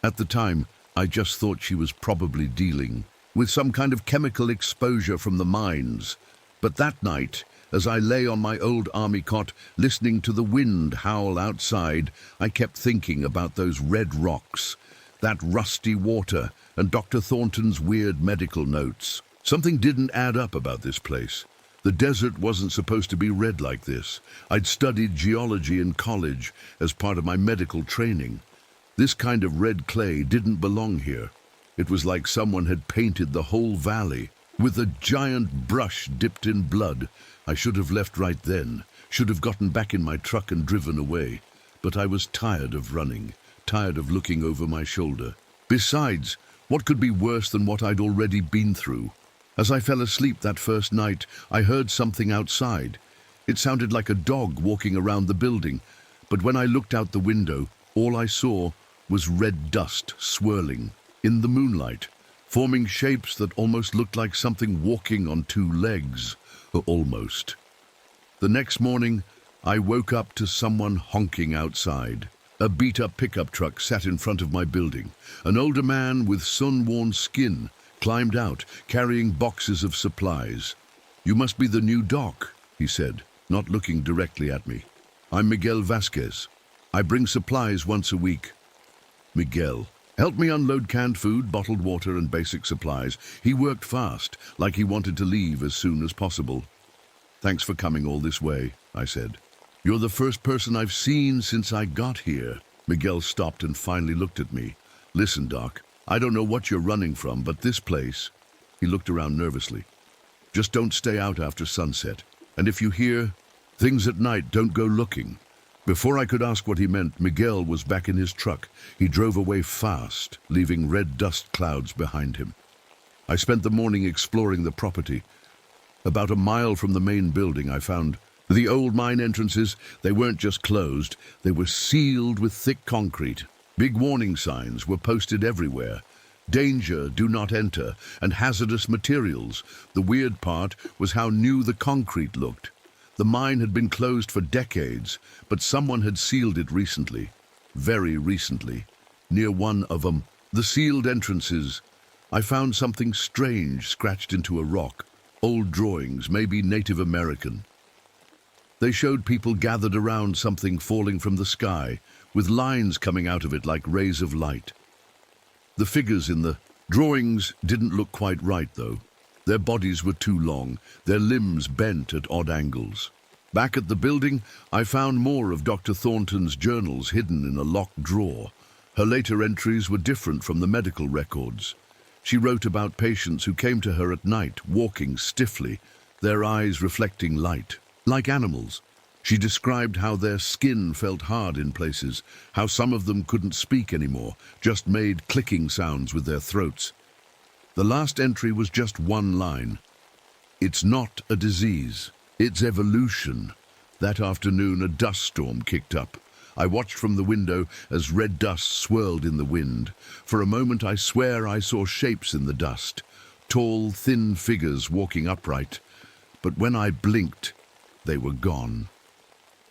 At the time, I just thought she was probably dealing with some kind of chemical exposure from the mines. But that night, as I lay on my old army cot, listening to the wind howl outside, I kept thinking about those red rocks, that rusty water, and Dr. Thornton's weird medical notes. Something didn't add up about this place. The desert wasn't supposed to be red like this. I'd studied geology in college as part of my medical training. This kind of red clay didn't belong here. It was like someone had painted the whole valley with a giant brush dipped in blood. I should have left right then, should have gotten back in my truck and driven away. But I was tired of running, tired of looking over my shoulder. Besides, what could be worse than what I'd already been through? As I fell asleep that first night, I heard something outside. It sounded like a dog walking around the building, but when I looked out the window, all I saw was red dust swirling in the moonlight, forming shapes that almost looked like something walking on two legs. Almost. The next morning, I woke up to someone honking outside. A beat-up pickup truck sat in front of my building. An older man with sun-worn skin climbed out, carrying boxes of supplies. "You must be the new doc," he said, not looking directly at me. "I'm Miguel Vasquez. I bring supplies once a week." Miguel helped me unload canned food, bottled water, and basic supplies. He worked fast, like he wanted to leave as soon as possible. "Thanks for coming all this way," I said. "You're the first person I've seen since I got here." Miguel stopped and finally looked at me. "Listen, Doc, I don't know what you're running from, but this place—" He looked around nervously. "Just don't stay out after sunset. And if you hear things at night, don't go looking." Before I could ask what he meant, Miguel was back in his truck. He drove away fast, leaving red dust clouds behind him. I spent the morning exploring the property. About a mile from the main building, I found the old mine entrances. They weren't just closed, they were sealed with thick concrete. Big warning signs were posted everywhere. Danger, do not enter, and hazardous materials. The weird part was how new the concrete looked. The mine had been closed for decades, but someone had sealed it recently. Very recently. Near one of the sealed entrances, I found something strange scratched into a rock. Old drawings, maybe Native American. They showed people gathered around something falling from the sky, with lines coming out of it like rays of light. The figures in the drawings didn't look quite right, though. Their bodies were too long, their limbs bent at odd angles. Back at the building, I found more of Dr. Thornton's journals hidden in a locked drawer. Her later entries were different from the medical records. She wrote about patients who came to her at night, walking stiffly, their eyes reflecting light, like animals. She described how their skin felt hard in places, how some of them couldn't speak anymore, just made clicking sounds with their throats. The last entry was just one line. "It's not a disease, it's evolution." That afternoon, a dust storm kicked up. I watched from the window as red dust swirled in the wind. For a moment, I swear I saw shapes in the dust, tall, thin figures walking upright. But when I blinked, they were gone.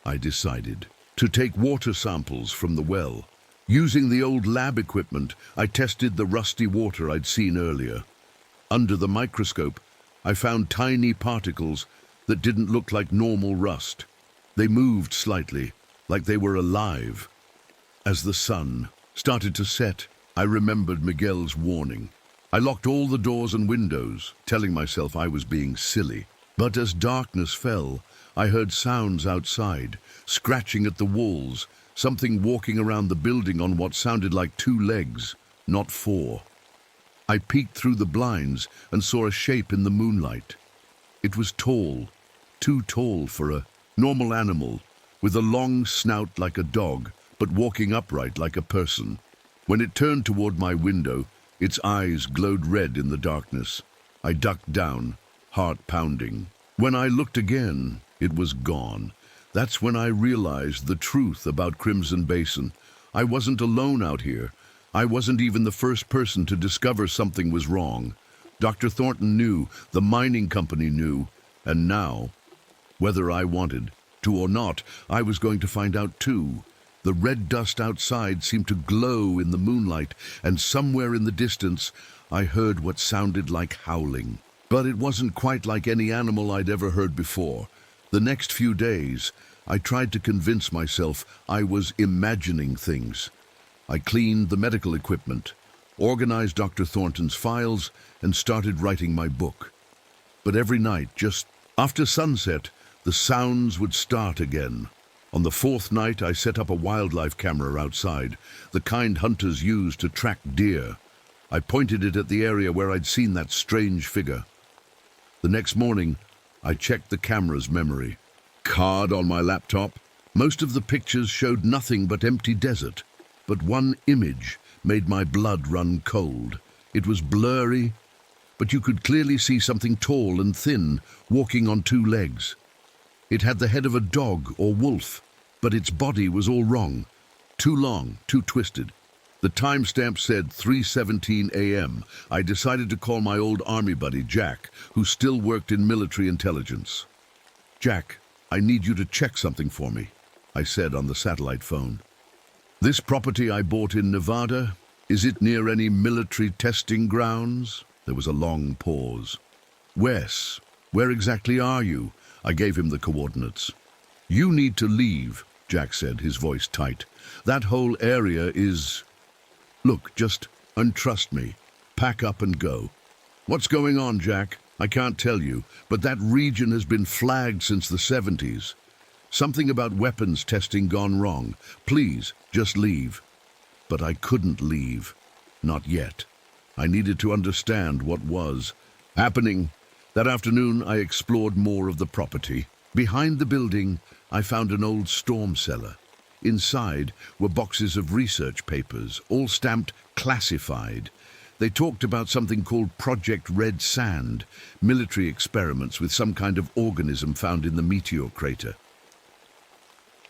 I decided to take water samples from the well. Using the old lab equipment, I tested the rusty water I'd seen earlier. Under the microscope, I found tiny particles that didn't look like normal rust. They moved slightly, like they were alive. As the sun started to set, I remembered Miguel's warning. I locked all the doors and windows, telling myself I was being silly. But as darkness fell, I heard sounds outside, scratching at the walls, something walking around the building on what sounded like 2 legs, not 4. I peeked through the blinds and saw a shape in the moonlight. It was tall, too tall for a normal animal, with a long snout like a dog, but walking upright like a person. When it turned toward my window, its eyes glowed red in the darkness. I ducked down, heart pounding. When I looked again, it was gone. That's when I realized the truth about Crimson Basin. I wasn't alone out here. I wasn't even the first person to discover something was wrong. Dr. Thornton knew, the mining company knew, and now, whether I wanted to or not, I was going to find out too. The red dust outside seemed to glow in the moonlight, and somewhere in the distance, I heard what sounded like howling. But it wasn't quite like any animal I'd ever heard before. The next few days, I tried to convince myself I was imagining things. I cleaned the medical equipment, organized Dr. Thornton's files, and started writing my book. But every night, just after sunset, the sounds would start again. On the 4th night, I set up a wildlife camera outside, the kind hunters use to track deer. I pointed it at the area where I'd seen that strange figure. The next morning, I checked the camera's memory card on my laptop. Most of the pictures showed nothing but empty desert. but one image made my blood run cold. It was blurry, but you could clearly see something tall and thin walking on two legs. It had the head of a dog or wolf, but its body was all wrong. Too long, too twisted. The timestamp said 3:17 a.m. I decided to call my old army buddy, Jack, who still worked in military intelligence. "Jack, I need you to check something for me," I said on the satellite phone. "This property I bought in Nevada, is it near any military testing grounds?" There was a long pause. "Wes, where exactly are you?" I gave him the coordinates. "You need to leave," Jack said, his voice tight. "That whole area is... Look, just untrust me. Pack up and go." "What's going on, Jack?" "I can't tell you, but that region has been flagged since the 70s. Something about weapons testing gone wrong. Please, just leave." But I couldn't leave. Not yet. I needed to understand what was happening. That afternoon, I explored more of the property. Behind the building, I found an old storm cellar. Inside were boxes of research papers, all stamped classified. They talked about something called Project Red Sand, military experiments with some kind of organism found in the meteor crater.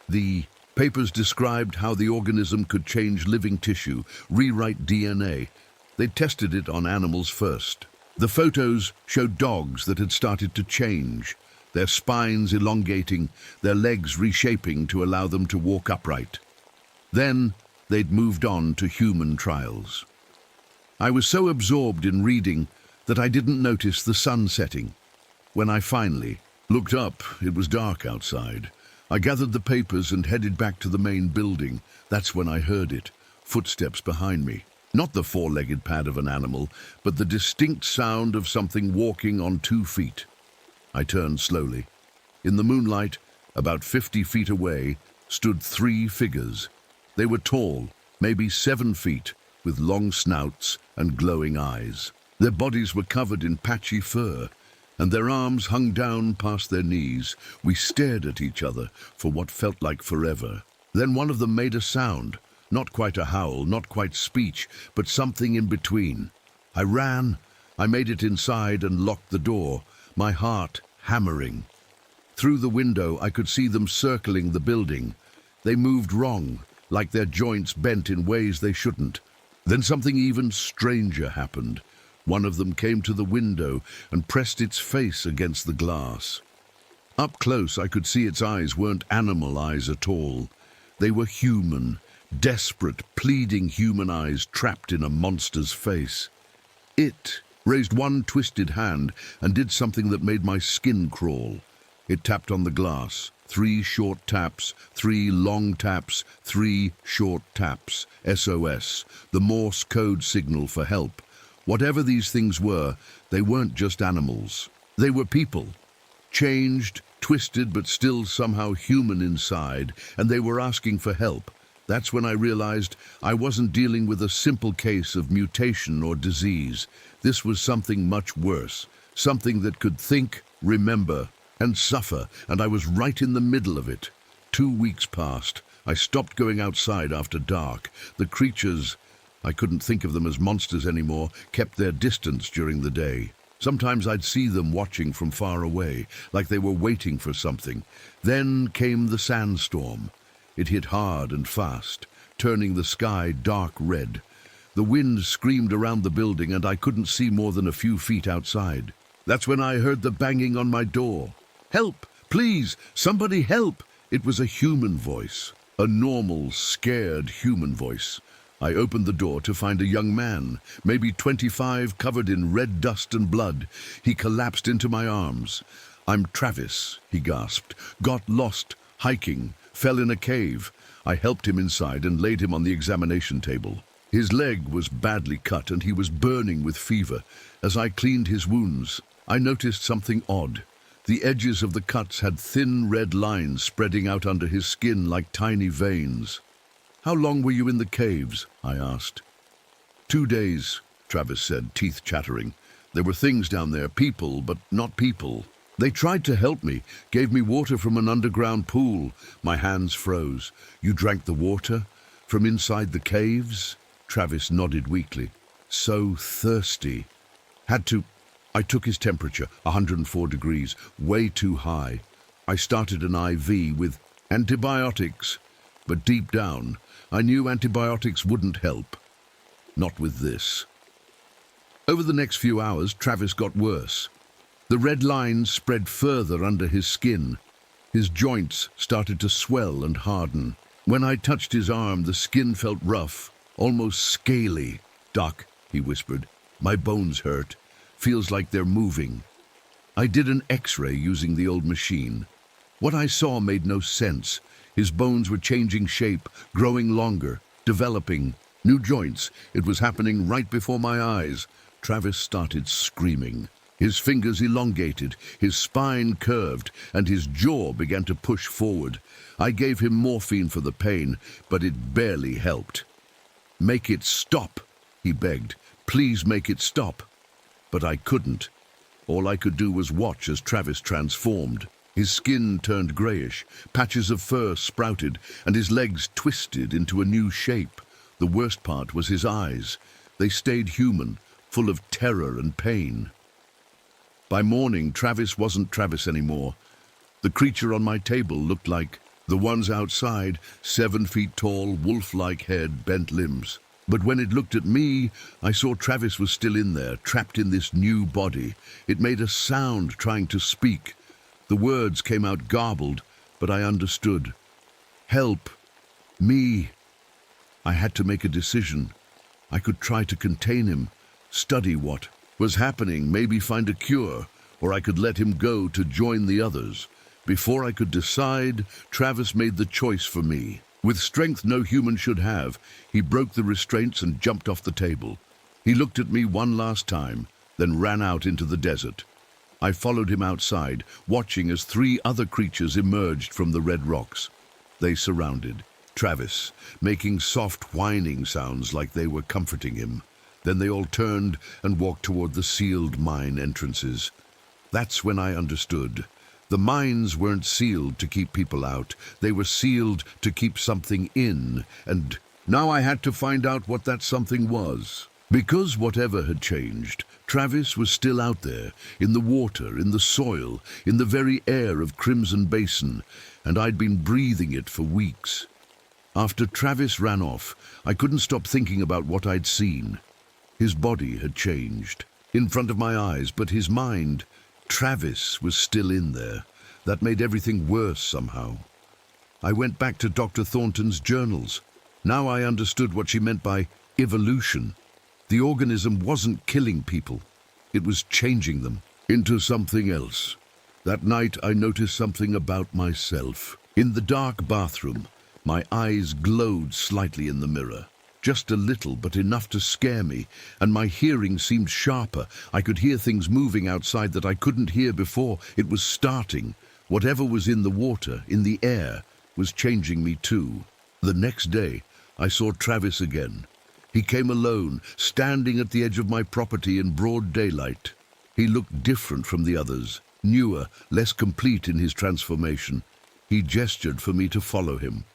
The papers described how the organism could change living tissue, rewrite DNA. They tested it on animals first. The photos showed dogs that had started to change, their spines elongating, their legs reshaping to allow them to walk upright. Then they'd moved on to human trials. I was so absorbed in reading that I didn't notice the sun setting. When I finally looked up, it was dark outside. I gathered the papers and headed back to the main building. That's when I heard it, footsteps behind me. Not the four-legged pad of an animal, but the distinct sound of something walking on 2 feet. I turned slowly. In the moonlight, about 50 feet away, stood 3 figures. They were tall, maybe 7 feet, with long snouts and glowing eyes. Their bodies were covered in patchy fur, and their arms hung down past their knees. We stared at each other for what felt like forever. Then one of them made a sound. Not quite a howl, not quite speech, but something in between. I ran. I made it inside and locked the door, my heart hammering. Through the window, I could see them circling the building. They moved wrong, like their joints bent in ways they shouldn't. Then something even stranger happened. One of them came to the window and pressed its face against the glass. Up close, I could see its eyes weren't animal eyes at all. They were human. Desperate, pleading human eyes trapped in a monster's face. It raised one twisted hand and did something that made my skin crawl. It tapped on the glass. 3 short taps, 3 long taps, 3 short taps. SOS, the Morse code signal for help. Whatever these things were, they weren't just animals. They were people. Changed, twisted, but still somehow human inside, and they were asking for help. That's when I realized I wasn't dealing with a simple case of mutation or disease. This was something much worse, something that could think, remember, and suffer, and I was right in the middle of it. 2 weeks passed. I stopped going outside after dark. The creatures, I couldn't think of them as monsters anymore, kept their distance during the day. Sometimes I'd see them watching from far away, like they were waiting for something. Then came the sandstorm. It hit hard and fast, turning the sky dark red. The wind screamed around the building, and I couldn't see more than a few feet outside. That's when I heard the banging on my door. "Help! Please! Somebody help!" It was a human voice, a normal, scared human voice. I opened the door to find a young man, maybe 25, covered in red dust and blood. He collapsed into my arms. "I'm Travis," he gasped. "Got lost, hiking, fell in a cave." I helped him inside and laid him on the examination table. His leg was badly cut and he was burning with fever. As I cleaned his wounds, I noticed something odd. The edges of the cuts had thin red lines spreading out under his skin like tiny veins. "How long were you in the caves?" I asked. 2 days, Travis said, teeth chattering. "There were things down there, people, but not people. They tried to help me, gave me water from an underground pool." My hands froze. "You drank the water?" From inside the caves? Travis nodded weakly. So thirsty. I took his temperature, 104 degrees, way too high. I started an IV with antibiotics, but deep down, I knew antibiotics wouldn't help. Not with this. Over the next few hours, Travis got worse. The red lines spread further under his skin. His joints started to swell and harden. When I touched his arm, the skin felt rough, almost scaly. "Doc," he whispered, "my bones hurt. Feels like they're moving." I did an X-ray using the old machine. What I saw made no sense. His bones were changing shape, growing longer, developing. New joints. It was happening right before my eyes. Travis started screaming. His fingers elongated, his spine curved, and his jaw began to push forward. I gave him morphine for the pain, but it barely helped. "Make it stop," he begged. "Please make it stop." But I couldn't. All I could do was watch as Travis transformed. His skin turned grayish, patches of fur sprouted, and his legs twisted into a new shape. The worst part was his eyes. They stayed human, full of terror and pain. By morning, Travis wasn't Travis anymore. The creature on my table looked like the ones outside, 7 feet tall, wolf-like head, bent limbs. But when it looked at me, I saw Travis was still in there, trapped in this new body. It made a sound trying to speak. The words came out garbled, but I understood. "Help. Me." I had to make a decision. I could try to contain him, study what was happening, maybe find a cure, or I could let him go to join the others. Before I could decide, Travis made the choice for me. With strength no human should have, he broke the restraints and jumped off the table. He looked at me one last time, then ran out into the desert. I followed him outside, watching as 3 other creatures emerged from the red rocks. They surrounded Travis, making soft whining sounds like they were comforting him. Then they all turned and walked toward the sealed mine entrances. That's when I understood. The mines weren't sealed to keep people out. They were sealed to keep something in, and now I had to find out what that something was. Because whatever had changed, Travis was still out there, in the water, in the soil, in the very air of Crimson Basin, and I'd been breathing it for weeks. After Travis ran off, I couldn't stop thinking about what I'd seen. His body had changed, in front of my eyes, but his mind, Travis, was still in there. That made everything worse somehow. I went back to Dr. Thornton's journals. Now I understood what she meant by evolution. The organism wasn't killing people. It was changing them into something else. That night I noticed something about myself. In the dark bathroom, my eyes glowed slightly in the mirror. Just a little, but enough to scare me, and my hearing seemed sharper. I could hear things moving outside that I couldn't hear before. It was starting. Whatever was in the water, in the air, was changing me too. The next day, I saw Travis again. He came alone, standing at the edge of my property in broad daylight. He looked different from the others, newer, less complete in his transformation. He gestured for me to follow him.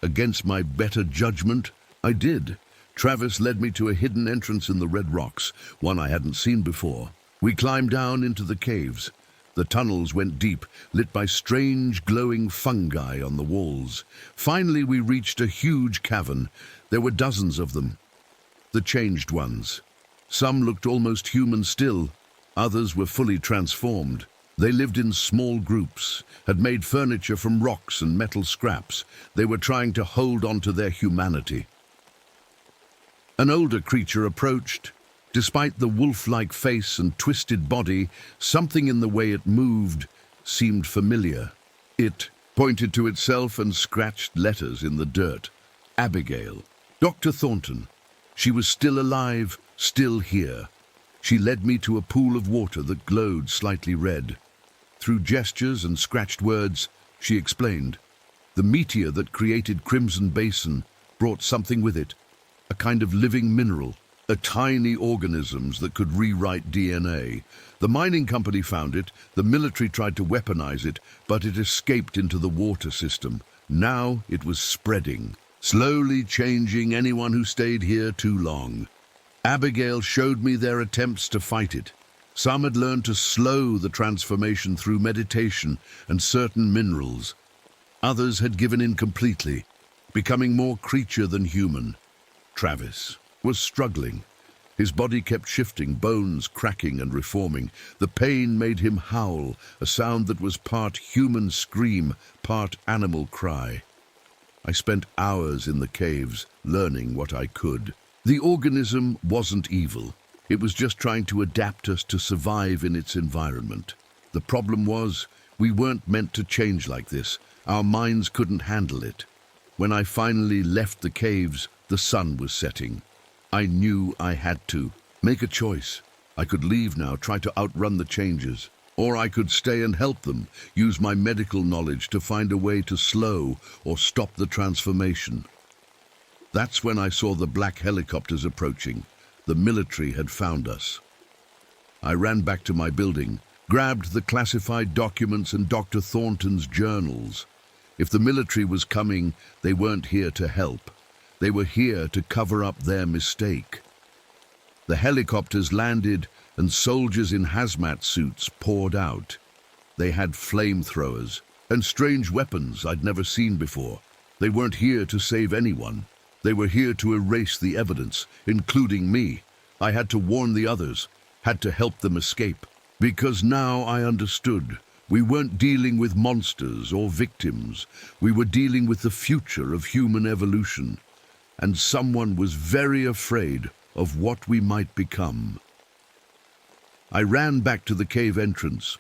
Against my better judgment, I did. Travis led me to a hidden entrance in the red rocks, one I hadn't seen before. We climbed down into the caves. The tunnels went deep, lit by strange glowing fungi on the walls. Finally we reached a huge cavern. There were dozens of them. The changed ones. Some looked almost human still. Others were fully transformed. They lived in small groups, had made furniture from rocks and metal scraps. They were trying to hold on to their humanity. An older creature approached. Despite the wolf-like face and twisted body, something in the way it moved seemed familiar. It pointed to itself and scratched letters in the dirt. Abigail. Dr. Thornton. She was still alive, still here. She led me to a pool of water that glowed slightly red. Through gestures and scratched words, she explained. The meteor that created Crimson Basin brought something with it, a kind of living mineral, a tiny organisms that could rewrite DNA. The mining company found it, the military tried to weaponize it, but it escaped into the water system. Now it was spreading. slowly changing anyone who stayed here too long. Abigail showed me their attempts to fight it. Some had learned to slow the transformation through meditation and certain minerals. Others had given in completely, becoming more creature than human. Travis was struggling. His body kept shifting, bones cracking and reforming. The pain made him howl, a sound that was part human scream, part animal cry. I spent hours in the caves, learning what I could. The organism wasn't evil. It was just trying to adapt us to survive in its environment. The problem was, we weren't meant to change like this. Our minds couldn't handle it. When I finally left the caves, the sun was setting. I knew I had to make a choice. I could leave now, try to outrun the changes. Or I could stay and help them, use my medical knowledge to find a way to slow or stop the transformation. That's when I saw the black helicopters approaching. The military had found us. I ran back to my building, grabbed the classified documents and Dr. Thornton's journals. If the military was coming, they weren't here to help. They were here to cover up their mistake. The helicopters landed and soldiers in hazmat suits poured out. They had flamethrowers and strange weapons I'd never seen before. They weren't here to save anyone. They were here to erase the evidence, including me. I had to warn the others, had to help them escape. Because now I understood. We weren't dealing with monsters or victims. We were dealing with the future of human evolution. And someone was very afraid of what we might become. I ran back to the cave entrance,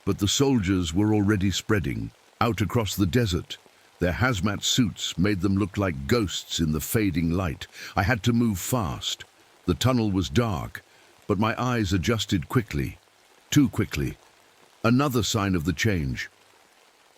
but the soldiers were already spreading out across the desert. Their hazmat suits made them look like ghosts in the fading light. I had to move fast. The tunnel was dark, but my eyes adjusted quickly, too quickly. Another sign of the change.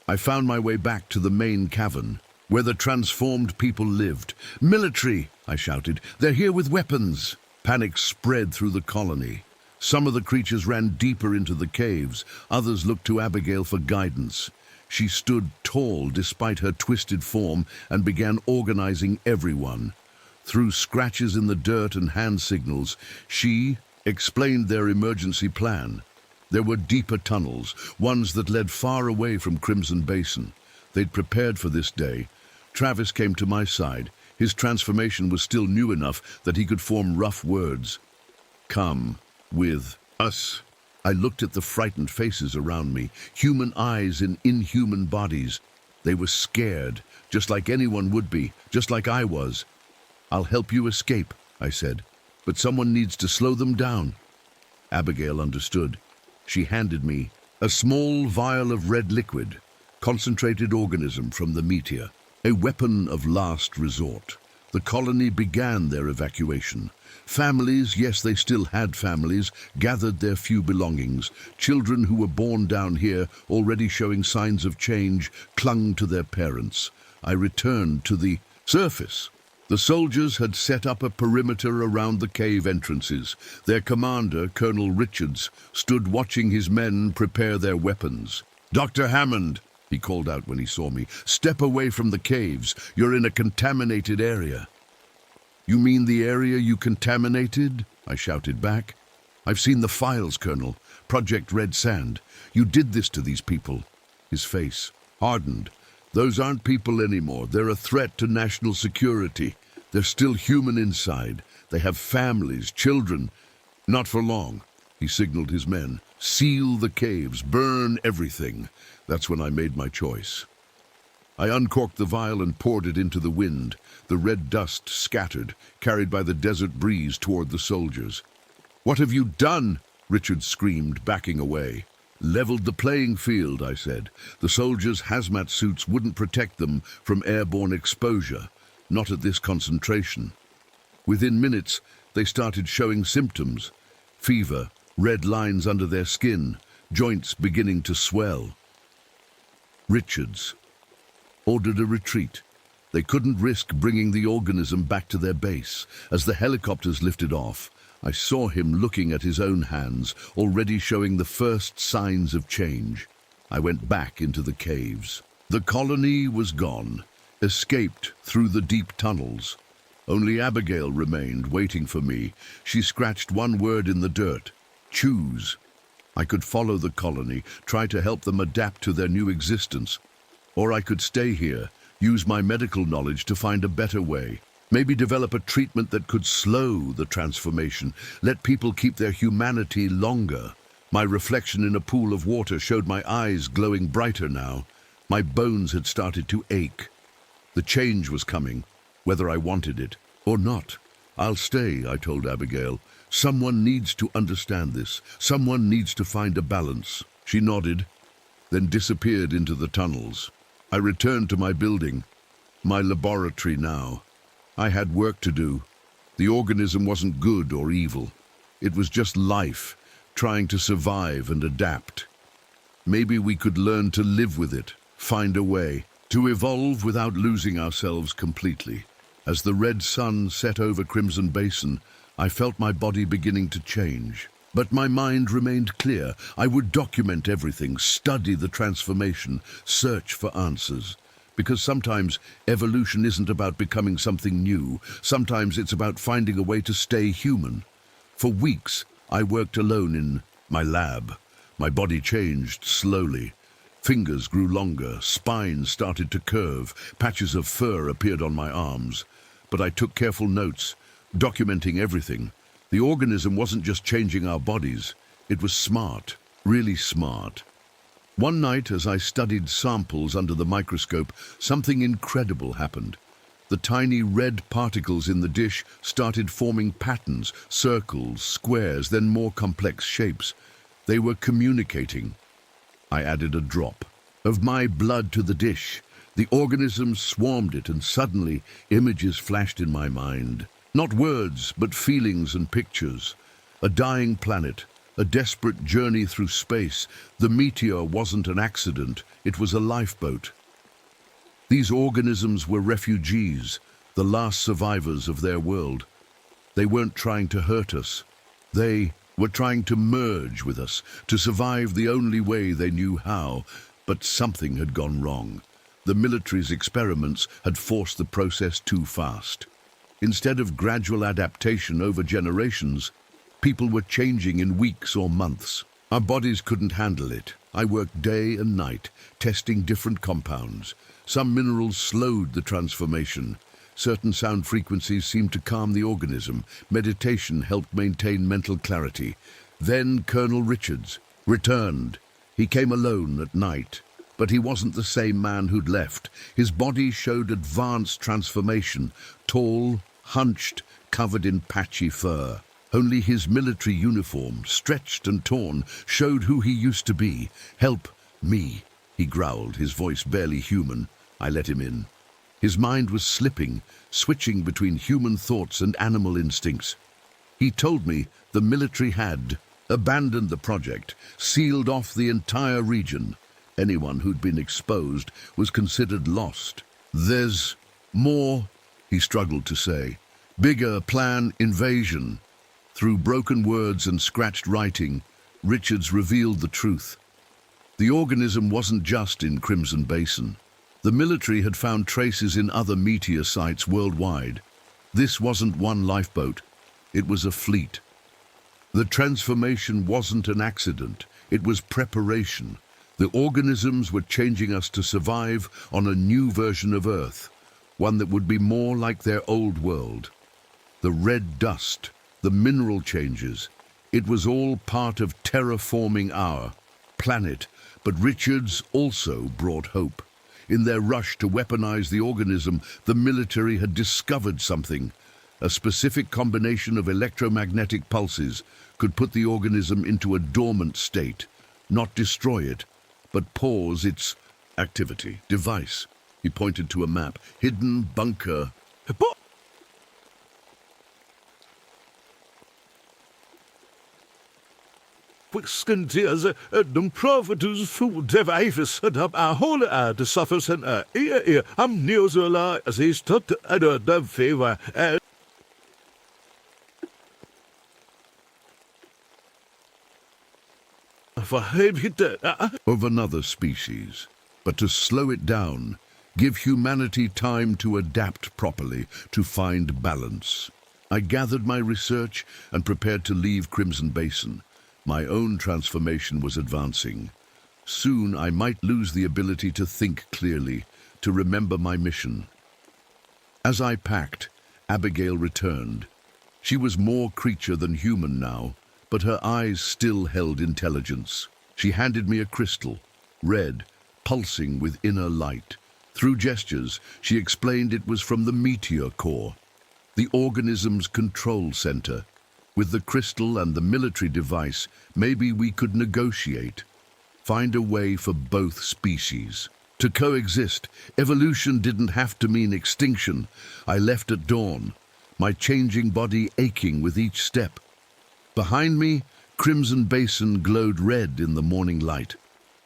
I found my way back to the main cavern, where the transformed people lived. "Military!" I shouted. "They're here with weapons!" Panic spread through the colony. Some of the creatures ran deeper into the caves. Others looked to Abigail for guidance. She stood tall despite her twisted form and began organizing everyone. Through scratches in the dirt and hand signals, she explained their emergency plan. There were deeper tunnels, ones that led far away from Crimson Basin. They'd prepared for this day. Travis came to my side. His transformation was still new enough that he could form rough words. "Come with us." I looked at the frightened faces around me, human eyes in inhuman bodies. They were scared, just like anyone would be, just like I was. "I'll help you escape," I said, "but someone needs to slow them down." Abigail understood. She handed me a small vial of red liquid, concentrated organism from the meteor, a weapon of last resort. The colony began their evacuation. Families, yes, they still had families, gathered their few belongings. Children who were born down here, already showing signs of change, clung to their parents. I returned to the surface. The soldiers had set up a perimeter around the cave entrances. Their commander, Colonel Richards, stood watching his men prepare their weapons. "Dr. Hammond," he called out when he saw me, "step away from the caves. You're in a contaminated area." "You mean the area you contaminated?" I shouted back. "I've seen the files, Colonel. Project Red Sand. You did this to these people." His face hardened. "Those aren't people anymore. They're a threat to national security. They're still human inside. They have families, children. Not for long." He signaled his men. "Seal the caves, burn everything." That's when I made my choice. I uncorked the vial and poured it into the wind. The red dust scattered, carried by the desert breeze toward the soldiers. "What have you done?" Richard screamed, backing away. "Leveled the playing field," I said. "The soldiers' hazmat suits wouldn't protect them from airborne exposure, not at this concentration." Within minutes, they started showing symptoms. Fever, red lines under their skin, joints beginning to swell. Richards ordered a retreat. They couldn't risk bringing the organism back to their base. As the helicopters lifted off, I saw him looking at his own hands, already showing the first signs of change. I went back into the caves. The colony was gone. escaped through the deep tunnels. Only Abigail remained, waiting for me. She scratched one word in the dirt: choose. I could follow the colony, try to help them adapt to their new existence. Or I could stay here, use my medical knowledge to find a better way. Maybe develop a treatment that could slow the transformation, let people keep their humanity longer. My reflection in a pool of water showed my eyes glowing brighter now. My bones had started to ache. The change was coming, whether I wanted it or not. I'll stay, I told Abigail. Someone needs to understand this. Someone needs to find a balance. She nodded, then disappeared into the tunnels. I returned to my building, my laboratory now. I had work to do. The organism wasn't good or evil. It was just life, trying to survive and adapt. Maybe we could learn to live with it, find a way, to evolve without losing ourselves completely. As the red sun set over Crimson Basin, I felt my body beginning to change. But my mind remained clear. I would document everything, study the transformation, search for answers. Because sometimes evolution isn't about becoming something new. Sometimes it's about finding a way to stay human. For weeks, I worked alone in my lab. My body changed slowly. Fingers grew longer, spine started to curve, patches of fur appeared on my arms. But I took careful notes, documenting everything. The organism wasn't just changing our bodies. It was smart, really smart. One night, as I studied samples under the microscope, something incredible happened. The tiny red particles in the dish started forming patterns, circles, squares, then more complex shapes. They were communicating. I added a drop of my blood to the dish. The organism swarmed it, and suddenly images flashed in my mind. Not words, but feelings and pictures. A dying planet, a desperate journey through space. The meteor wasn't an accident, it was a lifeboat. These organisms were refugees, the last survivors of their world. They weren't trying to hurt us. They were trying to merge with us, to survive the only way they knew how. But something had gone wrong. The military's experiments had forced the process too fast. Instead of gradual adaptation over generations, people were changing in weeks or months. Our bodies couldn't handle it. I worked day and night, testing different compounds. Some minerals slowed the transformation. Certain sound frequencies seemed to calm the organism. Meditation helped maintain mental clarity. Then Colonel Richards returned. He came alone at night. But he wasn't the same man who'd left. His body showed advanced transformation, tall, hunched, covered in patchy fur. Only his military uniform, stretched and torn, showed who he used to be. "Help me," he growled, his voice barely human. I let him in. His mind was slipping, switching between human thoughts and animal instincts. He told me the military had abandoned the project, sealed off the entire region. Anyone who'd been exposed was considered lost. "There's more," he struggled to say. "Bigger plan, invasion." Through broken words and scratched writing, Richards revealed the truth. The organism wasn't just in Crimson Basin. The military had found traces in other meteor sites worldwide. This wasn't one lifeboat. It was a fleet. The transformation wasn't an accident. It was preparation. The organisms were changing us to survive on a new version of Earth, one that would be more like their old world. The red dust, the mineral changes, it was all part of terraforming our planet, but Richards also brought hope. In their rush to weaponize the organism, the military had discovered something. A specific combination of electromagnetic pulses could put the organism into a dormant state, not destroy it, but pause its activity. Device. He pointed to a map. Hidden bunker. Whisken til altså, de propheters food devices had up our whole the suffers and I'm near the la as he stopped at the favor for hit Of another species. But to slow it down, Give humanity time to adapt properly, to find balance. I gathered my research and prepared to leave Crimson Basin. My own transformation was advancing. Soon I might lose the ability to think clearly, to remember my mission. As I packed, Abigail returned. She was more creature than human now, but her eyes still held intelligence. She handed me a crystal, red, pulsing with inner light. Through gestures, she explained it was from the meteor core, the organism's control center. With the crystal and the military device, maybe we could negotiate, find a way for both species to coexist. Evolution didn't have to mean extinction. I left at dawn, my changing body aching with each step. Behind me, Crimson Basin glowed red in the morning light.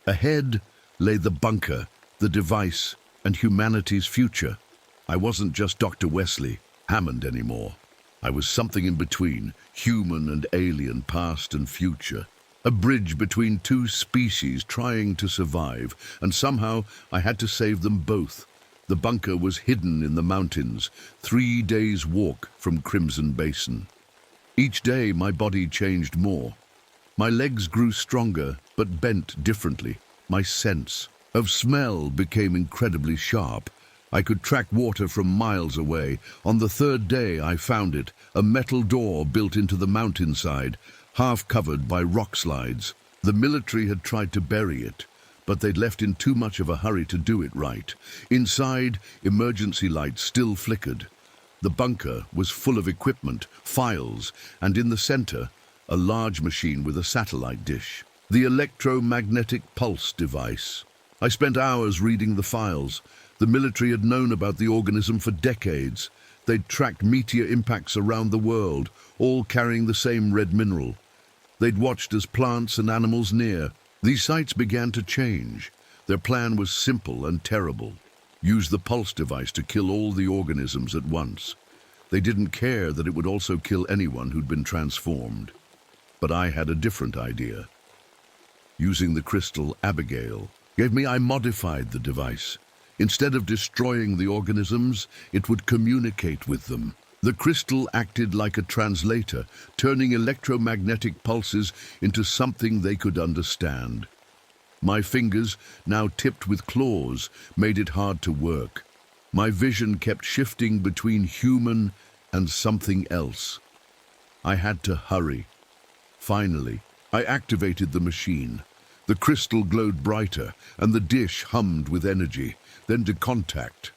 Ahead lay the bunker, the device, and humanity's future. I wasn't just Dr. Wesley Hammond anymore. I was something in between, human and alien, past and future. A bridge between two species trying to survive, and somehow I had to save them both. The bunker was hidden in the mountains, 3 days' walk from Crimson Basin. Each day my body changed more. My legs grew stronger, but bent differently. My sense of smell became incredibly sharp. I could track water from miles away. On the 3rd day I found it, a metal door built into the mountainside, half covered by rock slides. The military had tried to bury it, but they'd left in too much of a hurry to do it right. Inside, emergency lights still flickered. The bunker was full of equipment, files, and in the center, a large machine with a satellite dish. The electromagnetic pulse device. I spent hours reading the files. The military had known about the organism for decades. They'd tracked meteor impacts around the world, all carrying the same red mineral. They'd watched as plants and animals near. These sites began to change. Their plan was simple and terrible. Use the pulse device to kill all the organisms at once. They didn't care that it would also kill anyone who'd been transformed. But I had a different idea. Using the crystal Abigail gave me, I modified the device. Instead of destroying the organisms, it would communicate with them. The crystal acted like a translator, turning electromagnetic pulses into something they could understand. My fingers, now tipped with claws, made it hard to work. My vision kept shifting between human and something else. I had to hurry. Finally, I activated the machine. The crystal glowed brighter, and the dish hummed with energy. Then to contact.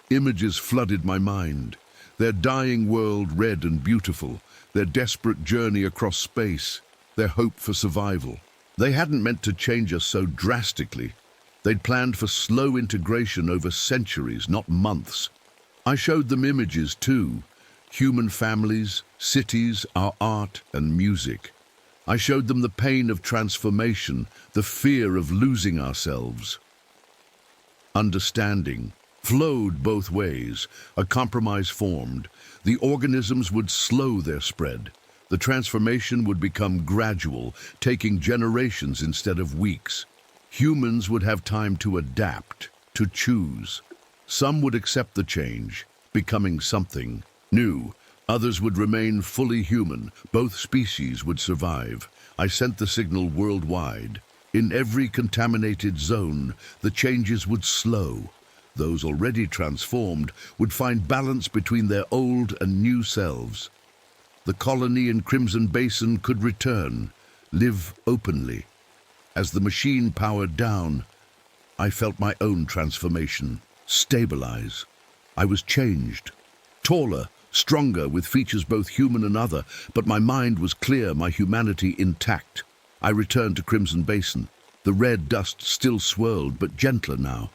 Images flooded my mind. Their dying world red and beautiful, their desperate journey across space, their hope for survival. They hadn't meant to change us so drastically. They'd planned for slow integration over centuries, not months. I showed them images too. Human families, cities, our art and music. I showed them the pain of transformation, the fear of losing ourselves. Understanding flowed both ways. A compromise formed. The organisms would slow their spread. The transformation would become gradual, taking generations instead of weeks. Humans would have time to adapt, to choose. Some would accept the change, becoming something new. Others would remain fully human. Both species would survive. I sent the signal worldwide. In every contaminated zone, the changes would slow. Those already transformed would find balance between their old and new selves. The colony in Crimson Basin could return, live openly. As the machine powered down, I felt my own transformation stabilize. I was changed, taller, stronger, with features both human and other, but my mind was clear, my humanity intact. I returned to Crimson Basin. The red dust still swirled, but gentler now.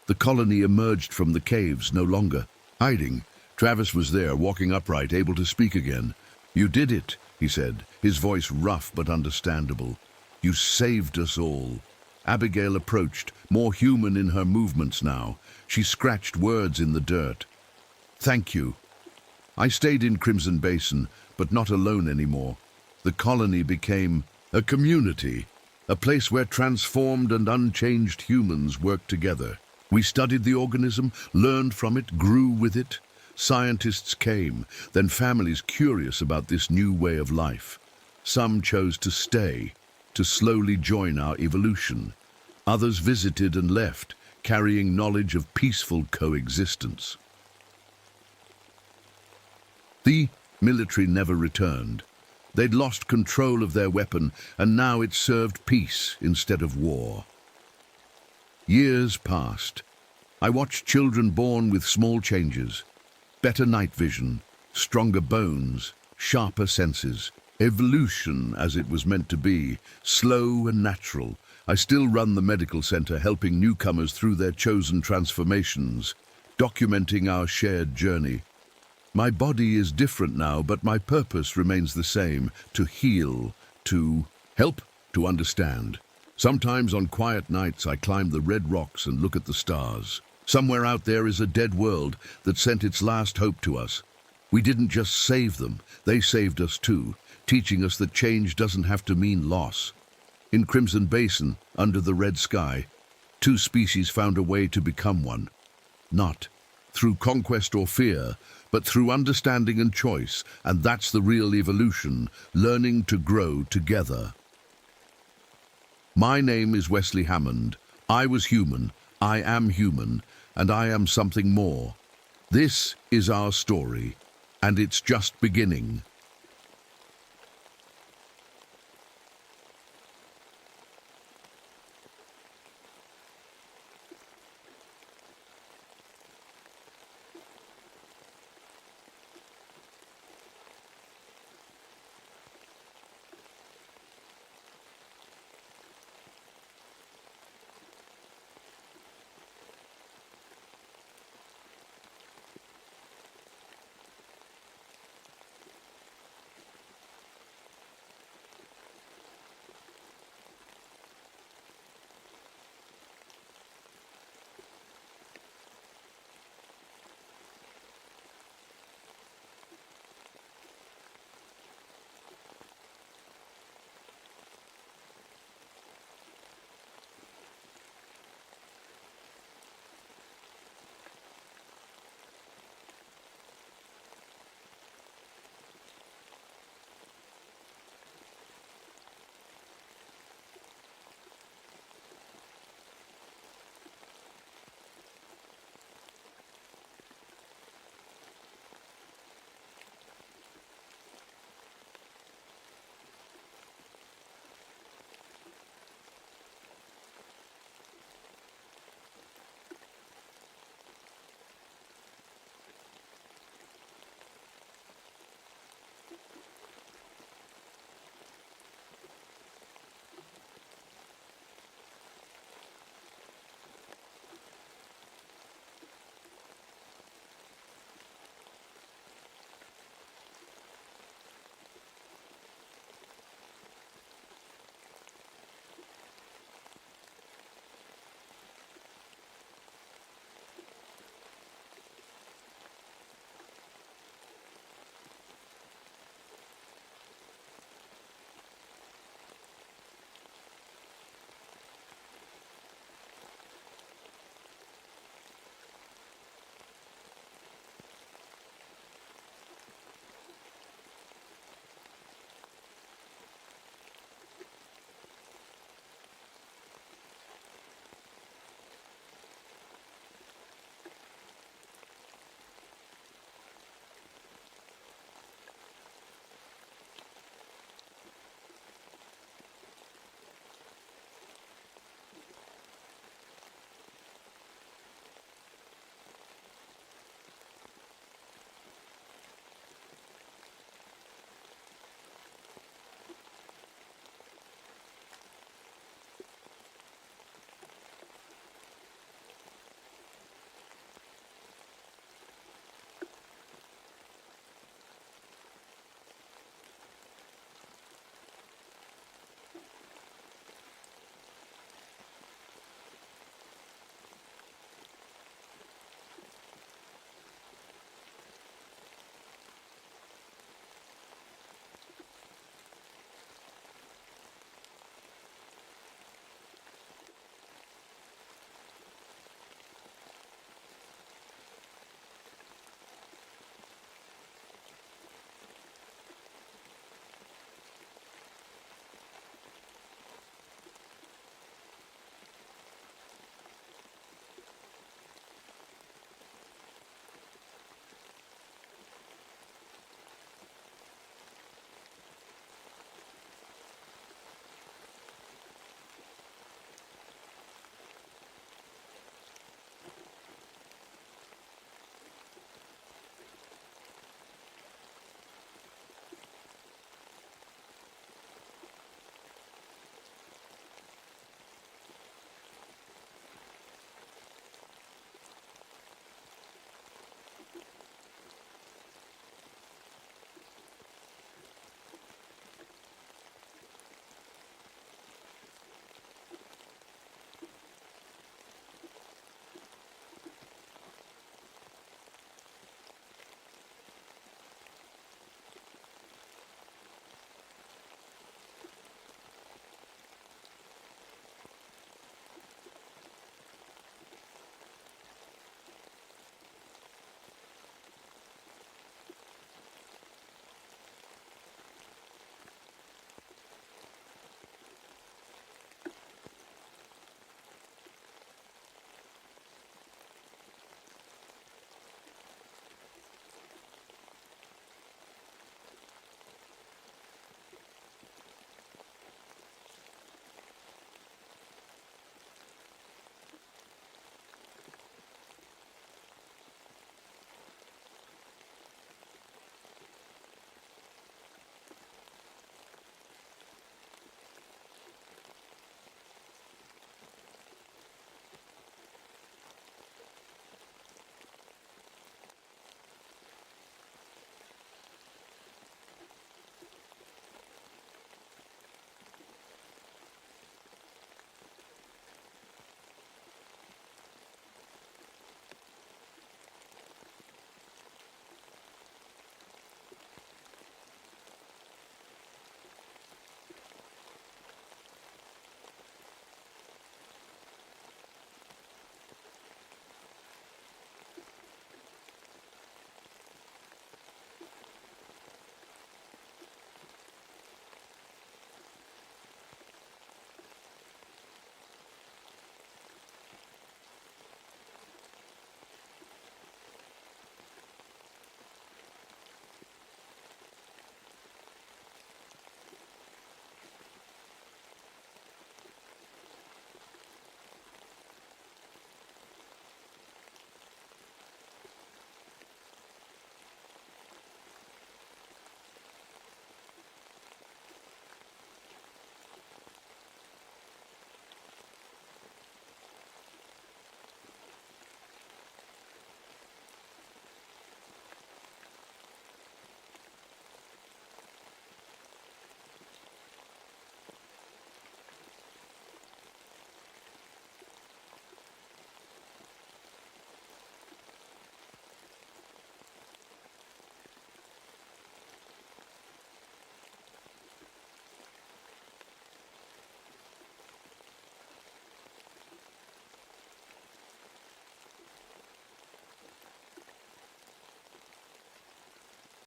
The colony emerged from the caves, no longer hiding. Travis was there, walking upright, able to speak again. "You did it," he said, his voice rough but understandable. "You saved us all." Abigail approached, more human in her movements now. She scratched words in the dirt. "Thank you." I stayed in Crimson Basin, but not alone anymore. The colony became a community, a place where transformed and unchanged humans worked together. We studied the organism, learned from it, grew with it. Scientists came, then families curious about this new way of life. Some chose to stay, to slowly join our evolution. Others visited and left, carrying knowledge of peaceful coexistence. The military never returned. They'd lost control of their weapon, and now it served peace instead of war. Years passed. I watched children born with small changes. Better night vision, stronger bones, sharper senses. Evolution as it was meant to be, slow and natural. I still run the medical center, helping newcomers through their chosen transformations, documenting our shared journey. My body is different now, but my purpose remains the same: to heal, to help, to understand. Sometimes on quiet nights I climb the red rocks and look at the stars. Somewhere out there is a dead world that sent its last hope to us. We didn't just save them, they saved us too, teaching us that change doesn't have to mean loss. In Crimson Basin, under the red sky, two species found a way to become one. Not through conquest or fear, but through understanding and choice, and that's the real evolution, learning to grow together. My name is Wesley Hammond. I was human, I am human, and I am something more. This is our story, and it's just beginning.